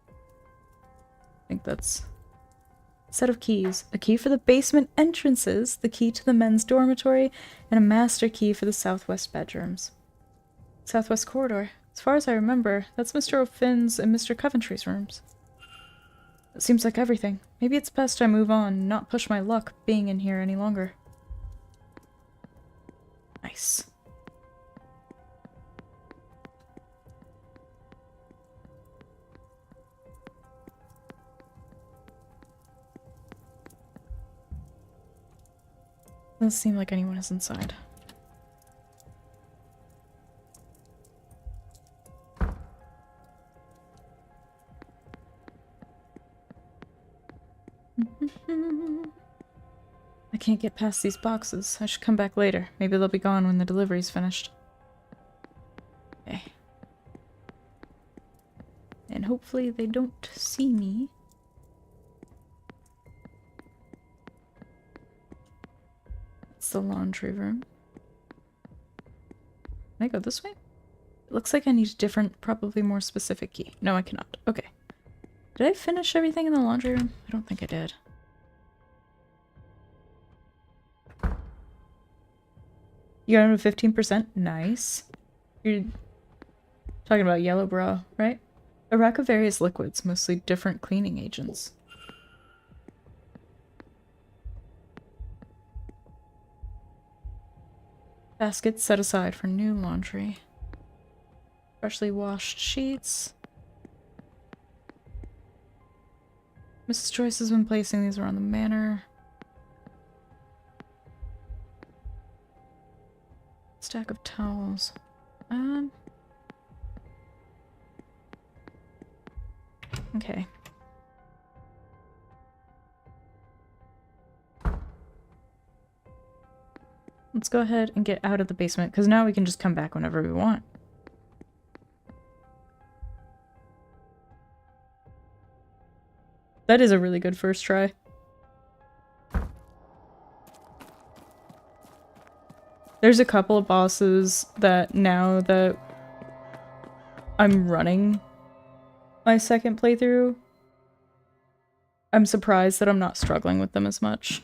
I think that's a set of keys. A key for the basement entrances, the key to the men's dormitory, and a master key for the southwest bedrooms. Southwest corridor. As far as I remember, that's Mr. O'Finn's and Mr. Coventry's rooms. It seems like everything. Maybe it's best I move on and not push my luck being in here any longer. Nice. Doesn't seem like anyone is inside. I can't get past these boxes. I should come back later. Maybe they'll be gone when the delivery's finished. Okay. And hope. Hopefully they don't see me. It's the laundry room. Can I go this way? It looks like I need a different, probably more specific key. No, I cannot. Okay. Did I finish everything in the laundry room? I don't think I did. You got him to 15%? Nice. You're talking about yellow bra, right? A rack of various liquids, mostly different cleaning agents. Baskets set aside for new laundry. Freshly washed sheets. Mrs. Joyce has been placing these around the manor. Stack of towels. Okay. Let's go ahead and get out of the basement, because now we can just come back whenever we want. That is a really good first try. There's a couple of bosses that now that I'm running my second playthrough, I'm surprised that I'm not struggling with them as much.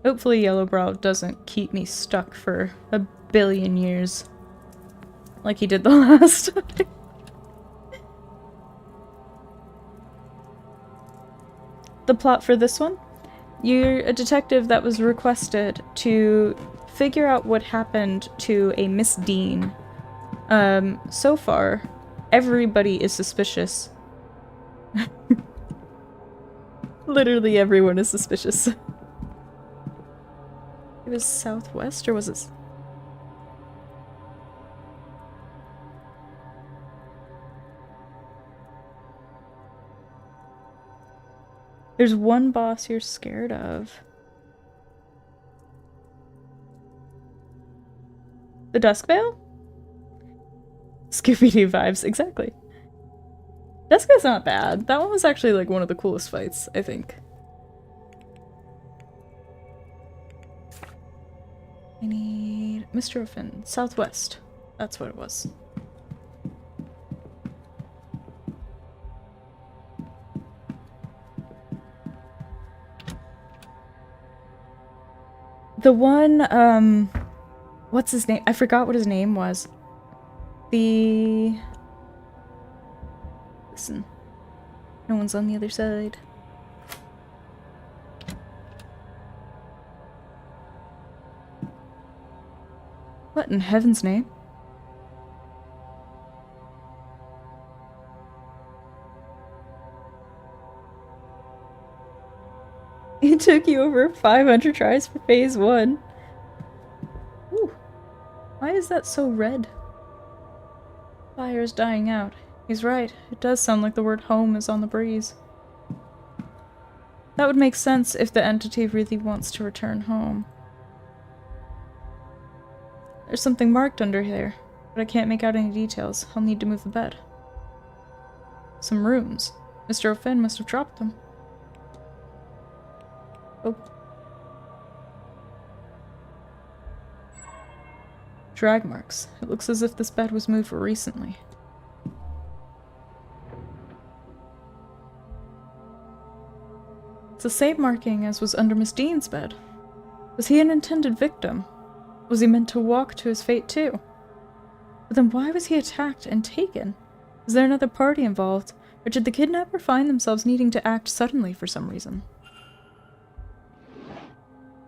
Hopefully Yellowbrow doesn't keep me stuck for a billion years like he did the last time. The plot for this one? You're a detective that was requested to figure out what happened to a Miss Dean. So far, everybody is suspicious. Literally everyone is suspicious. It was southwest, or was it? There's one boss you're scared of. The Dusk Veil? Scooby-Doo vibes, exactly. Dusk Veil's not bad. That one was actually like one of the coolest fights, I think. I need Mr. O'Finn. Southwest. That's what it was. The one, what's his name? I forgot what his name was. Listen. No one's on the other side. What in heaven's name? It took you over 500 tries for phase 1. Ooh. Why is that so red? Fire's dying out. He's right. It does sound like the word home is on the breeze. That would make sense if the entity really wants to return home. There's something marked under there, but I can't make out any details. I'll need to move the bed. Some rooms. Mr. O'Finn must have dropped them. Oh. Drag marks. It looks as if this bed was moved recently. It's the same marking as was under Miss Dean's bed. Was he an intended victim? Was he meant to walk to his fate too? But then why was he attacked and taken? Was there another party involved? Or did the kidnapper find themselves needing to act suddenly for some reason?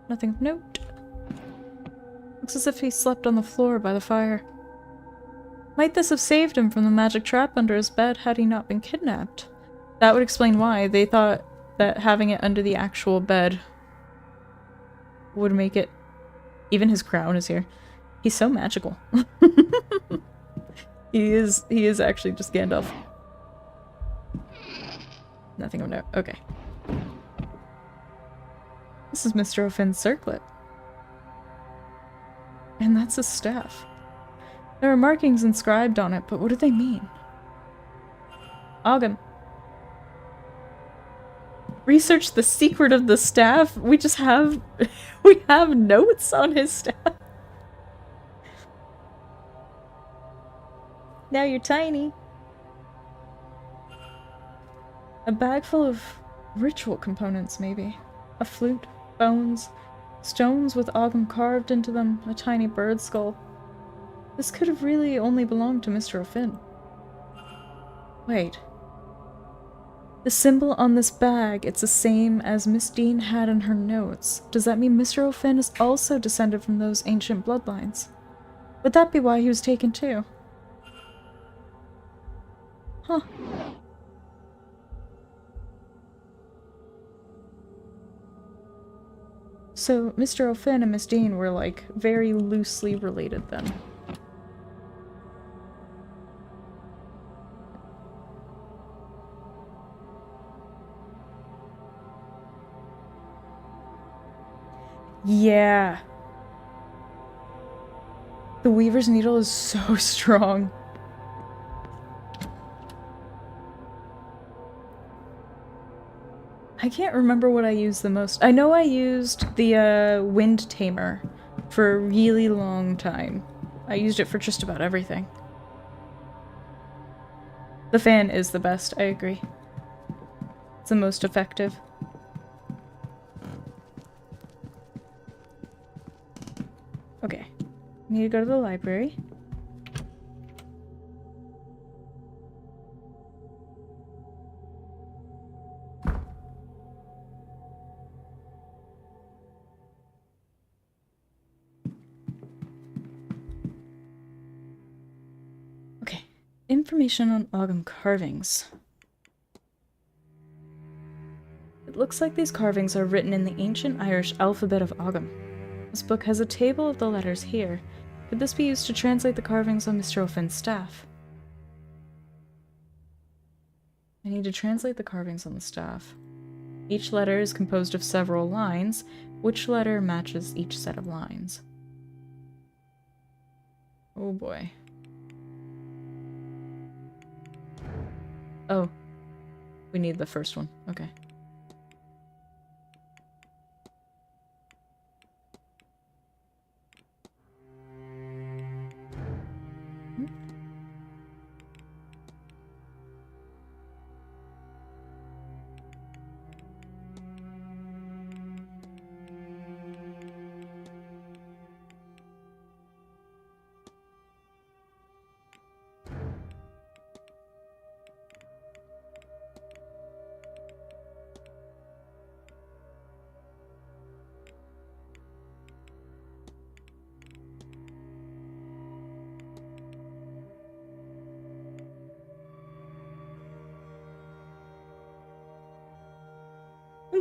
Nothing of note. Looks as if he slept on the floor by the fire. Might this have saved him from the magic trap under his bed had he not been kidnapped? That would explain why they thought that having it under the actual bed would make it... Even his crown is here. He's so magical. He is actually just Gandalf. Nothing of note. Okay. This is Mr. O'Finn's circlet. And that's his staff. There are markings inscribed on it, but what do they mean? Ogham. Research the secret of the staff? We just have... we have notes on his staff. Now you're tiny. A bag full of ritual components, maybe. A flute, bones, stones with Ogham carved into them, a tiny bird skull. This could have really only belonged to Mr. O'Finn. Wait. The symbol on this bag, it's the same as Miss Dean had in her notes. Does that mean Mr. O'Finn is also descended from those ancient bloodlines? Would that be why he was taken too? Huh. So, Mr. O'Finn and Miss Dean were, like, very loosely related then. Yeah. The Weaver's Needle is so strong. I can't remember what I used the most. I know I used the Wind Tamer for a really long time. I used it for just about everything. The fan is the best, I agree. It's the most effective. Okay. Need to go to the library. Okay. Information on Ogham carvings. It looks like these carvings are written in the ancient Irish alphabet of Ogham. This book has a table of the letters here. Could this be used to translate the carvings on Mr. O'Finn's staff? I need to translate the carvings on the staff. Each letter is composed of several lines. Which letter matches each set of lines? Oh boy. Oh. We need the first one. Okay.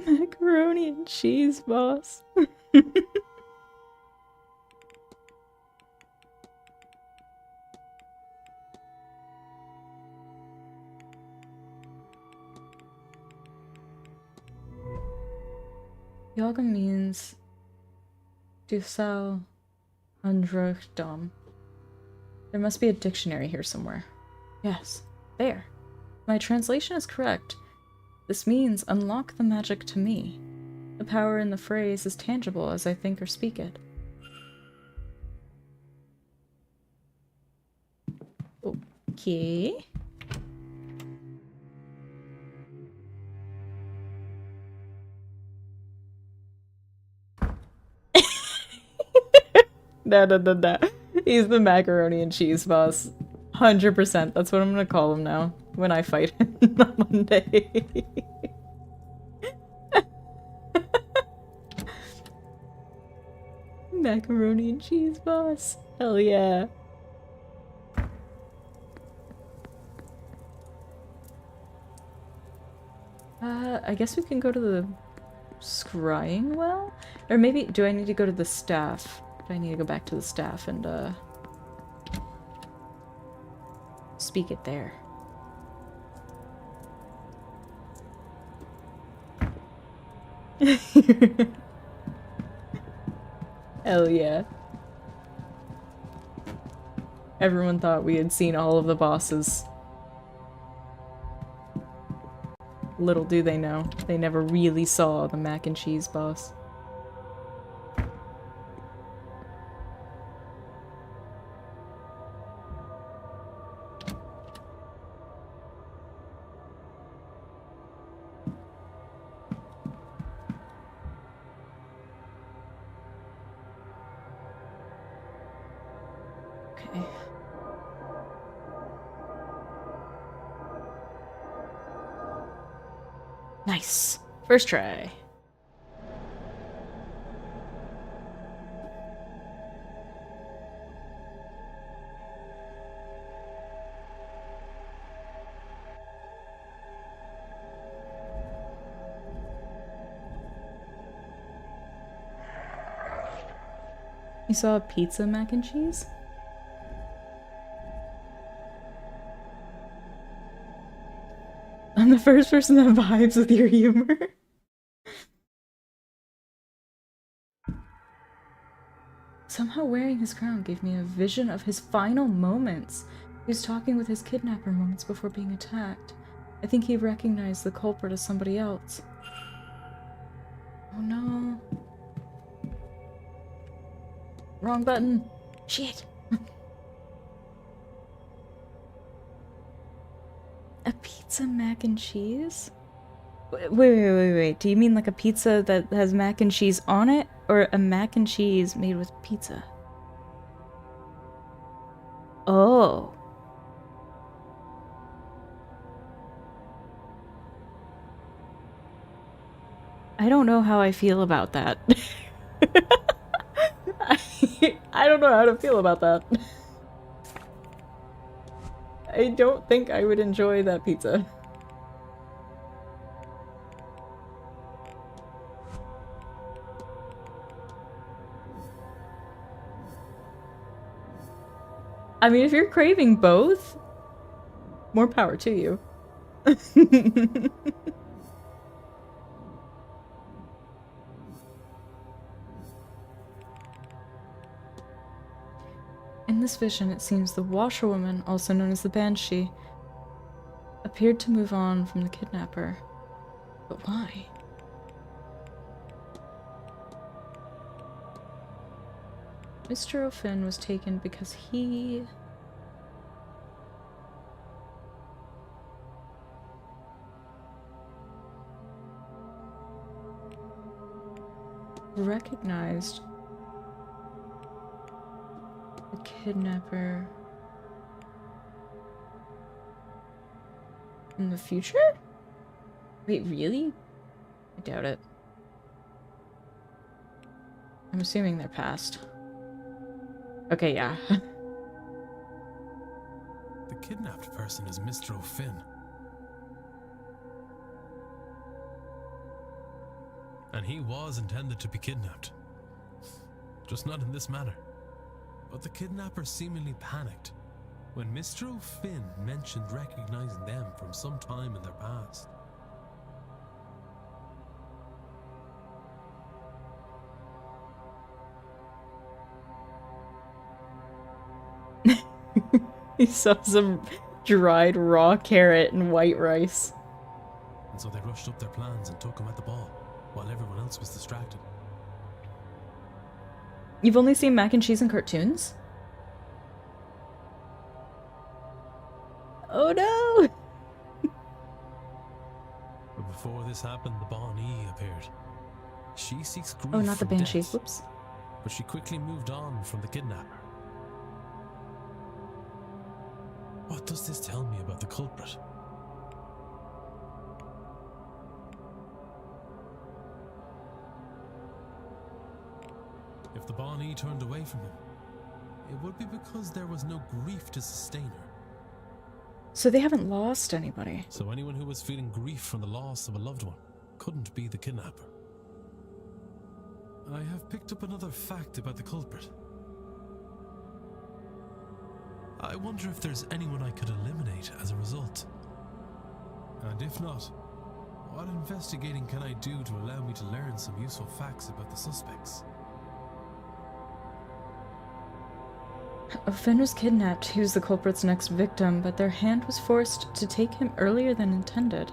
Macaroni and cheese, boss. Yoga means Dusal Androchdom. There must be a dictionary here somewhere. Yes, there. My translation is correct. This means unlock the magic to me. The power in the phrase is tangible as I think or speak it. Okay. No. He's the macaroni and cheese boss. 100%. That's what I'm gonna call him now when I fight him on Monday. Macaroni and cheese boss. Hell yeah. I guess we can go to the scrying well? Or maybe, do I need to go to the staff? Do I need to go back to the staff and, speak it there? Hell yeah. Everyone thought we had seen all of the bosses. Little do they know, they never really saw the mac and cheese boss. Okay. Nice. First try. You saw a pizza mac and cheese? I'm the first person that vibes with your humor. Somehow wearing his crown gave me a vision of his final moments. He was talking with his kidnapper moments before being attacked. I think he recognized the culprit as somebody else. Oh no. Wrong button. Shit. A pizza mac and cheese? Wait. Do you mean like a pizza that has mac and cheese on it? Or a mac and cheese made with pizza? Oh. I don't know how I feel about that. I don't know how to feel about that. I don't think I would enjoy that pizza. I mean, if you're craving both, more power to you. In this vision, it seems the washerwoman, also known as the Banshee, appeared to move on from the kidnapper. But why? Mr. O'Finn was taken because he... recognized the kidnapper in the future? Wait, really? I doubt it. I'm assuming they're past. Okay, yeah.
The kidnapped person is Mr. O'Finn. And he was intended to be kidnapped. Just not in this manner. But the kidnapper seemingly panicked when Mr. O'Finn mentioned recognizing them from some time in their past.
He saw some dried raw carrot and white rice.
And so they rushed up their plans and took him at the ball, while everyone else was distracted.
You've only seen mac and cheese in cartoons? Oh no!
But before this happened, the Bonnie appeared. She seeks grief
Oh, not the
from
Banshee.
death,
Whoops.
but she quickly moved on from the kidnapper. What does this tell me about the culprit? If the Bonnie turned away from him, it would be because there was no grief to sustain her.
So they haven't lost anybody.
So anyone who was feeling grief from the loss of a loved one couldn't be the kidnapper. I have picked up another fact about the culprit. I wonder if there's anyone I could eliminate as a result. And if not, what investigating can I do to allow me to learn some useful facts about the suspects?
Finn was kidnapped. He was the culprit's next victim, but their hand was forced to take him earlier than intended.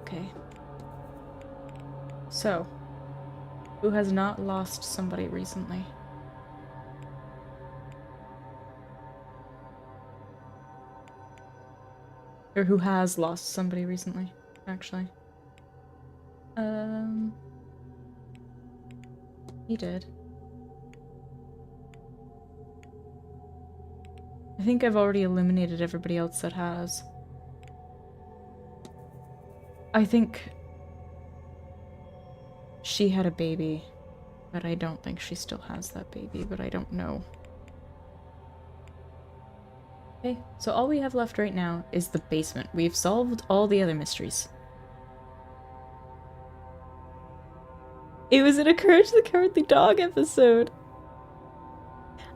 Okay. So, who has not lost somebody recently? Or who has lost somebody recently, actually. He did. I think I've already eliminated everybody else that has. I think she had a baby, but I don't think she still has that baby, but I don't know. Okay, so all we have left right now is the basement. We've solved all the other mysteries. It was in a Courage the Cowardly Dog episode!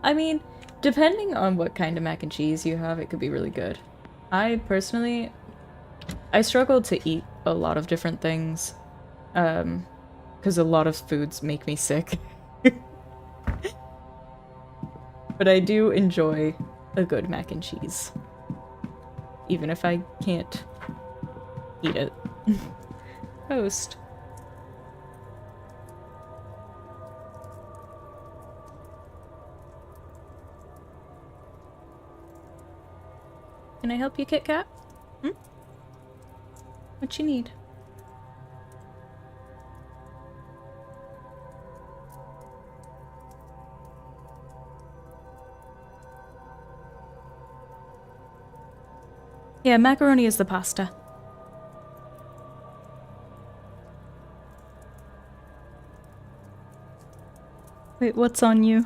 I mean, depending on what kind of mac and cheese you have, it could be really good. I personally, I struggle to eat a lot of different things, because a lot of foods make me sick. But I do enjoy a good mac and cheese, even if I can't eat it. Host. Can I help you, Kit Kat? What you need? Yeah, macaroni is the pasta. Wait, what's on you?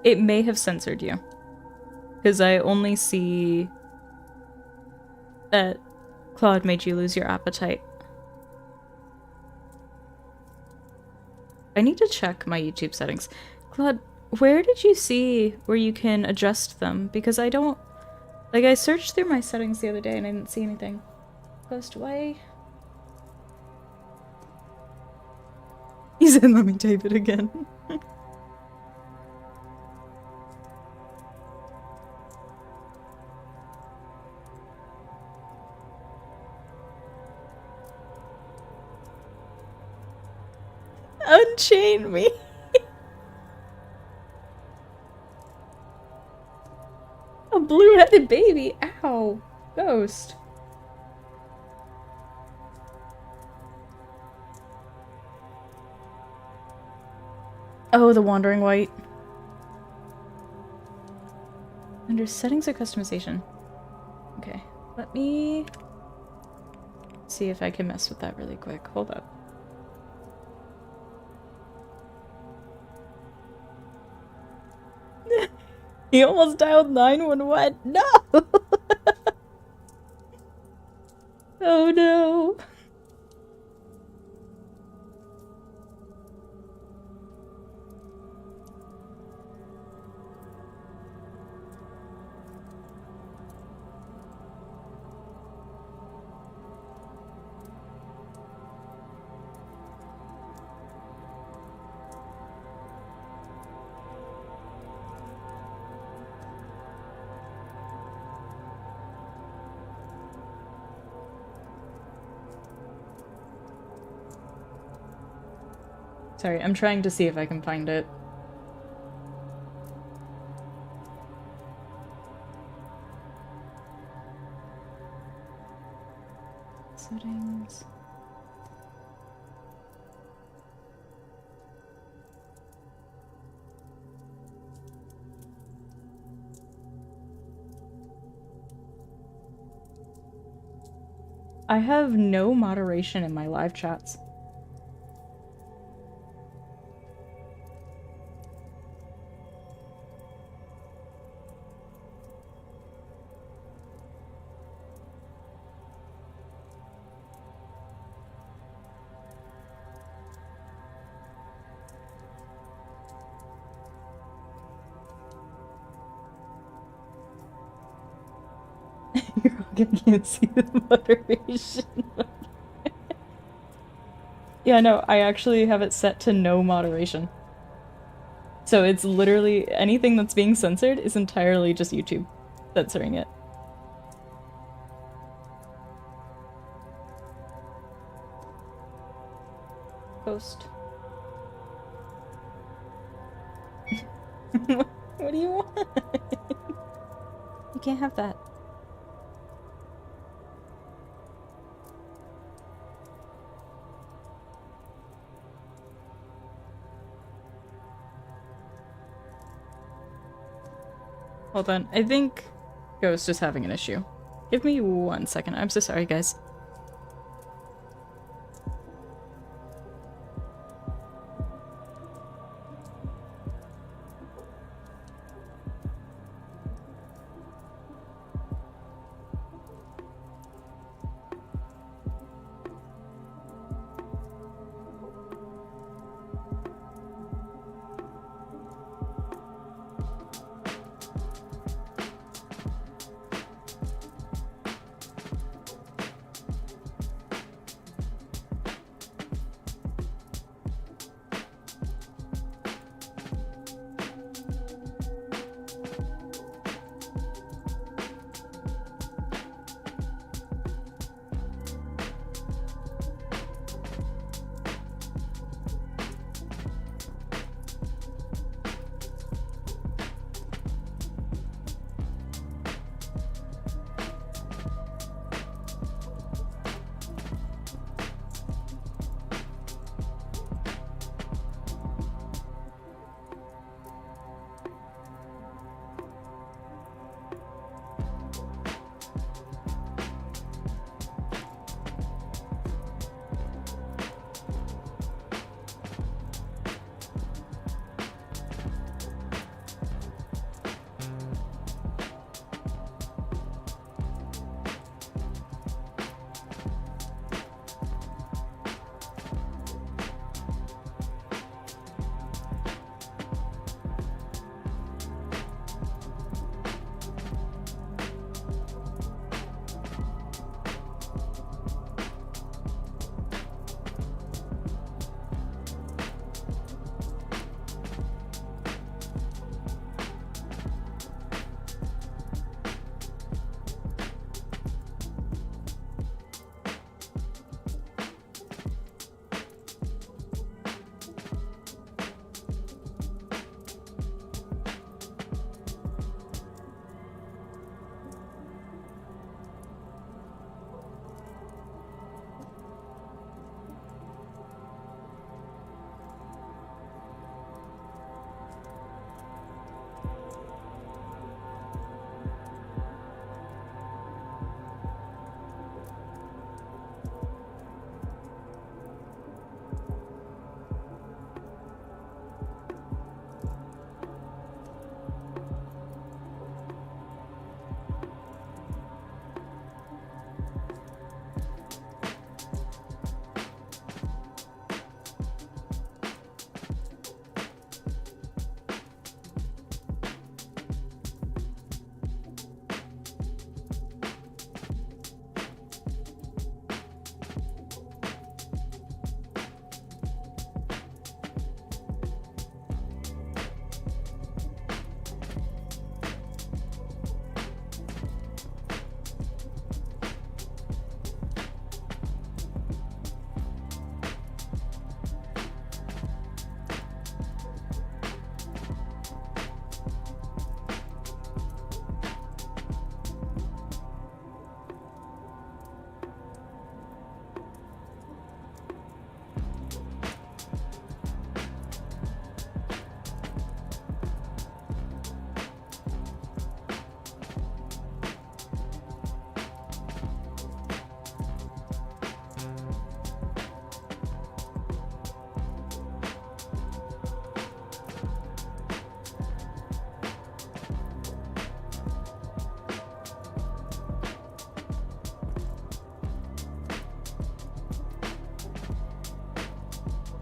It may have censored you. Because I only see that Claude made you lose your appetite. I need to check my YouTube settings. Claude, where did you see where you can adjust them? Because I don't... Like, I searched through my settings the other day and I didn't see anything. Ghost away. He said, let me type it again. Unchain me. A blue-headed baby. Ow. Ghost. Oh, the Wandering White. Under settings or customization. Okay, let me see if I can mess with that really quick. Hold up. He almost dialed 911. No! Oh no. Sorry, I'm trying to see if I can find it. Settings. I have no moderation in my live chats. I can't see the moderation. Yeah, no, I actually have it set to no moderation. So it's literally anything that's being censored is entirely just YouTube censoring it. Post. What do you want? You can't have that. Hold on, I think Ghost is having an issue. Give me 1 second. I'm so sorry, guys.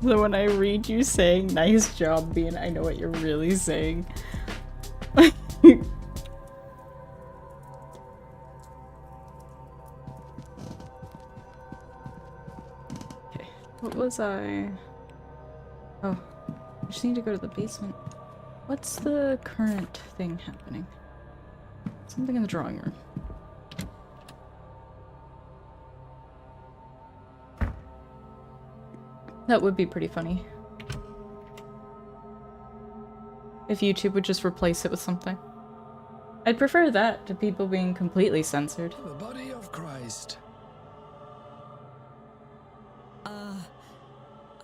So when I read you saying nice job, Bean, I know what you're really saying. was I? Oh, I just need to go to the basement. What's the current thing happening? Something in the drawing room. That would be pretty funny. If YouTube would just replace it with something. I'd prefer that to people being completely censored.
The body of Christ.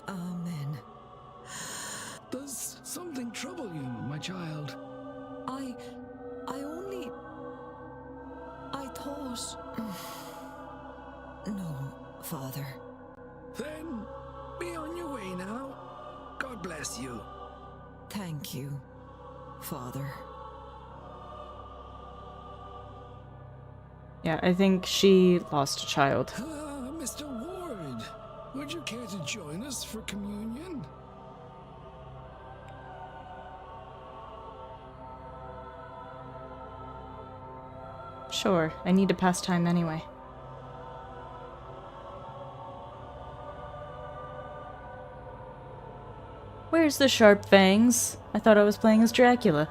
Amen.
Does something trouble you, my child?
I thought... No, Father.
Then, be on your way now. God bless you.
Thank you, Father.
Yeah, I think she lost a child.
Mr. Ward, would you care to join us for communion?
Sure, I need to pass time anyway. Where's the sharp fangs? I thought I was playing as Dracula.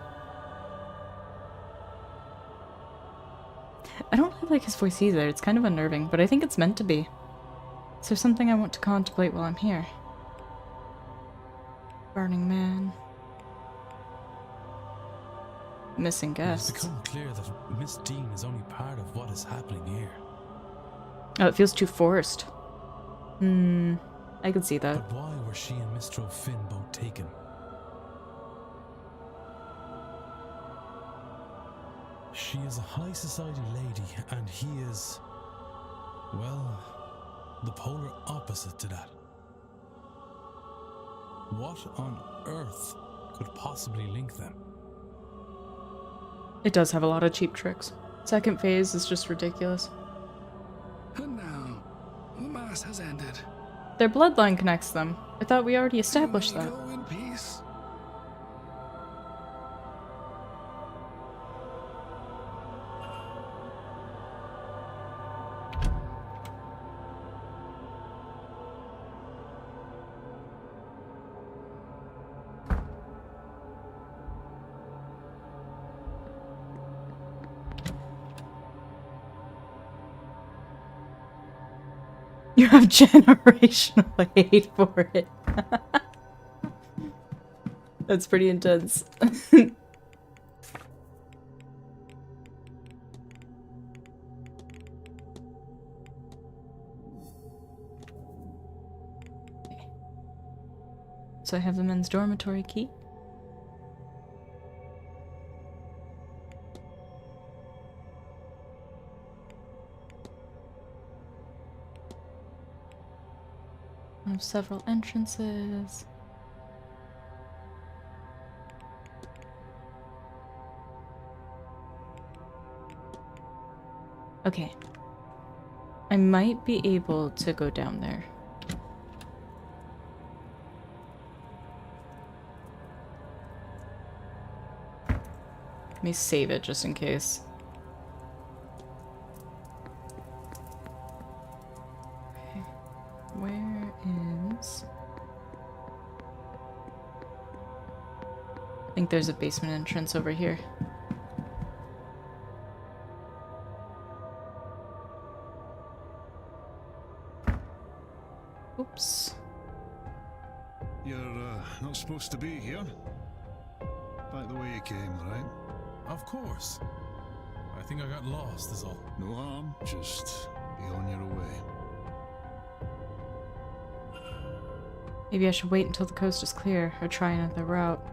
I don't really like his voice either, it's kind of unnerving, but I think it's meant to be. Is there something I want to contemplate while I'm here? Burning Man. Missing guests.
It's become clear that Miss Dean is only part of what is happening here.
Oh, it feels too forced. I could see that.
But why were she and Mr. O'Finn both taken? She is a high society lady, and he is, well, the polar opposite to that. What on earth could possibly link them?
It does have a lot of cheap tricks. Second phase is just ridiculous.
And now, the mass has ended.
Their bloodline connects them. I thought we already established that.
Go in peace.
You have generational hate for it. That's pretty intense. So I have the men's dormitory key. I have several entrances. Okay. I might be able to go down there. Let me save it just in case. Okay. Where is... I think there's a basement entrance over here. Oops.
You're not supposed to be here. Back the way you came, right?
Of course. I think I got lost is all.
No harm, just be on your way.
Maybe I should wait until the coast is clear, or try another route.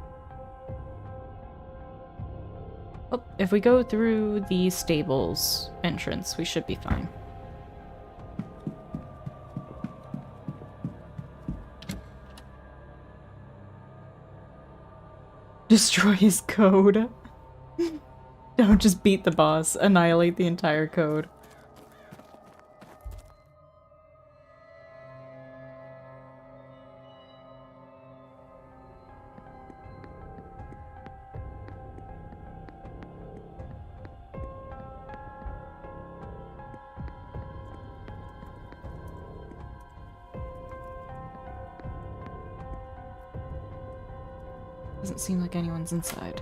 Oh, if we go through the stables entrance, we should be fine. Destroy his code. Don't just beat the boss, annihilate the entire code. Doesn't seem like anyone's inside.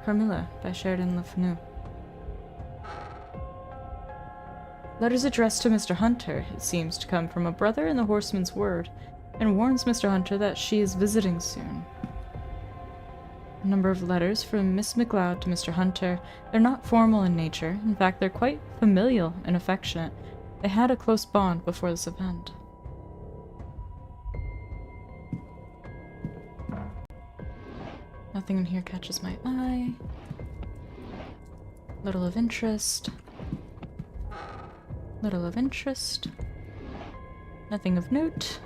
Carmilla by Sheridan Le Fanu. Letters addressed to Mr. Hunter, it seems to come from a brother in the Horseman's Word, and warns Mr. Hunter that she is visiting soon. A number of letters from Miss McLeod to Mr. Hunter. They're not formal in nature. In fact, they're quite familial and affectionate. They had a close bond before this event. Nothing in here catches my eye. Little of interest. Little of interest. Nothing of note.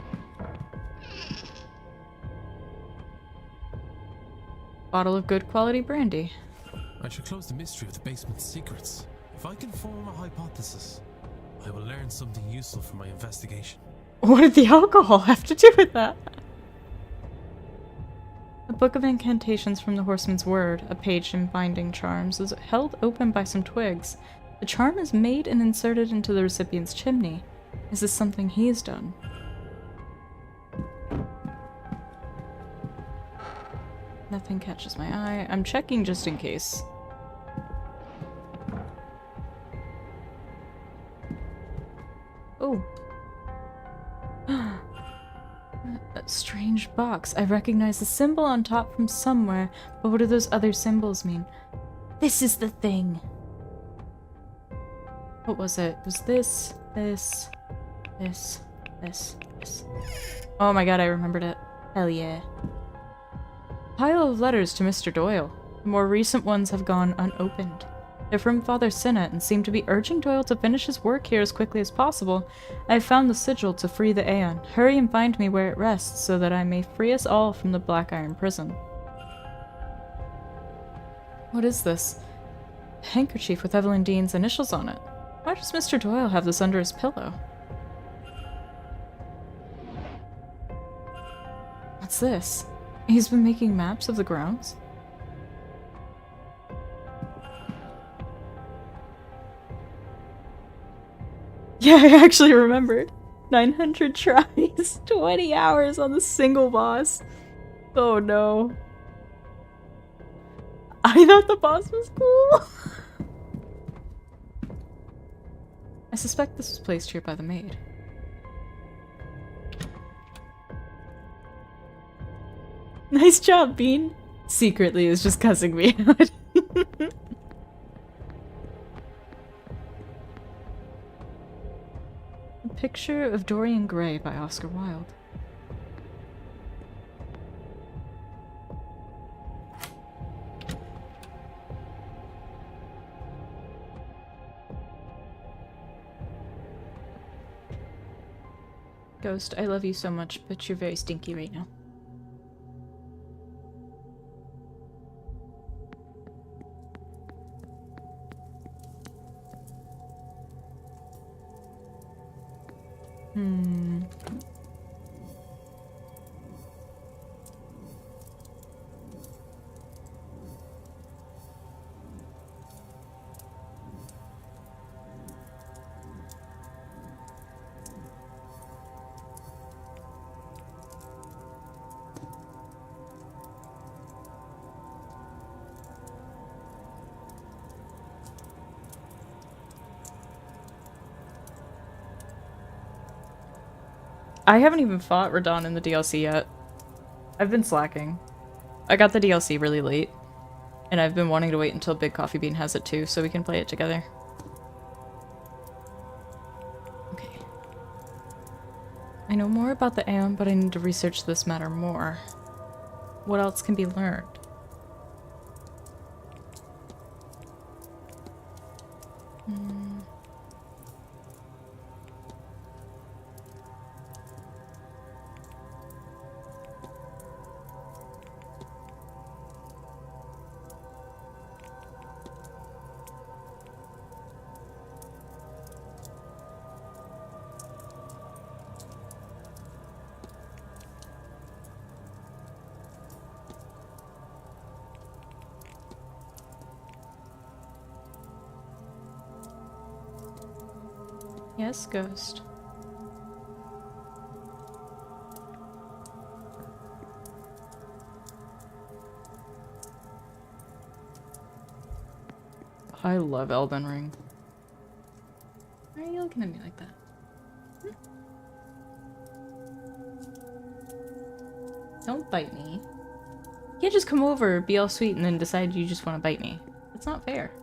Bottle of good quality brandy.
I should close the mystery of the basement's secrets. If I can form a hypothesis, I will learn something useful from my investigation.
What did the alcohol have to do with that? A book of incantations from the Horseman's Word, a page in binding charms, is held open by some twigs. The charm is made and inserted into the recipient's chimney. Is this something he's done? Nothing catches my eye. I'm checking just in case. Oh. A strange box. I recognize the symbol on top from somewhere, but what do those other symbols mean? This is the thing! What was it? It was this, this, this, this, this. Oh my god, I remembered it. Hell yeah. Pile of letters to Mr. Doyle. The more recent ones have gone unopened. They're from Father Sinnott and seem to be urging Doyle to finish his work here as quickly as possible. I have found the sigil to free the Aeon. Hurry and find me where it rests so that I may free us all from the Black Iron Prison. What is this? A handkerchief with Evelyn Dean's initials on it. Why does Mr. Doyle have this under his pillow? What's this? He's been making maps of the grounds? Yeah, I actually remembered. 900 tries, 20 hours on the single boss. Oh no. I thought the boss was cool. I suspect this was placed here by the maid. Nice job, Bean. Secretly is just cussing me out. A picture of Dorian Gray by Oscar Wilde. Ghost, I love you so much, but you're very stinky right now. I haven't even fought Radon in the DLC yet. I've been slacking. I got the DLC really late, and I've been wanting to wait until Big Coffee Bean has it too, so we can play it together. Okay. I know more about the Aeon, but I need to research this matter more. What else can be learned? Yes, ghost. I love Elden Ring. Why are you looking at me like that? Don't bite me. You can't just come over, be all sweet, and then decide you just want to bite me. That's not fair.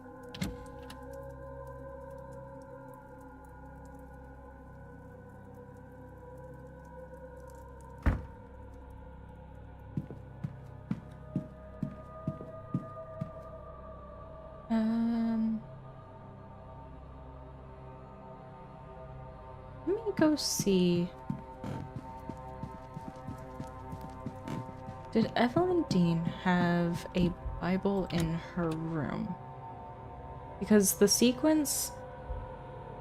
Let me go see. Did Evelyn Dean have a Bible in her room? Because the sequence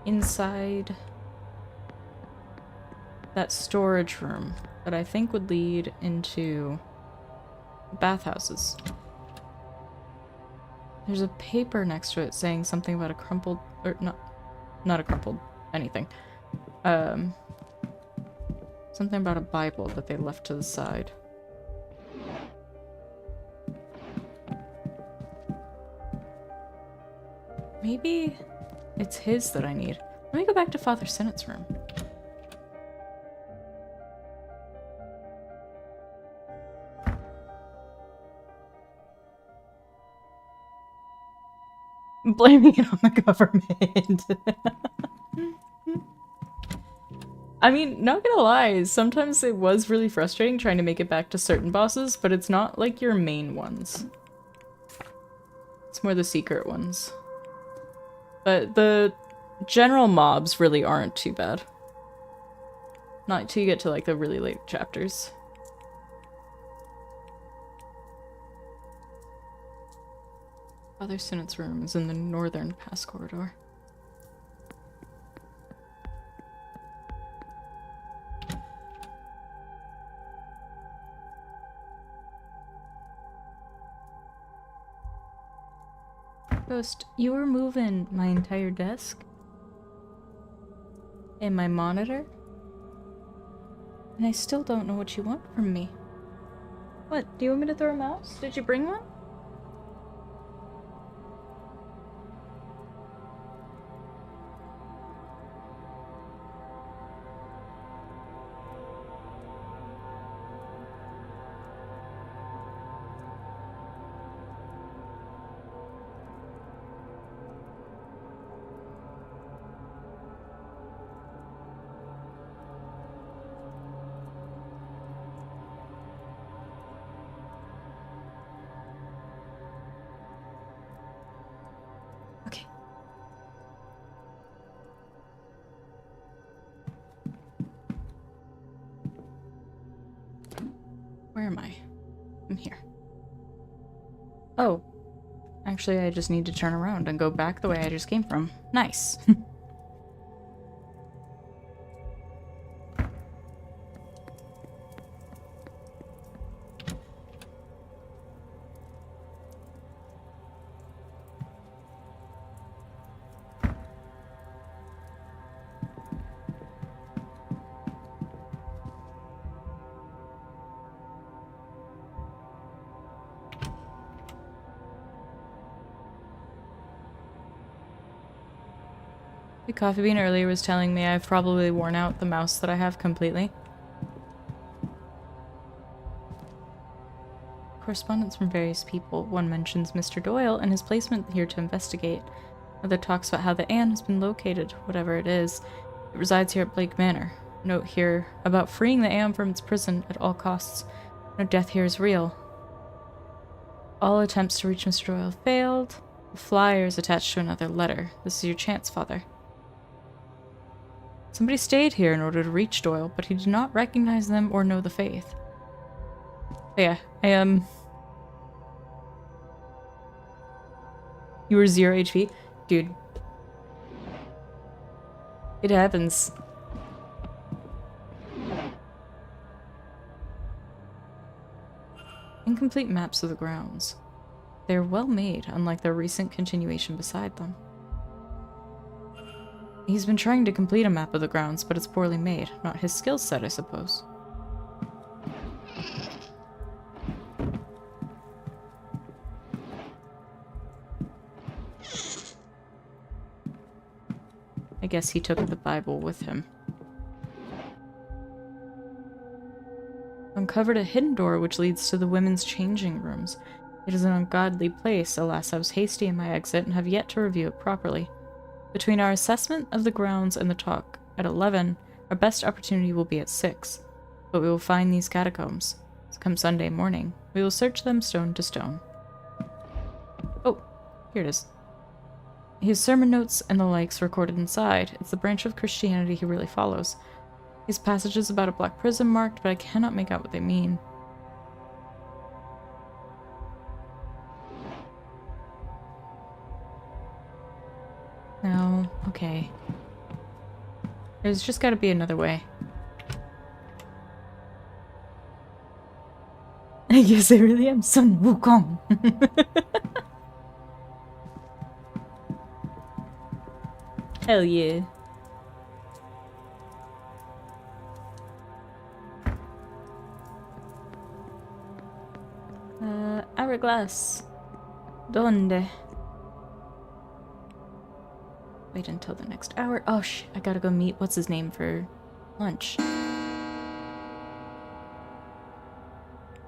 inside that storage room that I think would lead into bathhouses. There's a paper next to it saying something about a crumpled, or not a crumpled, anything. Something about a Bible that they left to the side. Maybe it's his that I need. Let me go back to Father Sinnott's room. Blaming it on the government. I mean, not gonna lie, sometimes it was really frustrating trying to make it back to certain bosses, but it's not like your main ones. It's more the secret ones. But the general mobs really aren't too bad. Not until you get to like the really late chapters. Father Sinnott's room is in the northern pass corridor. Ghost, you were moving my entire desk and my monitor, and I still don't know what you want from me. What, do you want me to throw a mouse? Did you bring one? Where am I? I'm here. Oh. Actually, I just need to turn around and go back the way I just came from. Nice. The coffee bean earlier was telling me I've probably worn out the mouse that I have completely. Correspondence from various people. One mentions Mr. Doyle and his placement here to investigate. Another talks about how the Anne has been located, whatever it is. It resides here at Blake Manor. Note here about freeing the Anne from its prison at all costs. No death here is real. All attempts to reach Mr. Doyle failed. The flyer is attached to another letter. This is your chance, Father. Somebody stayed here in order to reach Doyle, but he did not recognize them or know the faith. But yeah, You were 0 HP? Dude. It happens. Incomplete maps of the grounds. They are well made, unlike their recent continuation beside them. He's been trying to complete a map of the grounds, but it's poorly made. Not his skill set, I suppose. I guess he took the Bible with him. Uncovered a hidden door which leads to the women's changing rooms. It is an ungodly place. Alas, I was hasty in my exit and have yet to review it properly. Between our assessment of the grounds and the talk at 11, our best opportunity will be at 6. But we will find these catacombs. Come Sunday morning, we will search them stone to stone. Oh, here it is. His sermon notes and the likes recorded inside. It's the branch of Christianity he really follows. These passages about a black prism marked, but I cannot make out what they mean. No, okay. There's just gotta be another way. I guess I really am Son Wukong. Hell yeah. Hourglass. Donde? Wait until the next hour. Oh shit, I gotta go meet what's his name for lunch.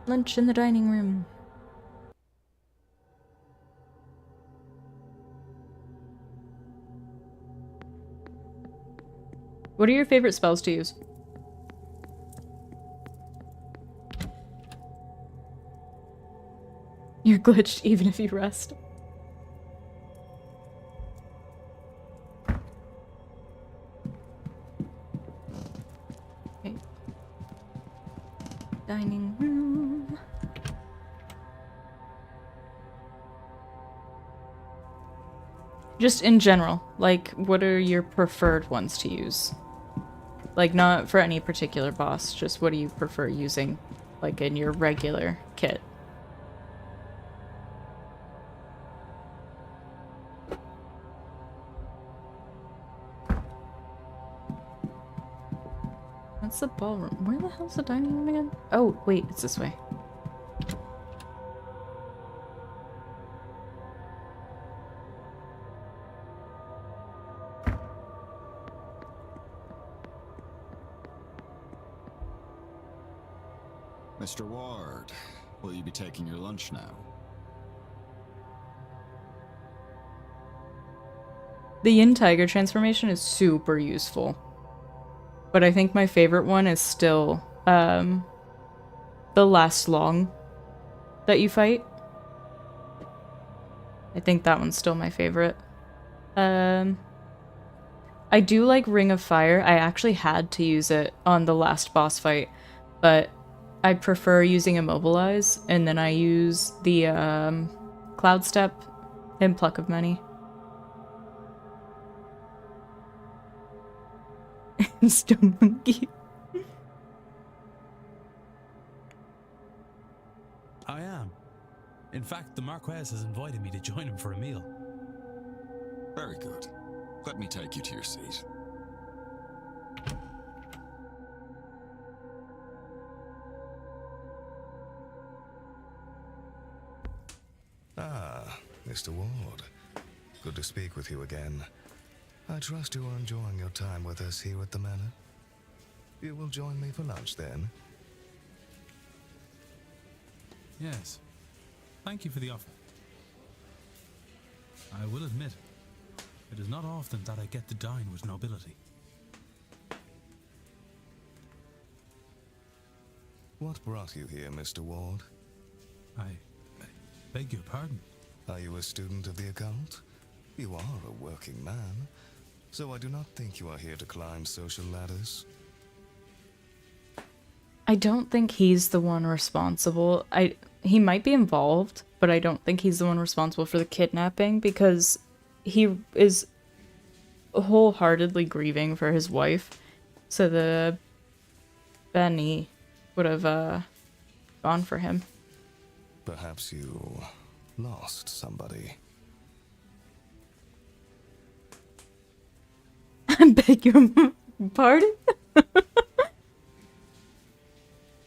Lunch in the dining room. What are your favorite spells to use? You're glitched even if you rest. Okay. Dining room. Just in general, like, what are your preferred ones to use? Like, not for any particular boss, just what do you prefer using, like, in your regular kit? That's the ballroom. Where the hell's the dining room again? Oh, wait, it's this way.
Mr. Ward, will you be taking your lunch now?
The Yin Tiger transformation is super useful. But I think my favorite one is still the last long that you fight. I think that one's still my favorite. I do like Ring of Fire. I actually had to use it on the last boss fight, but I prefer using Immobilize, and then I use the Cloud Step and Pluck of Many. Stone Monkey.
I am. In fact, the Marquess has invited me to join him for a meal.
Very good. Let me take you to your seat.
Ah, Mr. Ward. Good to speak with you again. I trust you are enjoying your time with us here at the Manor. You will join me for lunch then?
Yes. Thank you for the offer. I will admit, it is not often that I get to dine with nobility.
What brought you here, Mr. Ward?
I beg your pardon?
Are you a student of the occult? You are a working man, so I do not think you are here to climb social ladders.
I don't think he's the one responsible. He might be involved, but I don't think he's the one responsible for the kidnapping because he is wholeheartedly grieving for his wife. So the Benny would have gone for him.
Perhaps you lost somebody.
Beg your pardon?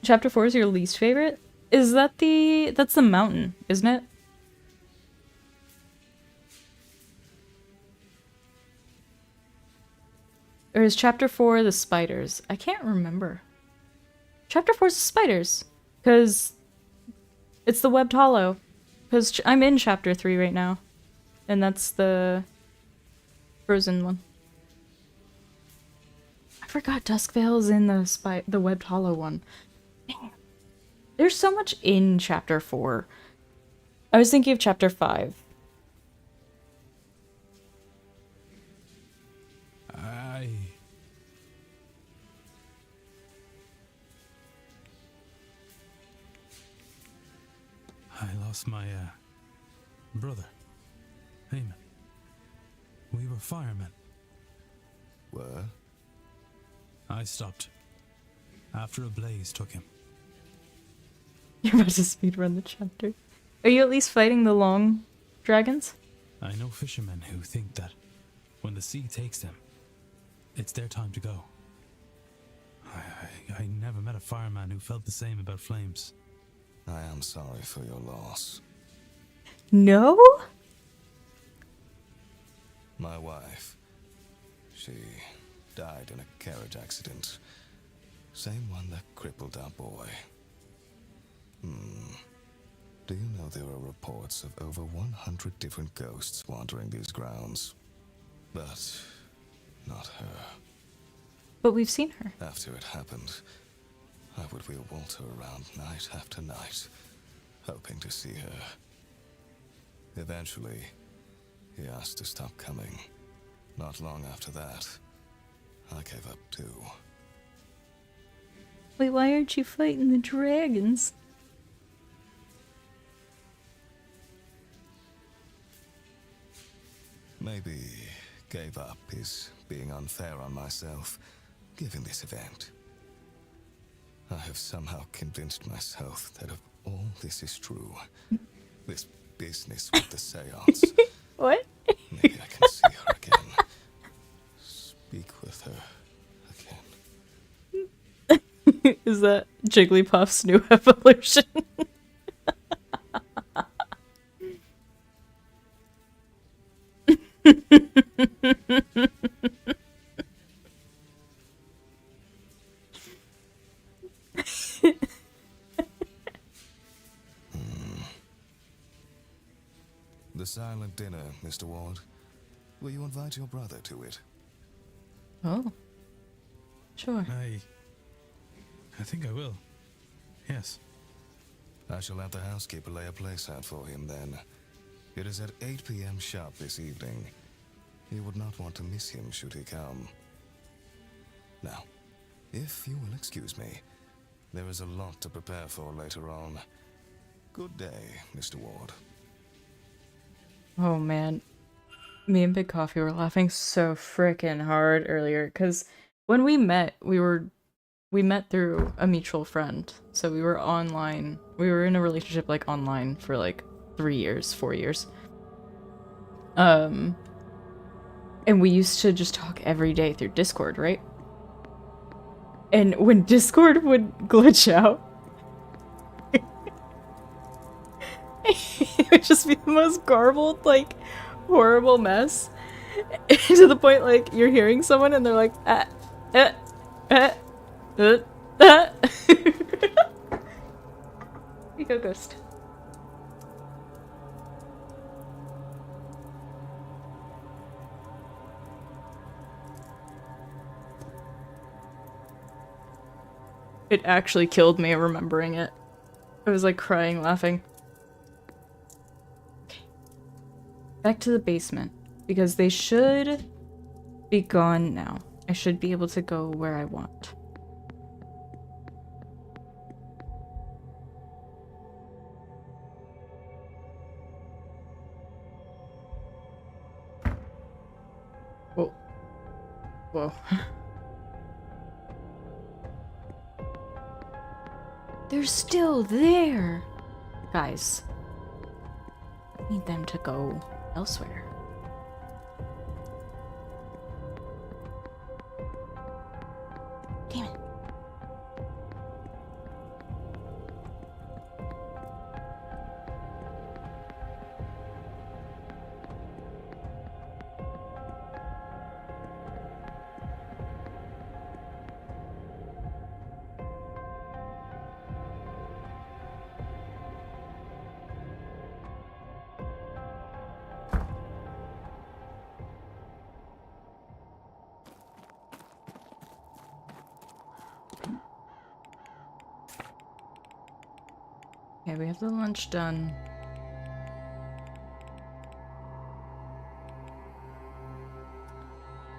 Chapter 4 is your least favorite? Is that that's the mountain, isn't it? Or is chapter 4 the spiders? I can't remember. Chapter 4 is the spiders. Because it's the webbed hollow. Because I'm in chapter 3 right now. And that's the frozen one. I forgot Duskvale's in the webbed hollow one. Dang. There's so much in chapter 4. I was thinking of chapter 5.
I lost my, brother, Eamon. We were firemen.
Were?
I stopped after a blaze took him.
You're about to speedrun the chapter. Are you at least fighting the long dragons?
I know fishermen who think that when the sea takes them, it's their time to go. I never met a fireman who felt the same about flames.
I am sorry for your loss.
No?
My wife, she died in a carriage accident. Same one that crippled our boy. Do you know there are reports of over 100 different ghosts wandering these grounds? But not her.
But we've seen her.
After it happened, I would wheel Walter around night after night, hoping to see her. Eventually, he asked to stop coming. Not long after that, I gave up too.
Wait, why aren't you fighting the dragons?
Maybe gave up is being unfair on myself, given this event. I have somehow convinced myself that if all this is true, this business with the Seance,
what?
Maybe I can see her again. Speak with her again.
Is that Jigglypuff's new evolution?
The silent dinner, Mr. Ward. Will you invite your brother to it?
Oh. Sure.
I think I will. Yes.
I shall have the housekeeper lay a place out for him then. It is at 8 p.m. sharp this evening. You would not want to miss him should he come. Now, if you will excuse me, there is a lot to prepare for later on. Good day, Mr. Ward.
Oh man. Me and Big Coffee were laughing so frickin' hard earlier, because when we met, we met through a mutual friend. So we were online. We were in a relationship like online for like 4 years. And we used to just talk every day through Discord, right? And when Discord would glitch out, it would just be the most garbled, like, horrible mess. To the point, like, you're hearing someone and they're like, You go, Ghost. It actually killed me remembering it. I was like crying, laughing. Okay. Back to the basement. Because they should be gone now. I should be able to go where I want. Whoa. Whoa. They're still there! Guys. I need them to go elsewhere. Okay, we have the lunch done.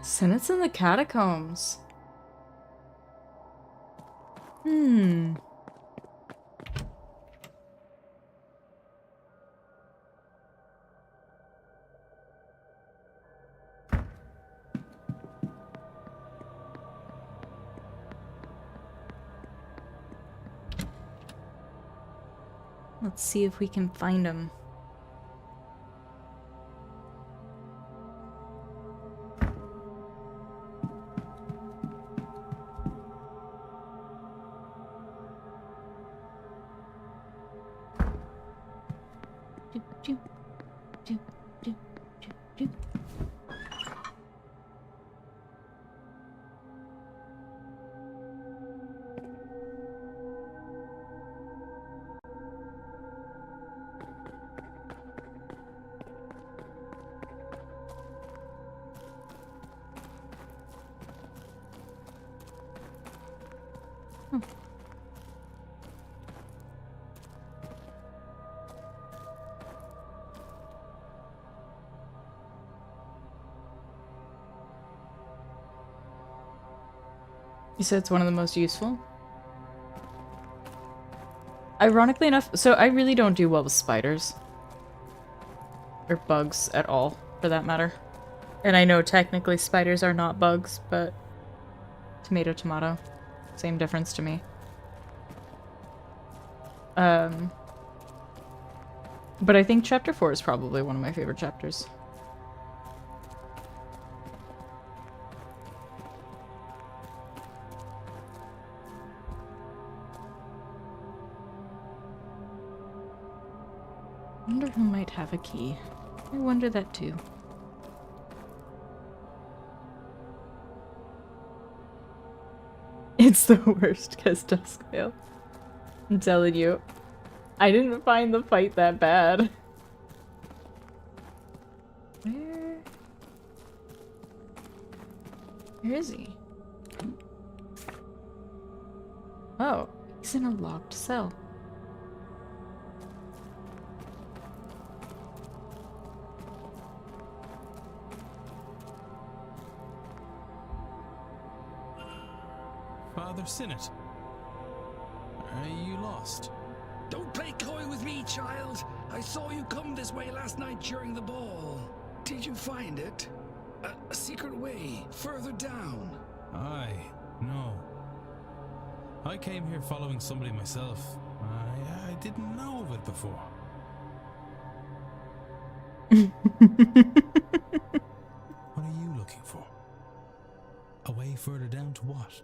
Senate's in the catacombs. Hmm. Let's see if we can find him. You said it's one of the most useful? Ironically enough, so I really don't do well with spiders. Or bugs at all, for that matter. And I know technically spiders are not bugs, but tomato, tomato. Same difference to me. But I think chapter 4 is probably one of my favorite chapters. I wonder who might have a key. I wonder that too. It's the worst because Duskvale. I'm telling you. I didn't find the fight that bad. Where is he? Oh, he's in a locked cell.
Father Sinnott, are you lost?
Don't play coy with me, child. I saw you come this way last night during the ball. Did you find it? A secret way further down?
Aye, no. I came here following somebody myself. I didn't know of it before. What are you looking for? A way further down to what?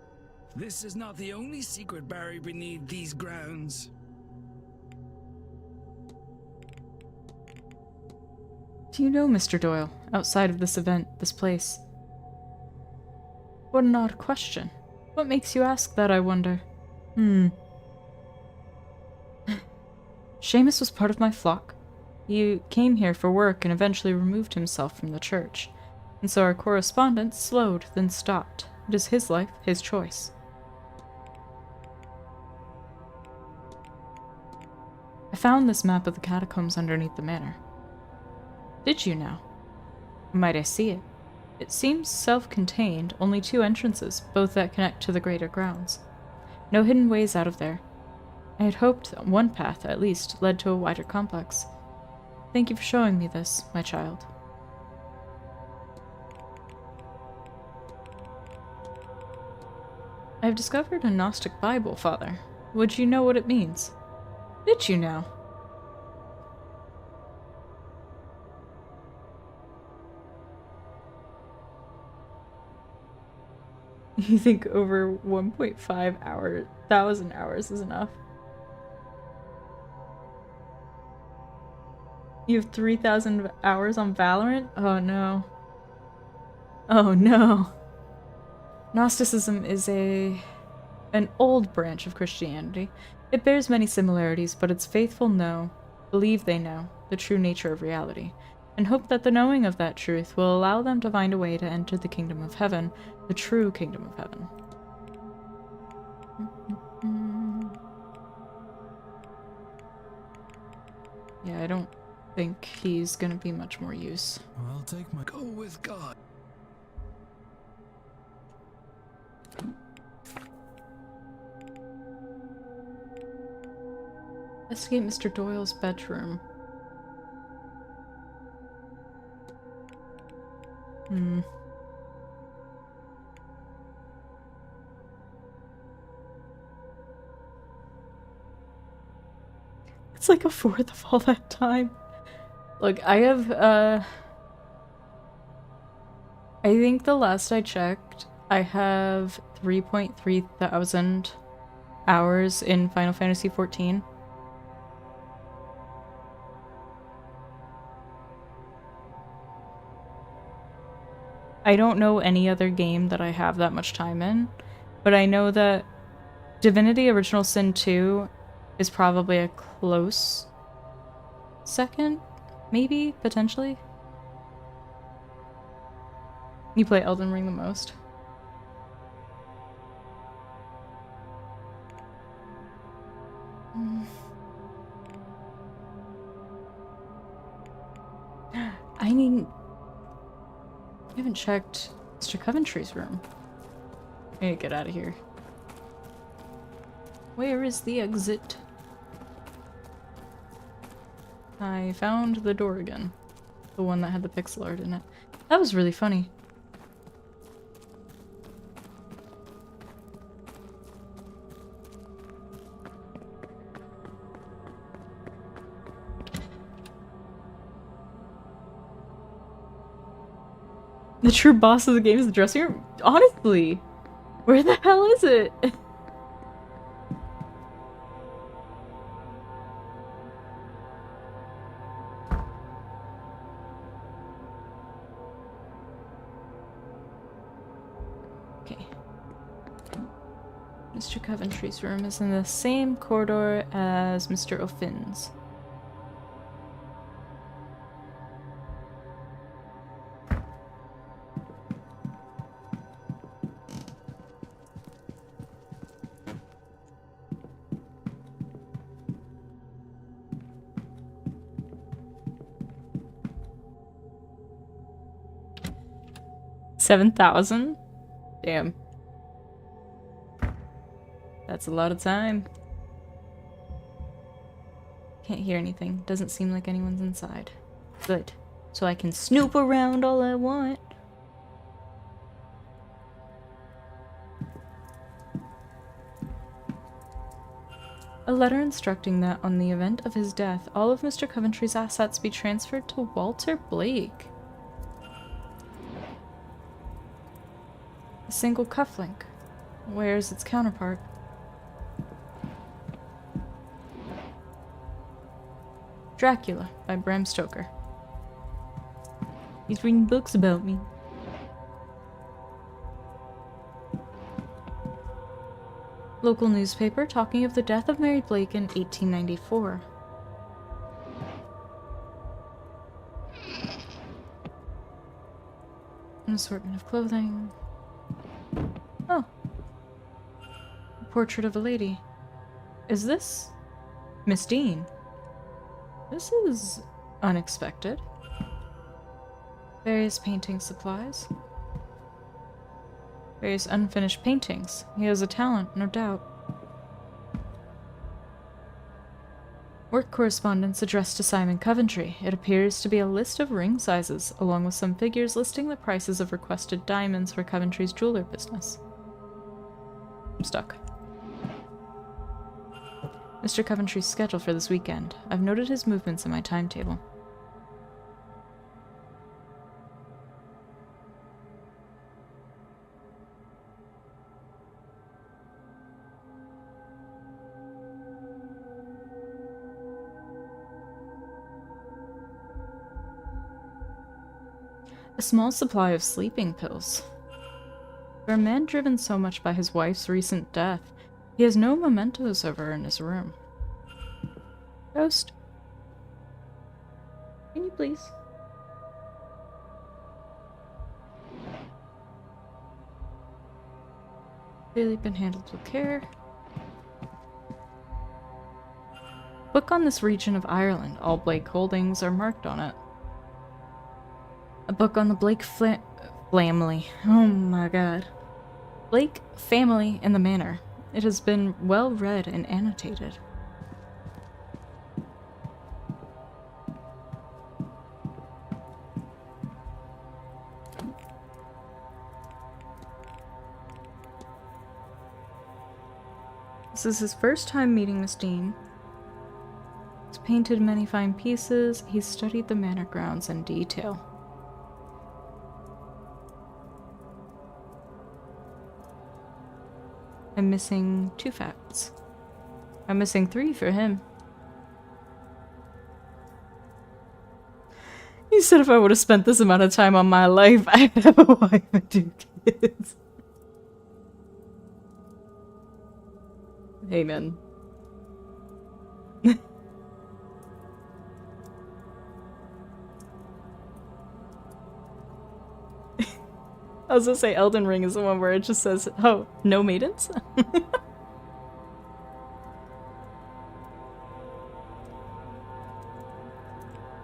This is not the only secret buried beneath these grounds.
Do you know, Mr. Doyle, outside of this event, this place? What an odd question. What makes you ask that, I wonder? Seamus was part of my flock. He came here for work and eventually removed himself from the church. And so our correspondence slowed, then stopped. It is his life, his choice. I found this map of the catacombs underneath the manor. Did you now? Might I see it? It seems self-contained, only 2 entrances, both that connect to the greater grounds. No hidden ways out of there. I had hoped that one path, at least, led to a wider complex. Thank you for showing me this, my child. I have discovered a Gnostic Bible, Father. Would you know what it means? Did you now? You think over 1.5 thousand hours is enough? You have 3,000 hours on Valorant? Oh no. Oh no. Gnosticism is an old branch of Christianity. It bears many similarities, but its faithful believe they know, the true nature of reality, and hope that the knowing of that truth will allow them to find a way to enter the kingdom of heaven, the true kingdom of heaven. Yeah, I don't think he's gonna be much more use.
I'll take my...
Go with God.
Investigate Mr. Doyle's bedroom. It's like a fourth of all that time. Look, I have, I think the last I checked, I have 3.3 thousand hours in Final Fantasy XIV. I don't know any other game that I have that much time in, but I know that Divinity Original Sin 2 is probably a close second, maybe, potentially. You play Elden Ring the most. I haven't checked Mr. Coventry's room. I need to get out of here. Where is the exit? I found the door again. The one that had the pixel art in it. That was really funny. The true boss of the game is the dressing room? Honestly, where the hell is it? Okay. Mr. Coventry's room is in the same corridor as Mr. O'Finn's. $7,000? Damn. That's a lot of time. Can't hear anything. Doesn't seem like anyone's inside. Good. So I can snoop around all I want. A letter instructing that on the event of his death, all of Mr. Coventry's assets be transferred to Walter Blake. A single cufflink. Where's its counterpart? Dracula by Bram Stoker. He's reading books about me. Local newspaper talking of the death of Mary Blake in 1894. An assortment of clothing. Oh. A portrait of a lady. Is this Miss Dean? This is unexpected. Various painting supplies. Various unfinished paintings. He has a talent, no doubt. Work correspondence addressed to Simon Coventry. It appears to be a list of ring sizes, along with some figures listing the prices of requested diamonds for Coventry's jeweler business. I'm stuck. Mr. Coventry's schedule for this weekend. I've noted his movements in my timetable. A small supply of sleeping pills. For a man driven so much by his wife's recent death, he has no mementos of her in his room. Ghost? Can you please? Clearly been handled with care. Book on this region of Ireland. All Blake holdings are marked on it. A book on the Blake family. Oh my god. Blake family in the Manor. It has been well read and annotated. This is his first time meeting Miss Dean. He's painted many fine pieces. He's studied the manor grounds in detail. I'm missing 2 facts. I'm missing 3 for him. He said if I would have spent this amount of time on my life, I'd have a wife and 2 kids. Amen. I was gonna say Elden Ring is the one where it just says, oh, no maidens?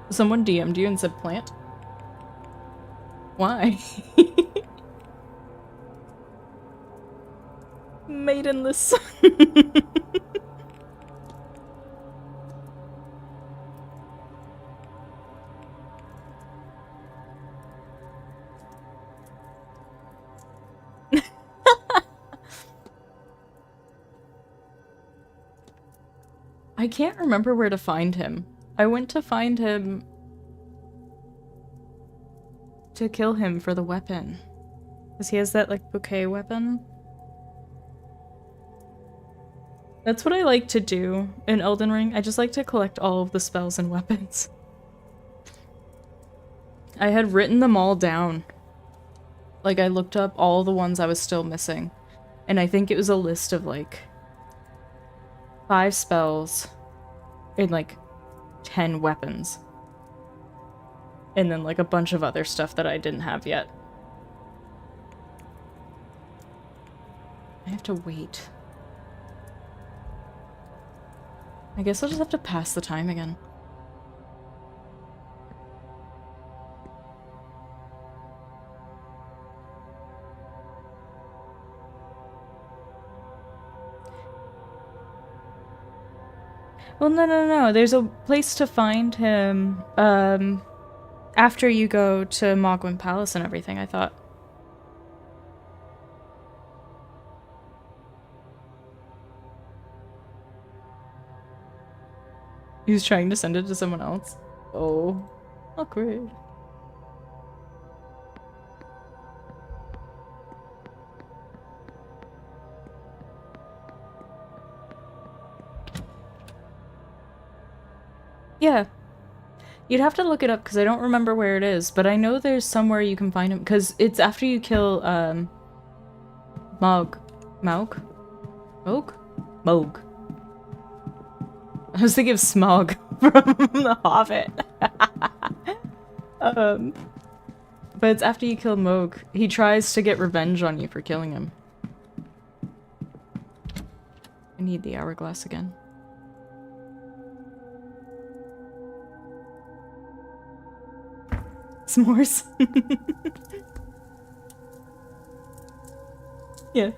Someone DM'd you and said plant? Why? Maidenless. I can't remember where to find him. I went to find him to kill him for the weapon. Because he has that, like, bouquet weapon. That's what I like to do in Elden Ring. I just like to collect all of the spells and weapons. I had written them all down. Like, I looked up all the ones I was still missing. And I think it was a list of, like, 5 spells and, like, 10 weapons. And then, like, a bunch of other stuff that I didn't have yet. I have to wait. I guess I'll just have to pass the time again. Well, no. There's a place to find him, after you go to Mogwin Palace and everything, I thought. He was trying to send it to someone else. Oh, awkward. Yeah. You'd have to look it up because I don't remember where it is, but I know there's somewhere you can find him because it's after you kill Moog. I was thinking of Smog from The Hobbit. But it's after you kill Moog. He tries to get revenge on you for killing him. I need the hourglass again. S'mores. Yeah.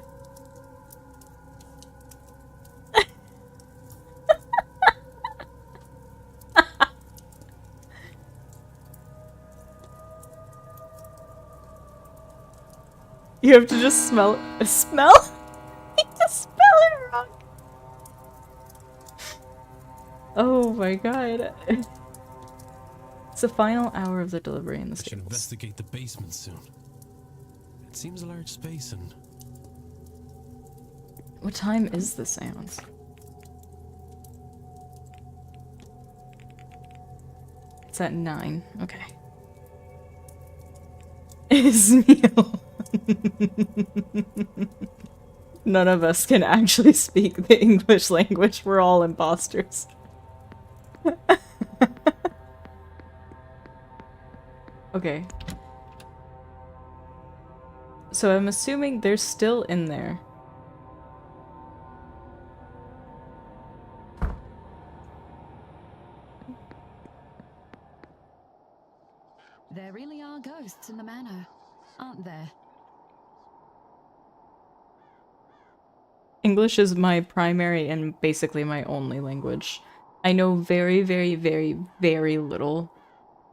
You have to just smell it. Smell? You spell it wrong. Oh my god. It's the final hour of the delivery in the
I should
stables.
investigate the basement soon. It seems a large space and...
What time is the seance? It's at 9. Okay. Ismail. None of us can actually speak the English language. We're all imposters. Okay. So I'm assuming they're still in there.
There really are ghosts in the manor, aren't there?
English is my primary and basically my only language. I know very, very, very, very little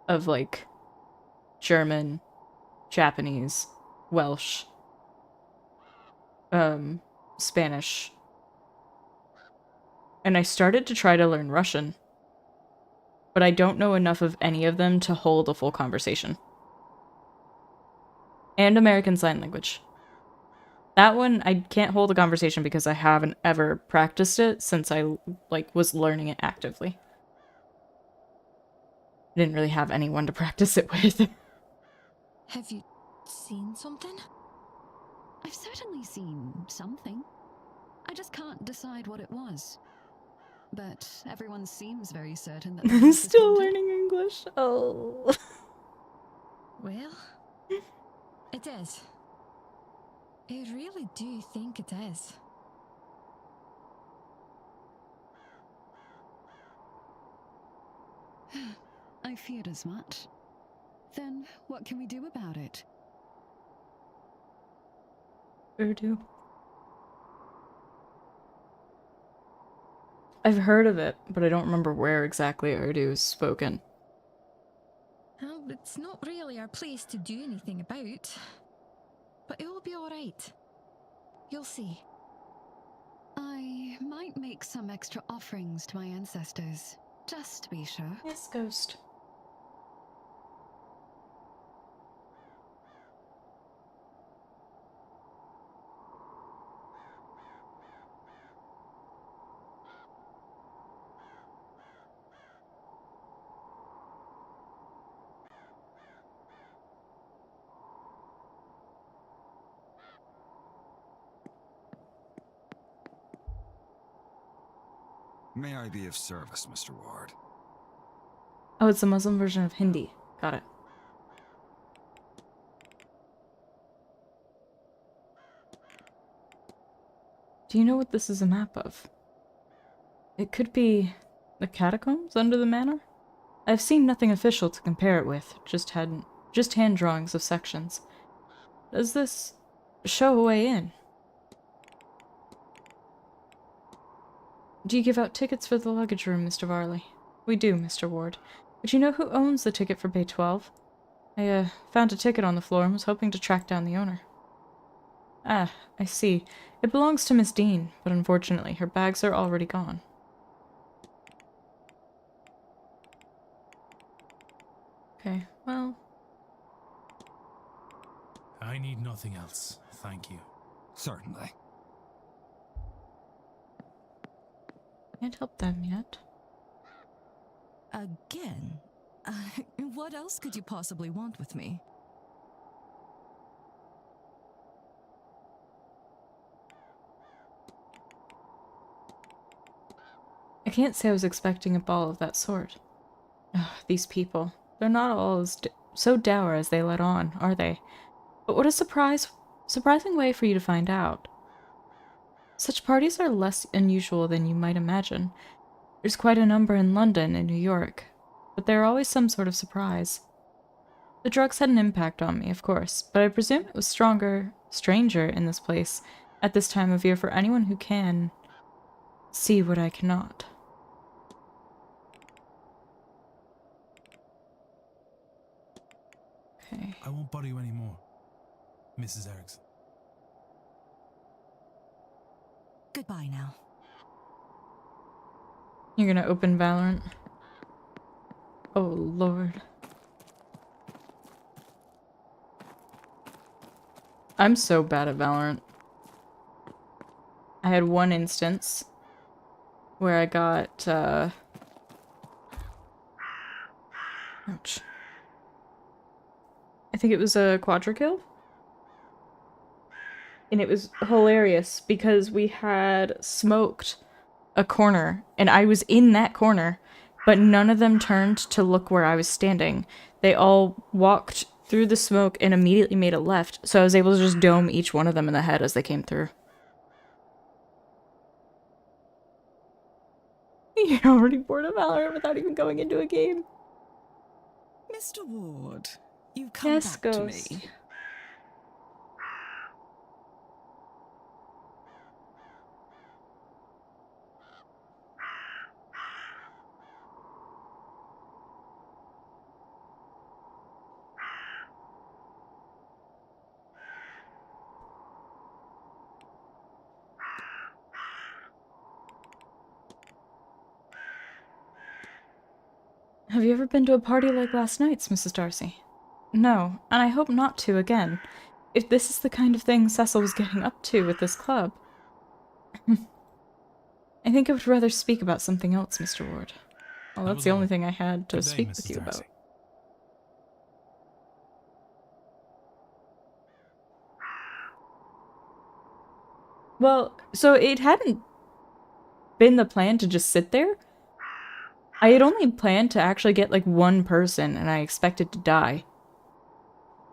of, like, German, Japanese, Welsh, Spanish. And I started to try to learn Russian, but I don't know enough of any of them to hold a full conversation. And American Sign Language. That one, I can't hold a conversation because I haven't ever practiced it since I, like, was learning it actively. I didn't really have anyone to practice it with.
Have you seen something?
I've certainly seen something. I just can't decide what it was. But everyone seems very certain that the
I'm
house is
still
haunted.
learning English. Oh.
Well, it is. I really do think it is.
I feared as much. Then what can we do about it?
Urdu. I've heard of it, but I don't remember where exactly Urdu is spoken.
Well, it's not really our place to do anything about. But it will be alright. You'll see.
I might make some extra offerings to my ancestors, just to be sure.
Yes, ghost.
May I be of service, Mr. Ward?
Oh, it's a Muslim version of Hindi. Got it. Do you know what this is a map of? It could be the catacombs under the manor? I've seen nothing official to compare it with, just hand drawings of sections. Does this show a way in? Do you give out tickets for the luggage room, Mr. Varley? We do, Mr. Ward. But you know who owns the ticket for Bay 12? I, found a ticket on the floor and was hoping to track down the owner. Ah, I see. It belongs to Miss Dean, but unfortunately her bags are already gone. Okay, well...
I need nothing else, thank you.
Certainly.
Can't help them yet.
Again? What else could you possibly want with me?
I can't say I was expecting a ball of that sort. Ugh, these people. They're not all as so dour as they let on, are they? But what a surprising way for you to find out. Such parties are less unusual than you might imagine. There's quite a number in London and New York, but they're always some sort of surprise. The drugs had an impact on me, of course, but I presume it was stranger in this place at this time of year for anyone who can see what I cannot. Okay.
I won't bother you anymore, Mrs. Erickson.
Goodbye now.
You're gonna open Valorant? Oh, Lord. I'm so bad at Valorant. I had one instance where I got, ouch. I think it was a quadra kill? And it was hilarious because we had smoked a corner and I was in that corner, but none of them turned to look where I was standing. They all walked through the smoke and immediately made a left, so I was able to just dome each one of them in the head as they came through. You're already bored of Valorant without even going into a game.
Mr. Ward, you've come
Yes,
back
Ghost.
to me.
Have you ever been to a party like last night's, Mrs. Darcy? No, and I hope not to again. If this is the kind of thing Cecil was getting up to with this club. I think I would rather speak about something else, Mr. Ward. Well, that's the only thing I had to
Good day,
speak
Mrs.
with you
Darcy.
about. Well, so it hadn't been the plan to just sit there. I had only planned to actually get like one person and I expected to die.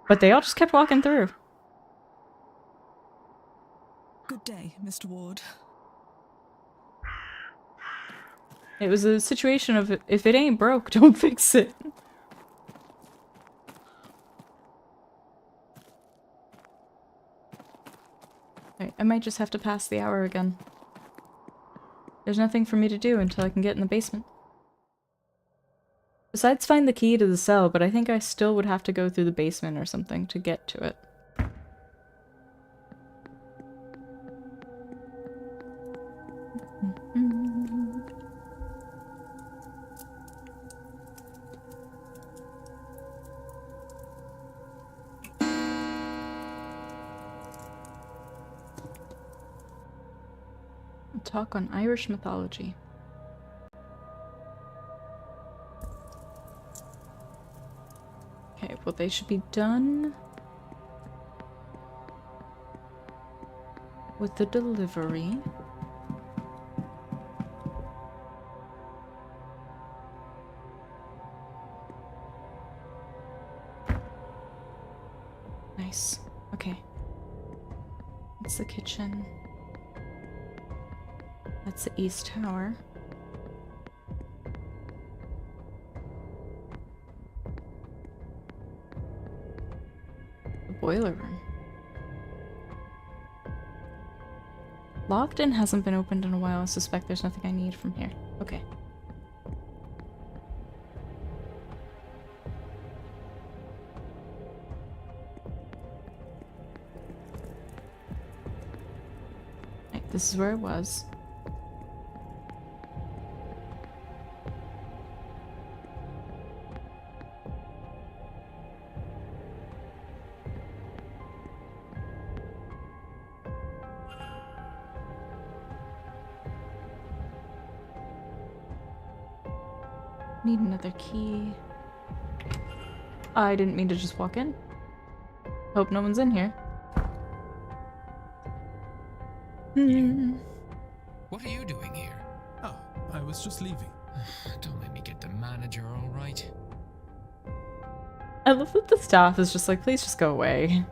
But they all just kept walking through.
Good day, Mr. Ward.
It was a situation of if it ain't broke, don't fix it. Alright, I might just have to pass the hour again. There's nothing for me to do until I can get in the basement. Besides find the key to the cell, but I think I still would have to go through the basement or something to get to it. A talk on Irish mythology. Okay, well they should be done with the delivery. Nice. Okay. That's the kitchen. That's the east tower. The boiler room. Locked and hasn't been opened in a while. I suspect there's nothing I need from here. Okay. Right, this is where it was. Need another key. I didn't mean to just walk in. Hope no one's in here.
What are you doing here?
Oh, I was just leaving.
Don't make me get the manager, all right?
I love that the staff is just like, please just go away.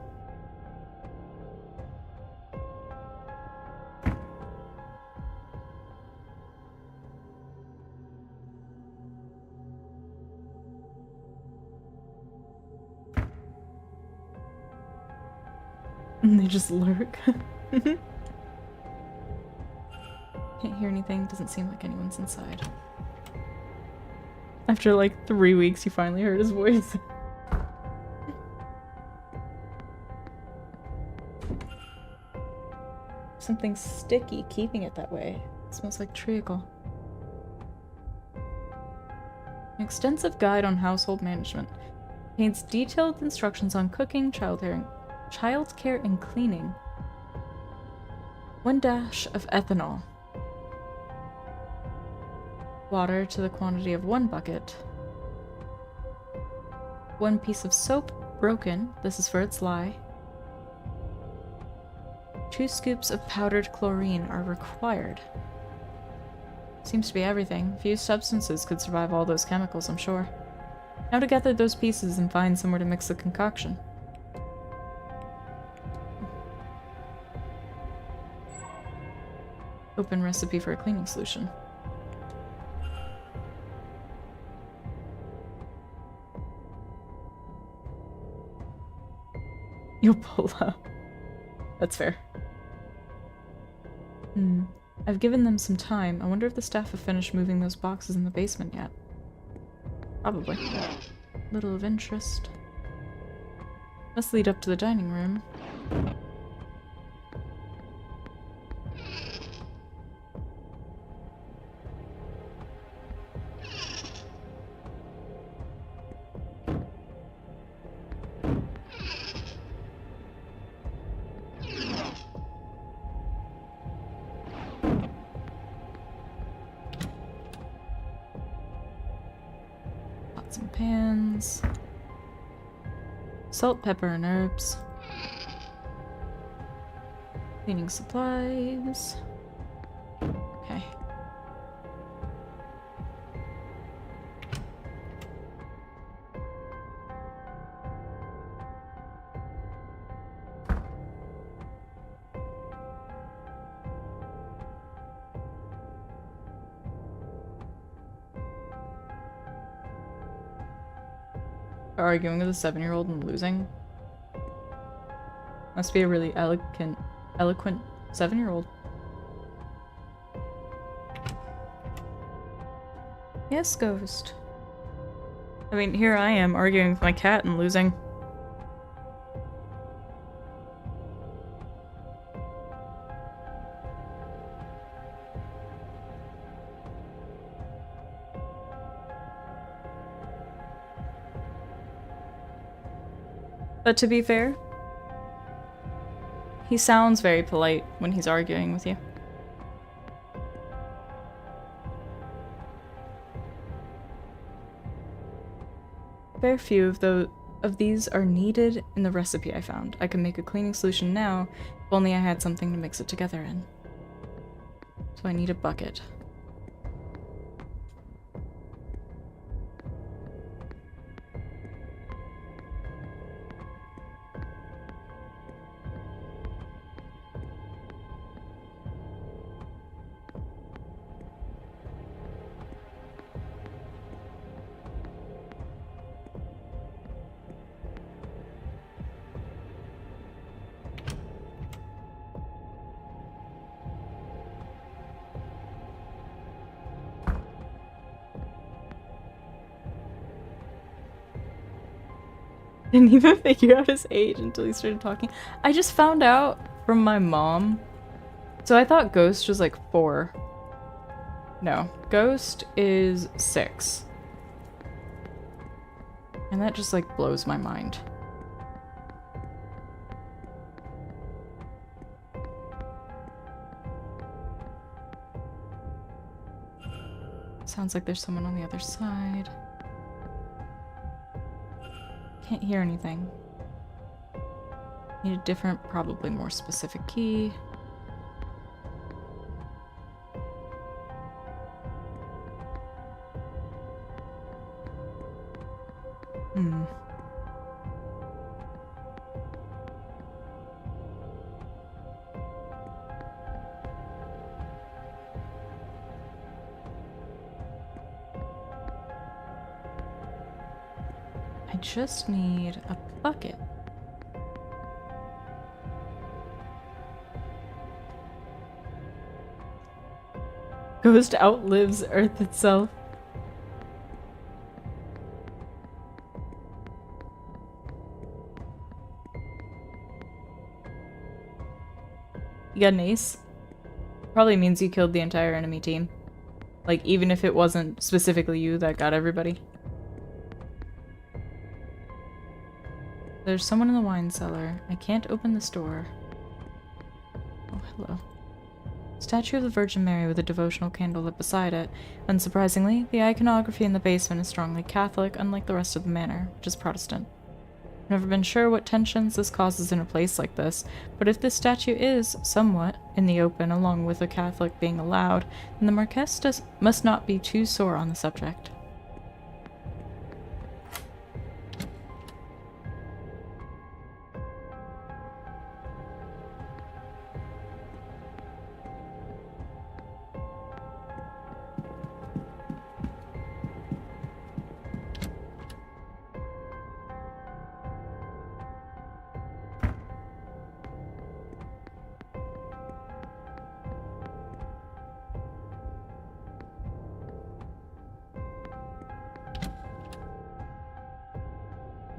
And they just lurk. Can't hear anything, doesn't seem like anyone's inside. After like 3 weeks, you finally heard his voice. Something sticky keeping it that way. It smells like treacle. An extensive guide on household management. Contains detailed instructions on cooking, childcare and cleaning. 1 dash of ethanol. Water to the quantity of 1 bucket. 1 piece of soap broken. This is for its lye. 2 scoops of powdered chlorine are required. Seems to be everything. Few substances could survive all those chemicals, I'm sure. Now to gather those pieces and find somewhere to mix the concoction. Open recipe for a cleaning solution. You'll pull up. That's fair. I've given them some time. I wonder if the staff have finished moving those boxes in the basement yet. Probably. Little of interest. Must lead up to the dining room. Pots and pans. Salt, pepper, and herbs. Cleaning supplies. Okay. Arguing with a 7-year-old and losing. Must be a really eloquent 7-year-old. Yes, Ghost. I mean, here I am arguing with my cat and losing. But to be fair, he sounds very polite when he's arguing with you. Very few of these are needed in the recipe I found. I can make a cleaning solution now, if only I had something to mix it together in. So I need a bucket. Didn't even figure out his age until he started talking. I just found out from my mom. So I thought Ghost was like 4. No, Ghost is 6. And that just like blows my mind. Sounds like there's someone on the other side. Can't hear anything. Need a different, probably more specific key. I just need a bucket. Ghost outlives Earth itself. You got an ace? Probably means you killed the entire enemy team. Like, even if it wasn't specifically you that got everybody. There's someone in the wine cellar. I can't open this door. Oh, hello. Statue of the Virgin Mary with a devotional candle lit beside it. Unsurprisingly, the iconography in the basement is strongly Catholic, unlike the rest of the manor, which is Protestant. I've never been sure what tensions this causes in a place like this, but if this statue is, somewhat, in the open along with a Catholic being allowed, then the Marquess must not be too sore on the subject.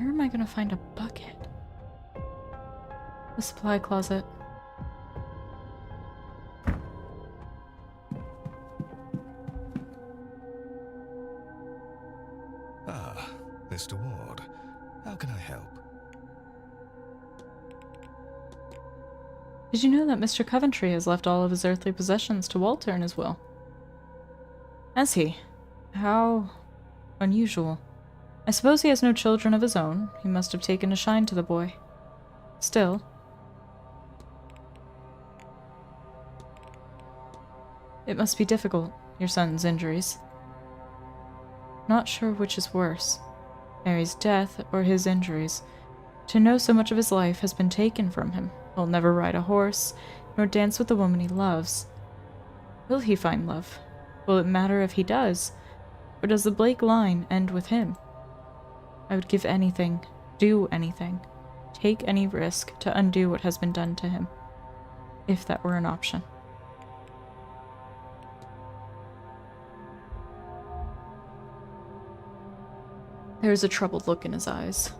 Where am I gonna find a bucket? The supply closet.
Ah, Mr. Ward. How can I help?
Did you know that Mr. Coventry has left all of his earthly possessions to Walter in his will? Has he? How unusual. I suppose he has no children of his own. He must have taken a shine to the boy. Still. It must be difficult, your son's injuries. Not sure which is worse, Mary's death or his injuries. To know so much of his life has been taken from him. He'll never ride a horse, nor dance with the woman he loves. Will he find love? Will it matter if he does? Or does the Blake line end with him? I would give anything, do anything, take any risk to undo what has been done to him, if that were an option. There is a troubled look in his eyes.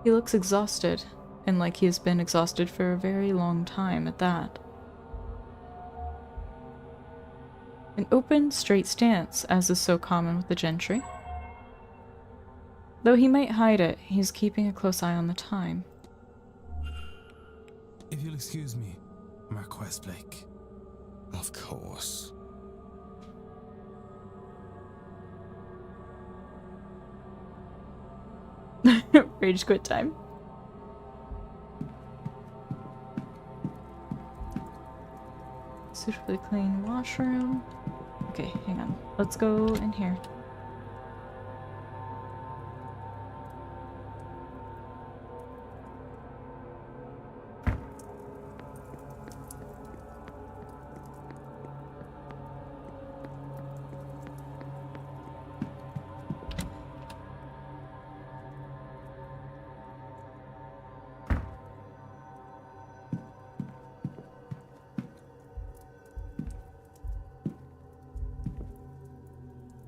He looks exhausted, and like he has been exhausted for a very long time at that. An open, straight stance, as is so common with the gentry. Though he might hide it, he is keeping a close eye on the time.
If you'll excuse me, Marquess Blake.
Of course.
Rage quit time. Suitably clean washroom. Okay, hang on. Let's go in here.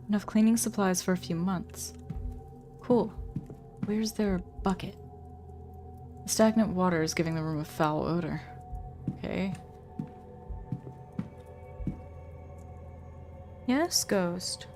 Enough cleaning supplies for a few months. Cool. Where's their bucket? The stagnant water is giving the room a foul odor. Okay. Yes, ghost.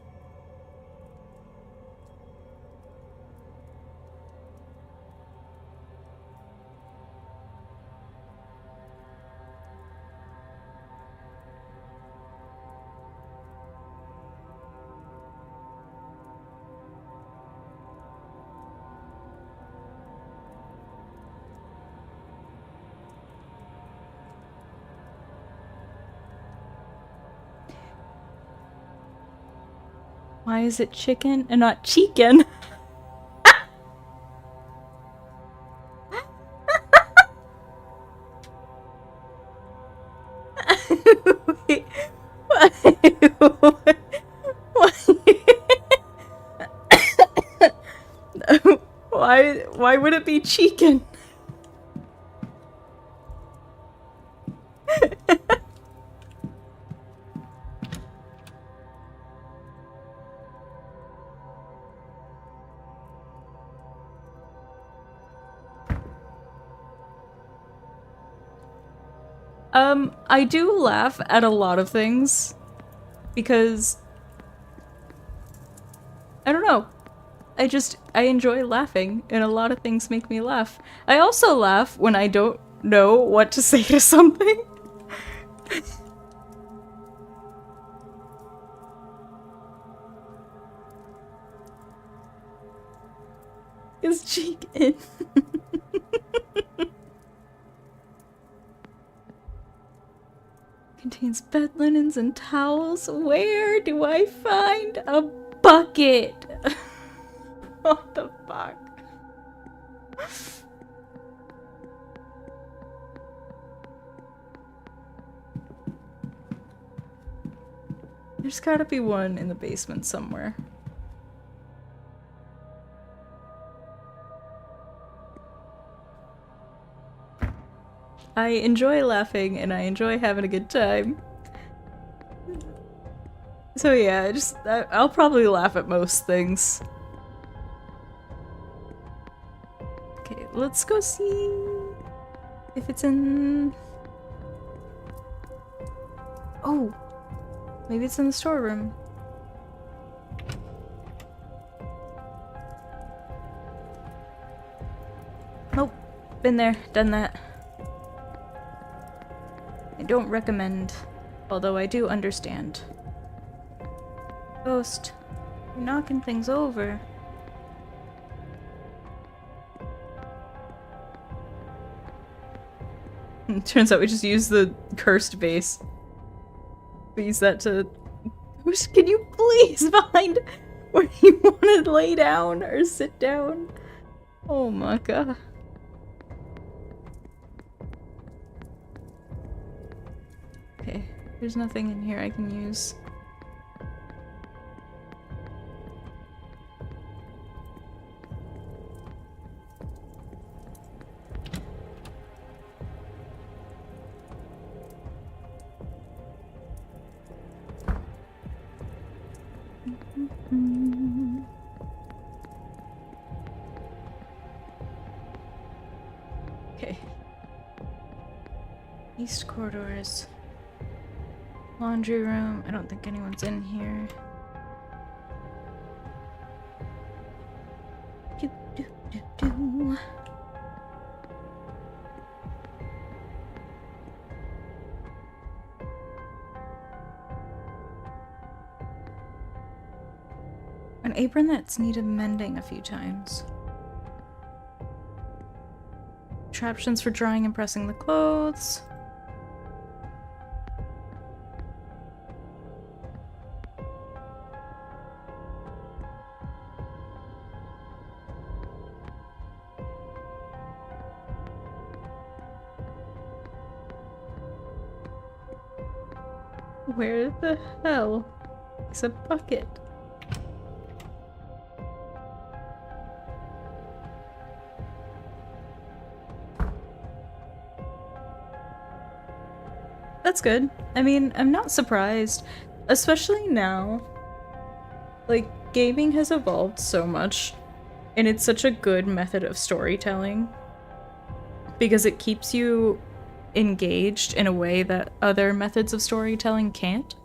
Why is it chicken and not chicken? Wait, why would it be chicken? I do laugh at a lot of things because I don't know. I enjoy laughing and a lot of things make me laugh. I also laugh when I don't know what to say to something. Is chicken. Contains bed linens and towels. Where do I find a bucket? What the fuck? There's gotta be one in the basement somewhere. I enjoy laughing and I enjoy having a good time. So yeah, I'll probably laugh at most things. let's go see if it's in... Oh, maybe it's in the storeroom. Nope, been there, done that. I don't recommend, although I do understand. Ghost, you're knocking things over. Turns out we just use the cursed base. We use that to... Can you please find where you want to lay down or sit down? Oh my god. Okay, there's nothing in here I can use. Okay. East corridors. Laundry room. I don't think anyone's in here. Do, do, do, do. An apron that's needed mending a few times. Contraptions for drying and pressing the clothes. Where the hell is a bucket? That's good. I mean, I'm not surprised, especially now. Like, gaming has evolved so much, and it's such a good method of storytelling because it keeps you engaged in a way that other methods of storytelling can't.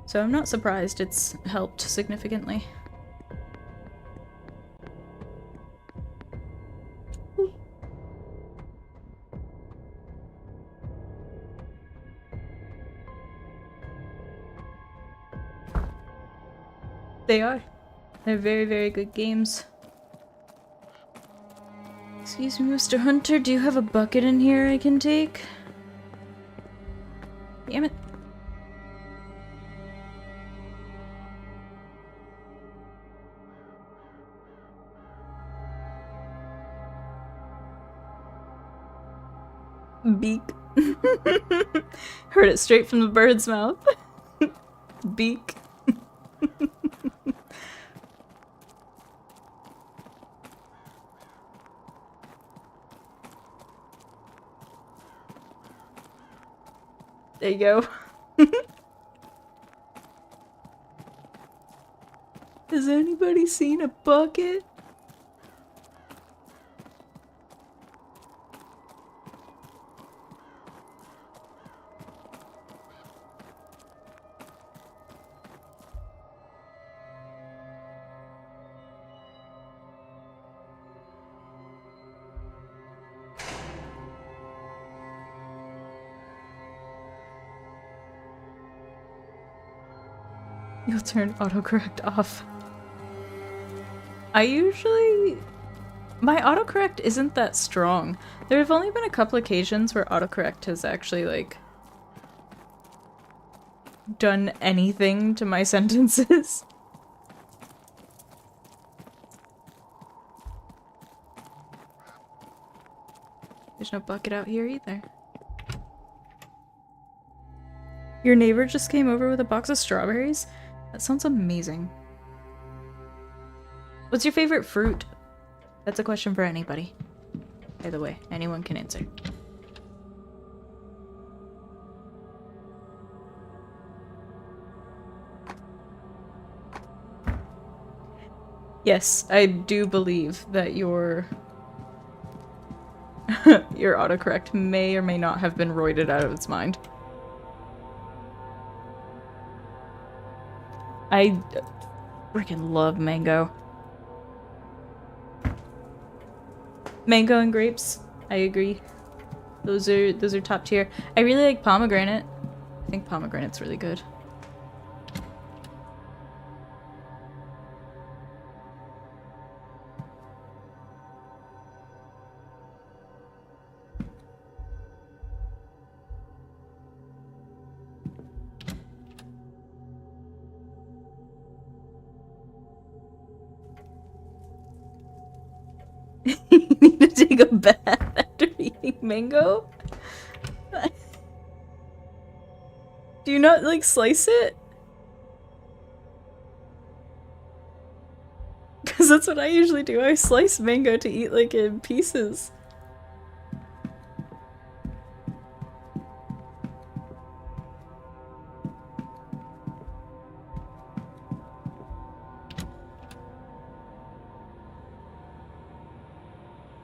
So I'm not surprised it's helped significantly. They are. They're very, very good games. Excuse me, Mr. Hunter, do you have a bucket in here I can take? Damn it. Beak. Heard it straight from the bird's mouth. Beak. There you go. Has anybody seen a bucket? You'll turn autocorrect off. My autocorrect isn't that strong. There have only been a couple occasions where autocorrect has actually, like, done anything to my sentences. There's no bucket out here either. Your neighbor just came over with a box of strawberries? That sounds amazing. What's your favorite fruit? That's a question for anybody. By the way, anyone can answer. Yes, I do believe that your your autocorrect may or may not have been roided out of its mind. I freaking love mango. Mango and grapes, I agree. Those are top tier. I really like pomegranate. I think pomegranate's really good. You need to take a bath after eating mango? Do you not, like, slice it? Because that's what I usually do. I slice mango to eat, like, in pieces.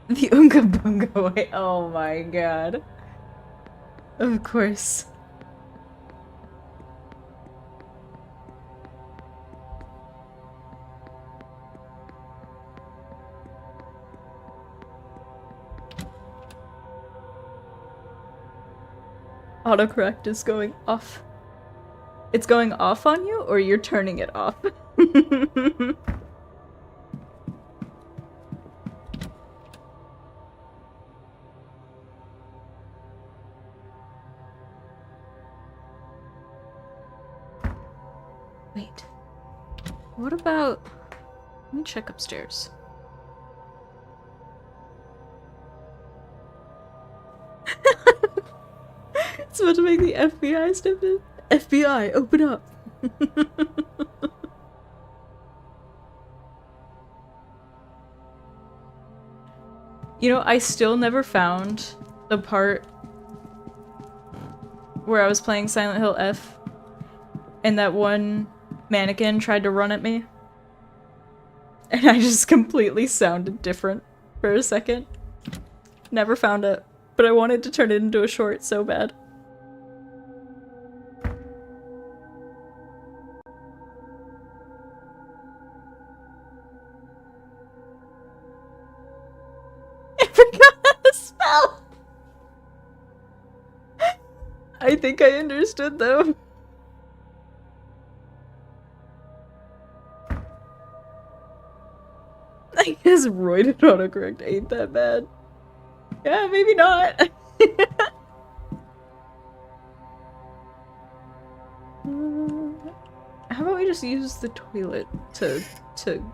The Unga Bunga way. Oh my god. Of course. Autocorrect is going off. It's going off on you, or you're turning it off? Wait. What about... Let me check upstairs. It's about to make the FBI step in. FBI, open up. You know, I still never found the part where I was playing Silent Hill F and that one mannequin tried to run at me. And I just completely sounded different for a second. Never found it, but I wanted to turn it into a short so bad. I forgot how to spell! I think I understood though. I guess roided autocorrect ain't that bad. Yeah, maybe not. How about we just use the toilet to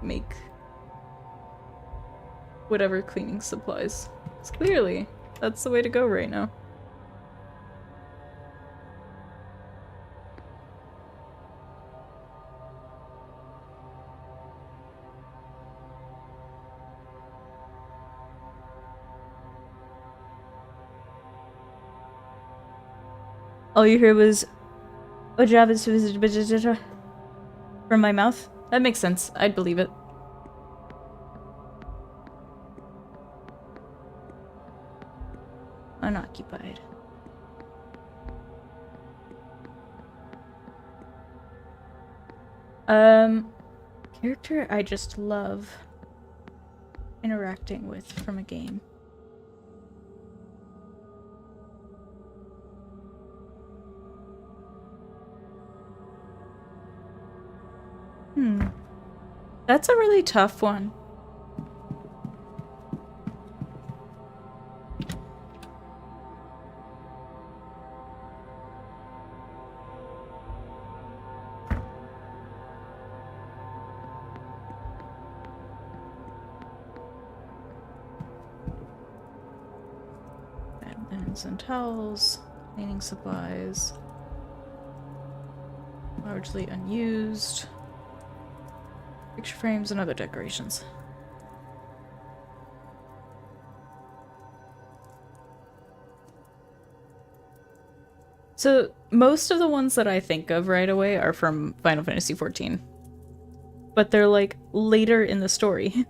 make whatever cleaning supplies? 'Cause clearly, that's the way to go right now. All you heard was a job is from my mouth. That makes sense. I'd believe it. Unoccupied. Character I just love interacting with from a game. That's a really tough one. Bed linens and towels, cleaning supplies, largely unused. Picture frames and other decorations. So, most of the ones that I think of right away are from Final Fantasy XIV. But they're, like, later in the story.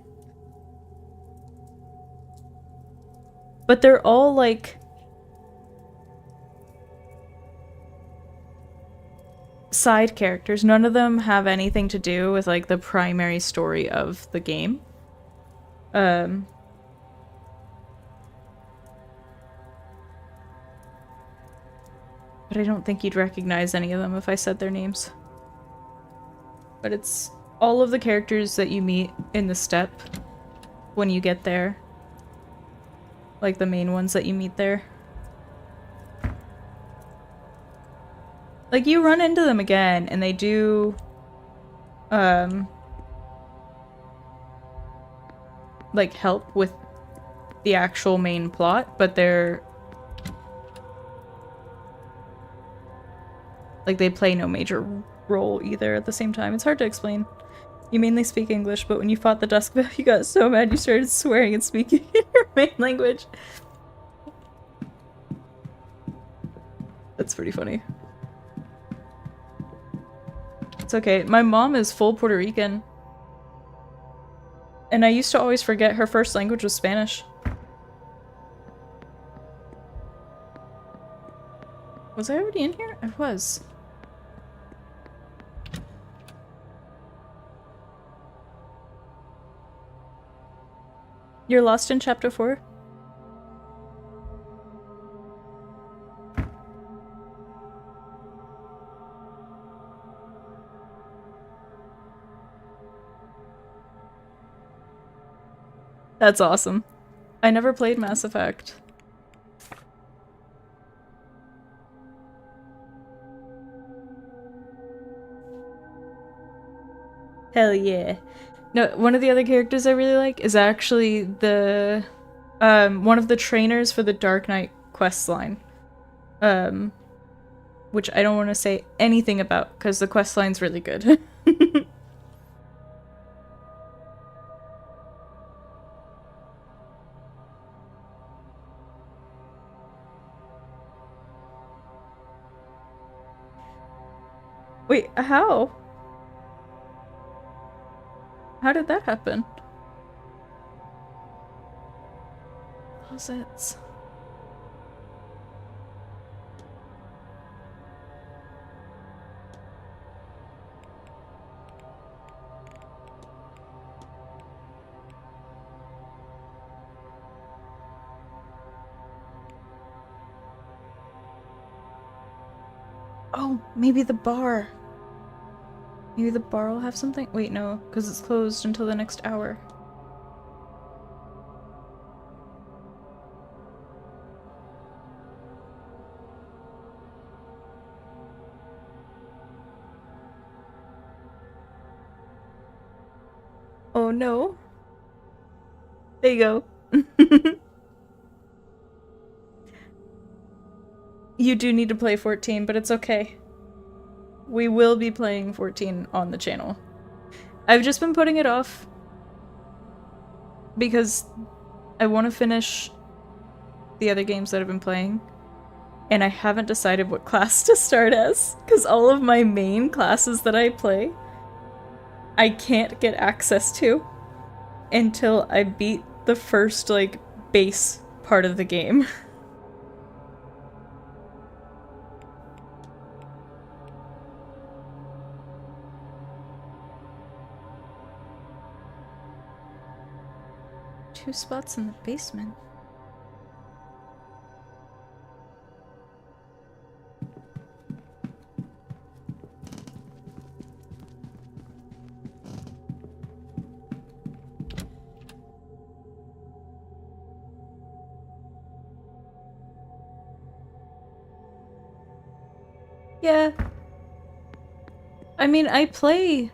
But they're all like side characters. None of them have anything to do with like the primary story of the game. But I don't think you'd recognize any of them if I said their names. But it's all of the characters that you meet in the step when you get there. Like the main ones that you meet there. Like you run into them again and they do like help with the actual main plot, but they're like they play no major role either at the same time. It's hard to explain. You mainly speak English, but when you fought the Duskville, you got so mad you started swearing and speaking in your main language. That's pretty funny. It's okay. My mom is full Puerto Rican. And I used to always forget her first language was Spanish. Was I already in here? I was. You're lost in chapter 4? That's awesome. I never played Mass Effect. Hell yeah. No, one of the other characters I really like is actually the one of the trainers for the Dark Knight quest line. Which I don't want to say anything about because the quest line's really good. Wait, how? How did that happen? Closets. Oh, maybe the bar. Maybe the bar will have something? Wait, no, because it's closed until the next hour. Oh no. There you go. You do need to play 14, but it's okay. We will be playing 14 on the channel. I've just been putting it off because I want to finish the other games that I've been playing, and I haven't decided what class to start as, because all of my main classes that I play, I can't get access to until I beat the first, like, base part of the game. Two spots in the basement. Yeah. I mean, I play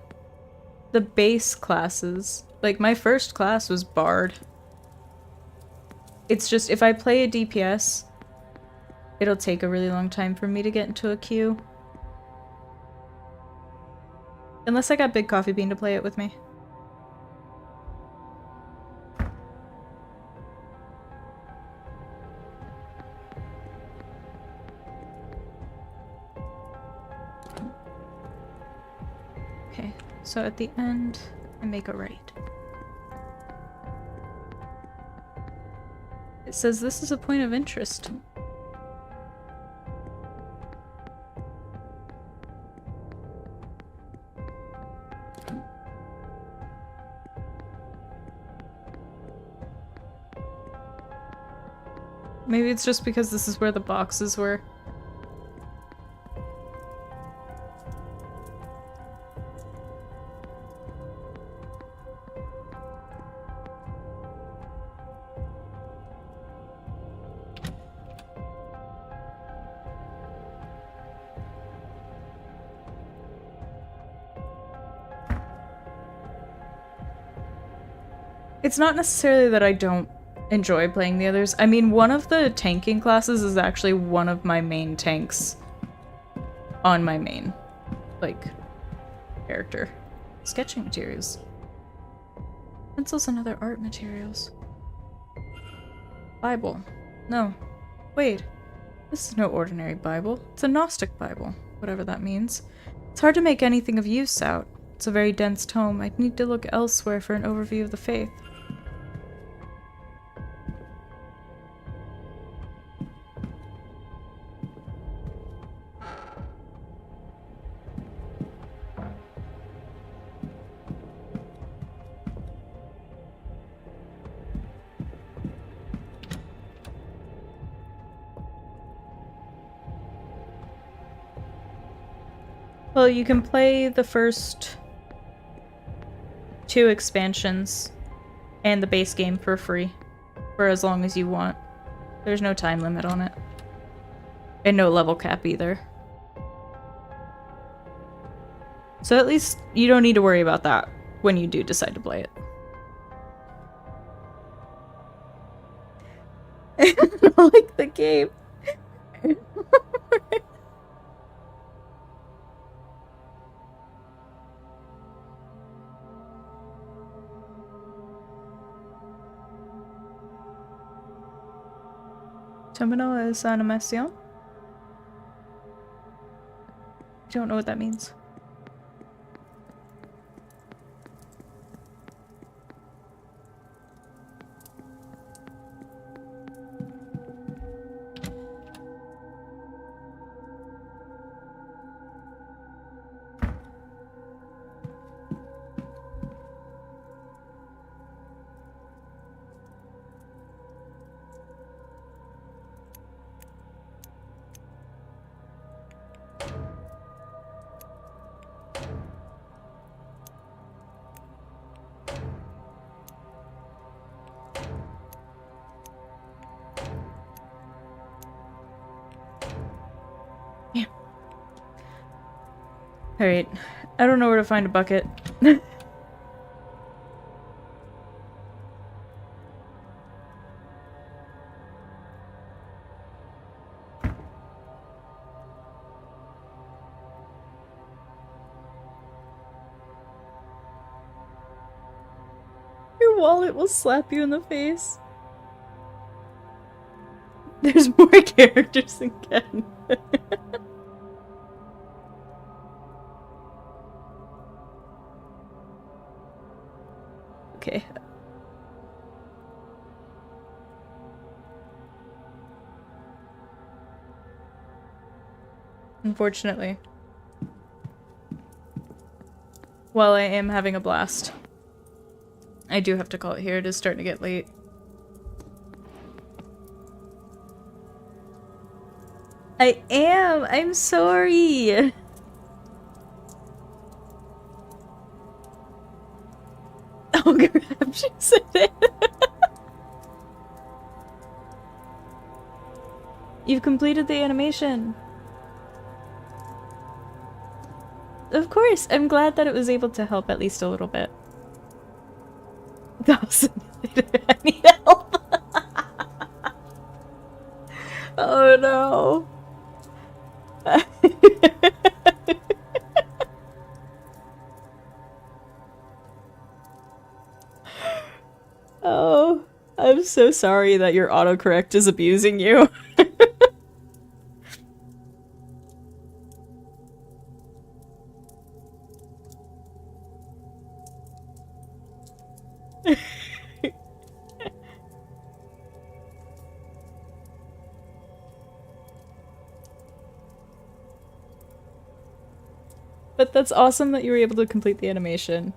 the base classes. Like, my first class was Bard. It's just, if I play a DPS, it'll take a really long time for me to get into a queue. Unless I got Big Coffee Bean to play it with me. Okay, so at the end, I make a right. It says this is a point of interest. Maybe it's just because this is where the boxes were. It's not necessarily that I don't enjoy playing the others. I mean, one of the tanking classes is actually one of my main tanks on my main, like, character. Sketching materials. Pencils and other art materials. Bible. No. Wait. This is no ordinary Bible. It's a Gnostic Bible, whatever that means. It's hard to make anything of use out. It's a very dense tome. I'd need to look elsewhere for an overview of the faith. Well, you can play the first 2 expansions and the base game for free for as long as you want. There's no time limit on it. And no level cap either. So at least you don't need to worry about that when you do decide to play it. I don't like the game. Terminal is animation. I don't know what that means. Alright, I don't know where to find a bucket. Your wallet will slap you in the face. There's more characters than Ken. Okay. Unfortunately. While I am having a blast, I do have to call it here. It is starting to get late. I am! I'm sorry! Oh crap, she said it! You've completed the animation! Of course, I'm glad that it was able to help at least a little bit. I need help! Oh no! Oh, I'm so sorry that your autocorrect is abusing you. But that's awesome that you were able to complete the animation.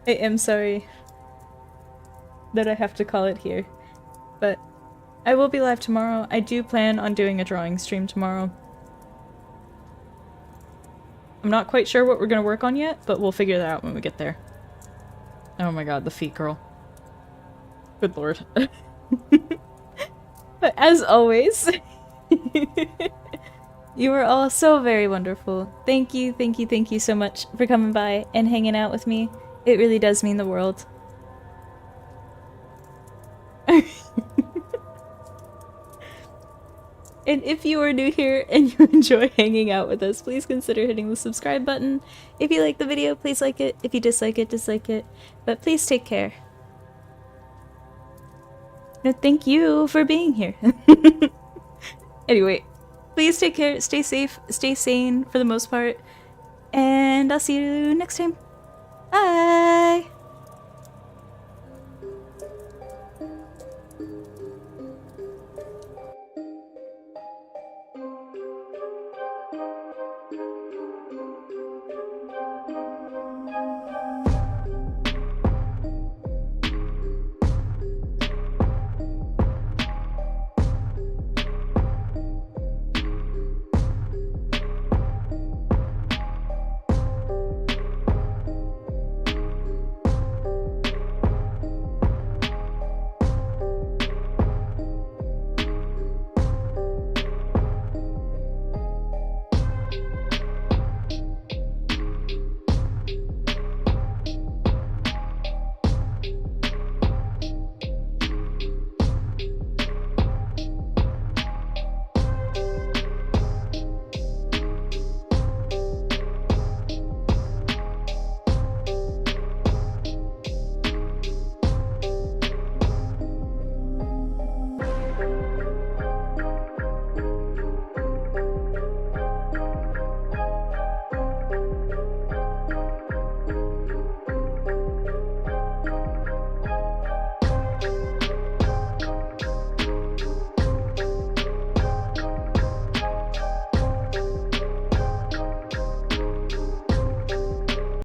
I am sorry that I have to call it here, but I will be live tomorrow. I do plan on doing a drawing stream tomorrow. I'm not quite sure what we're gonna work on yet, but we'll figure that out when we get there. Oh my god, the feet girl. Good lord. But as always, you are all so very wonderful. Thank you, thank you, thank you so much for coming by and hanging out with me. It really does mean the world. And if you are new here and you enjoy hanging out with us, please consider hitting the subscribe button. If you like the video, please like it. If you dislike it, dislike it. But please take care. No, thank you for being here. Anyway, please take care, stay safe, stay sane for the most part, and I'll see you next time. Bye!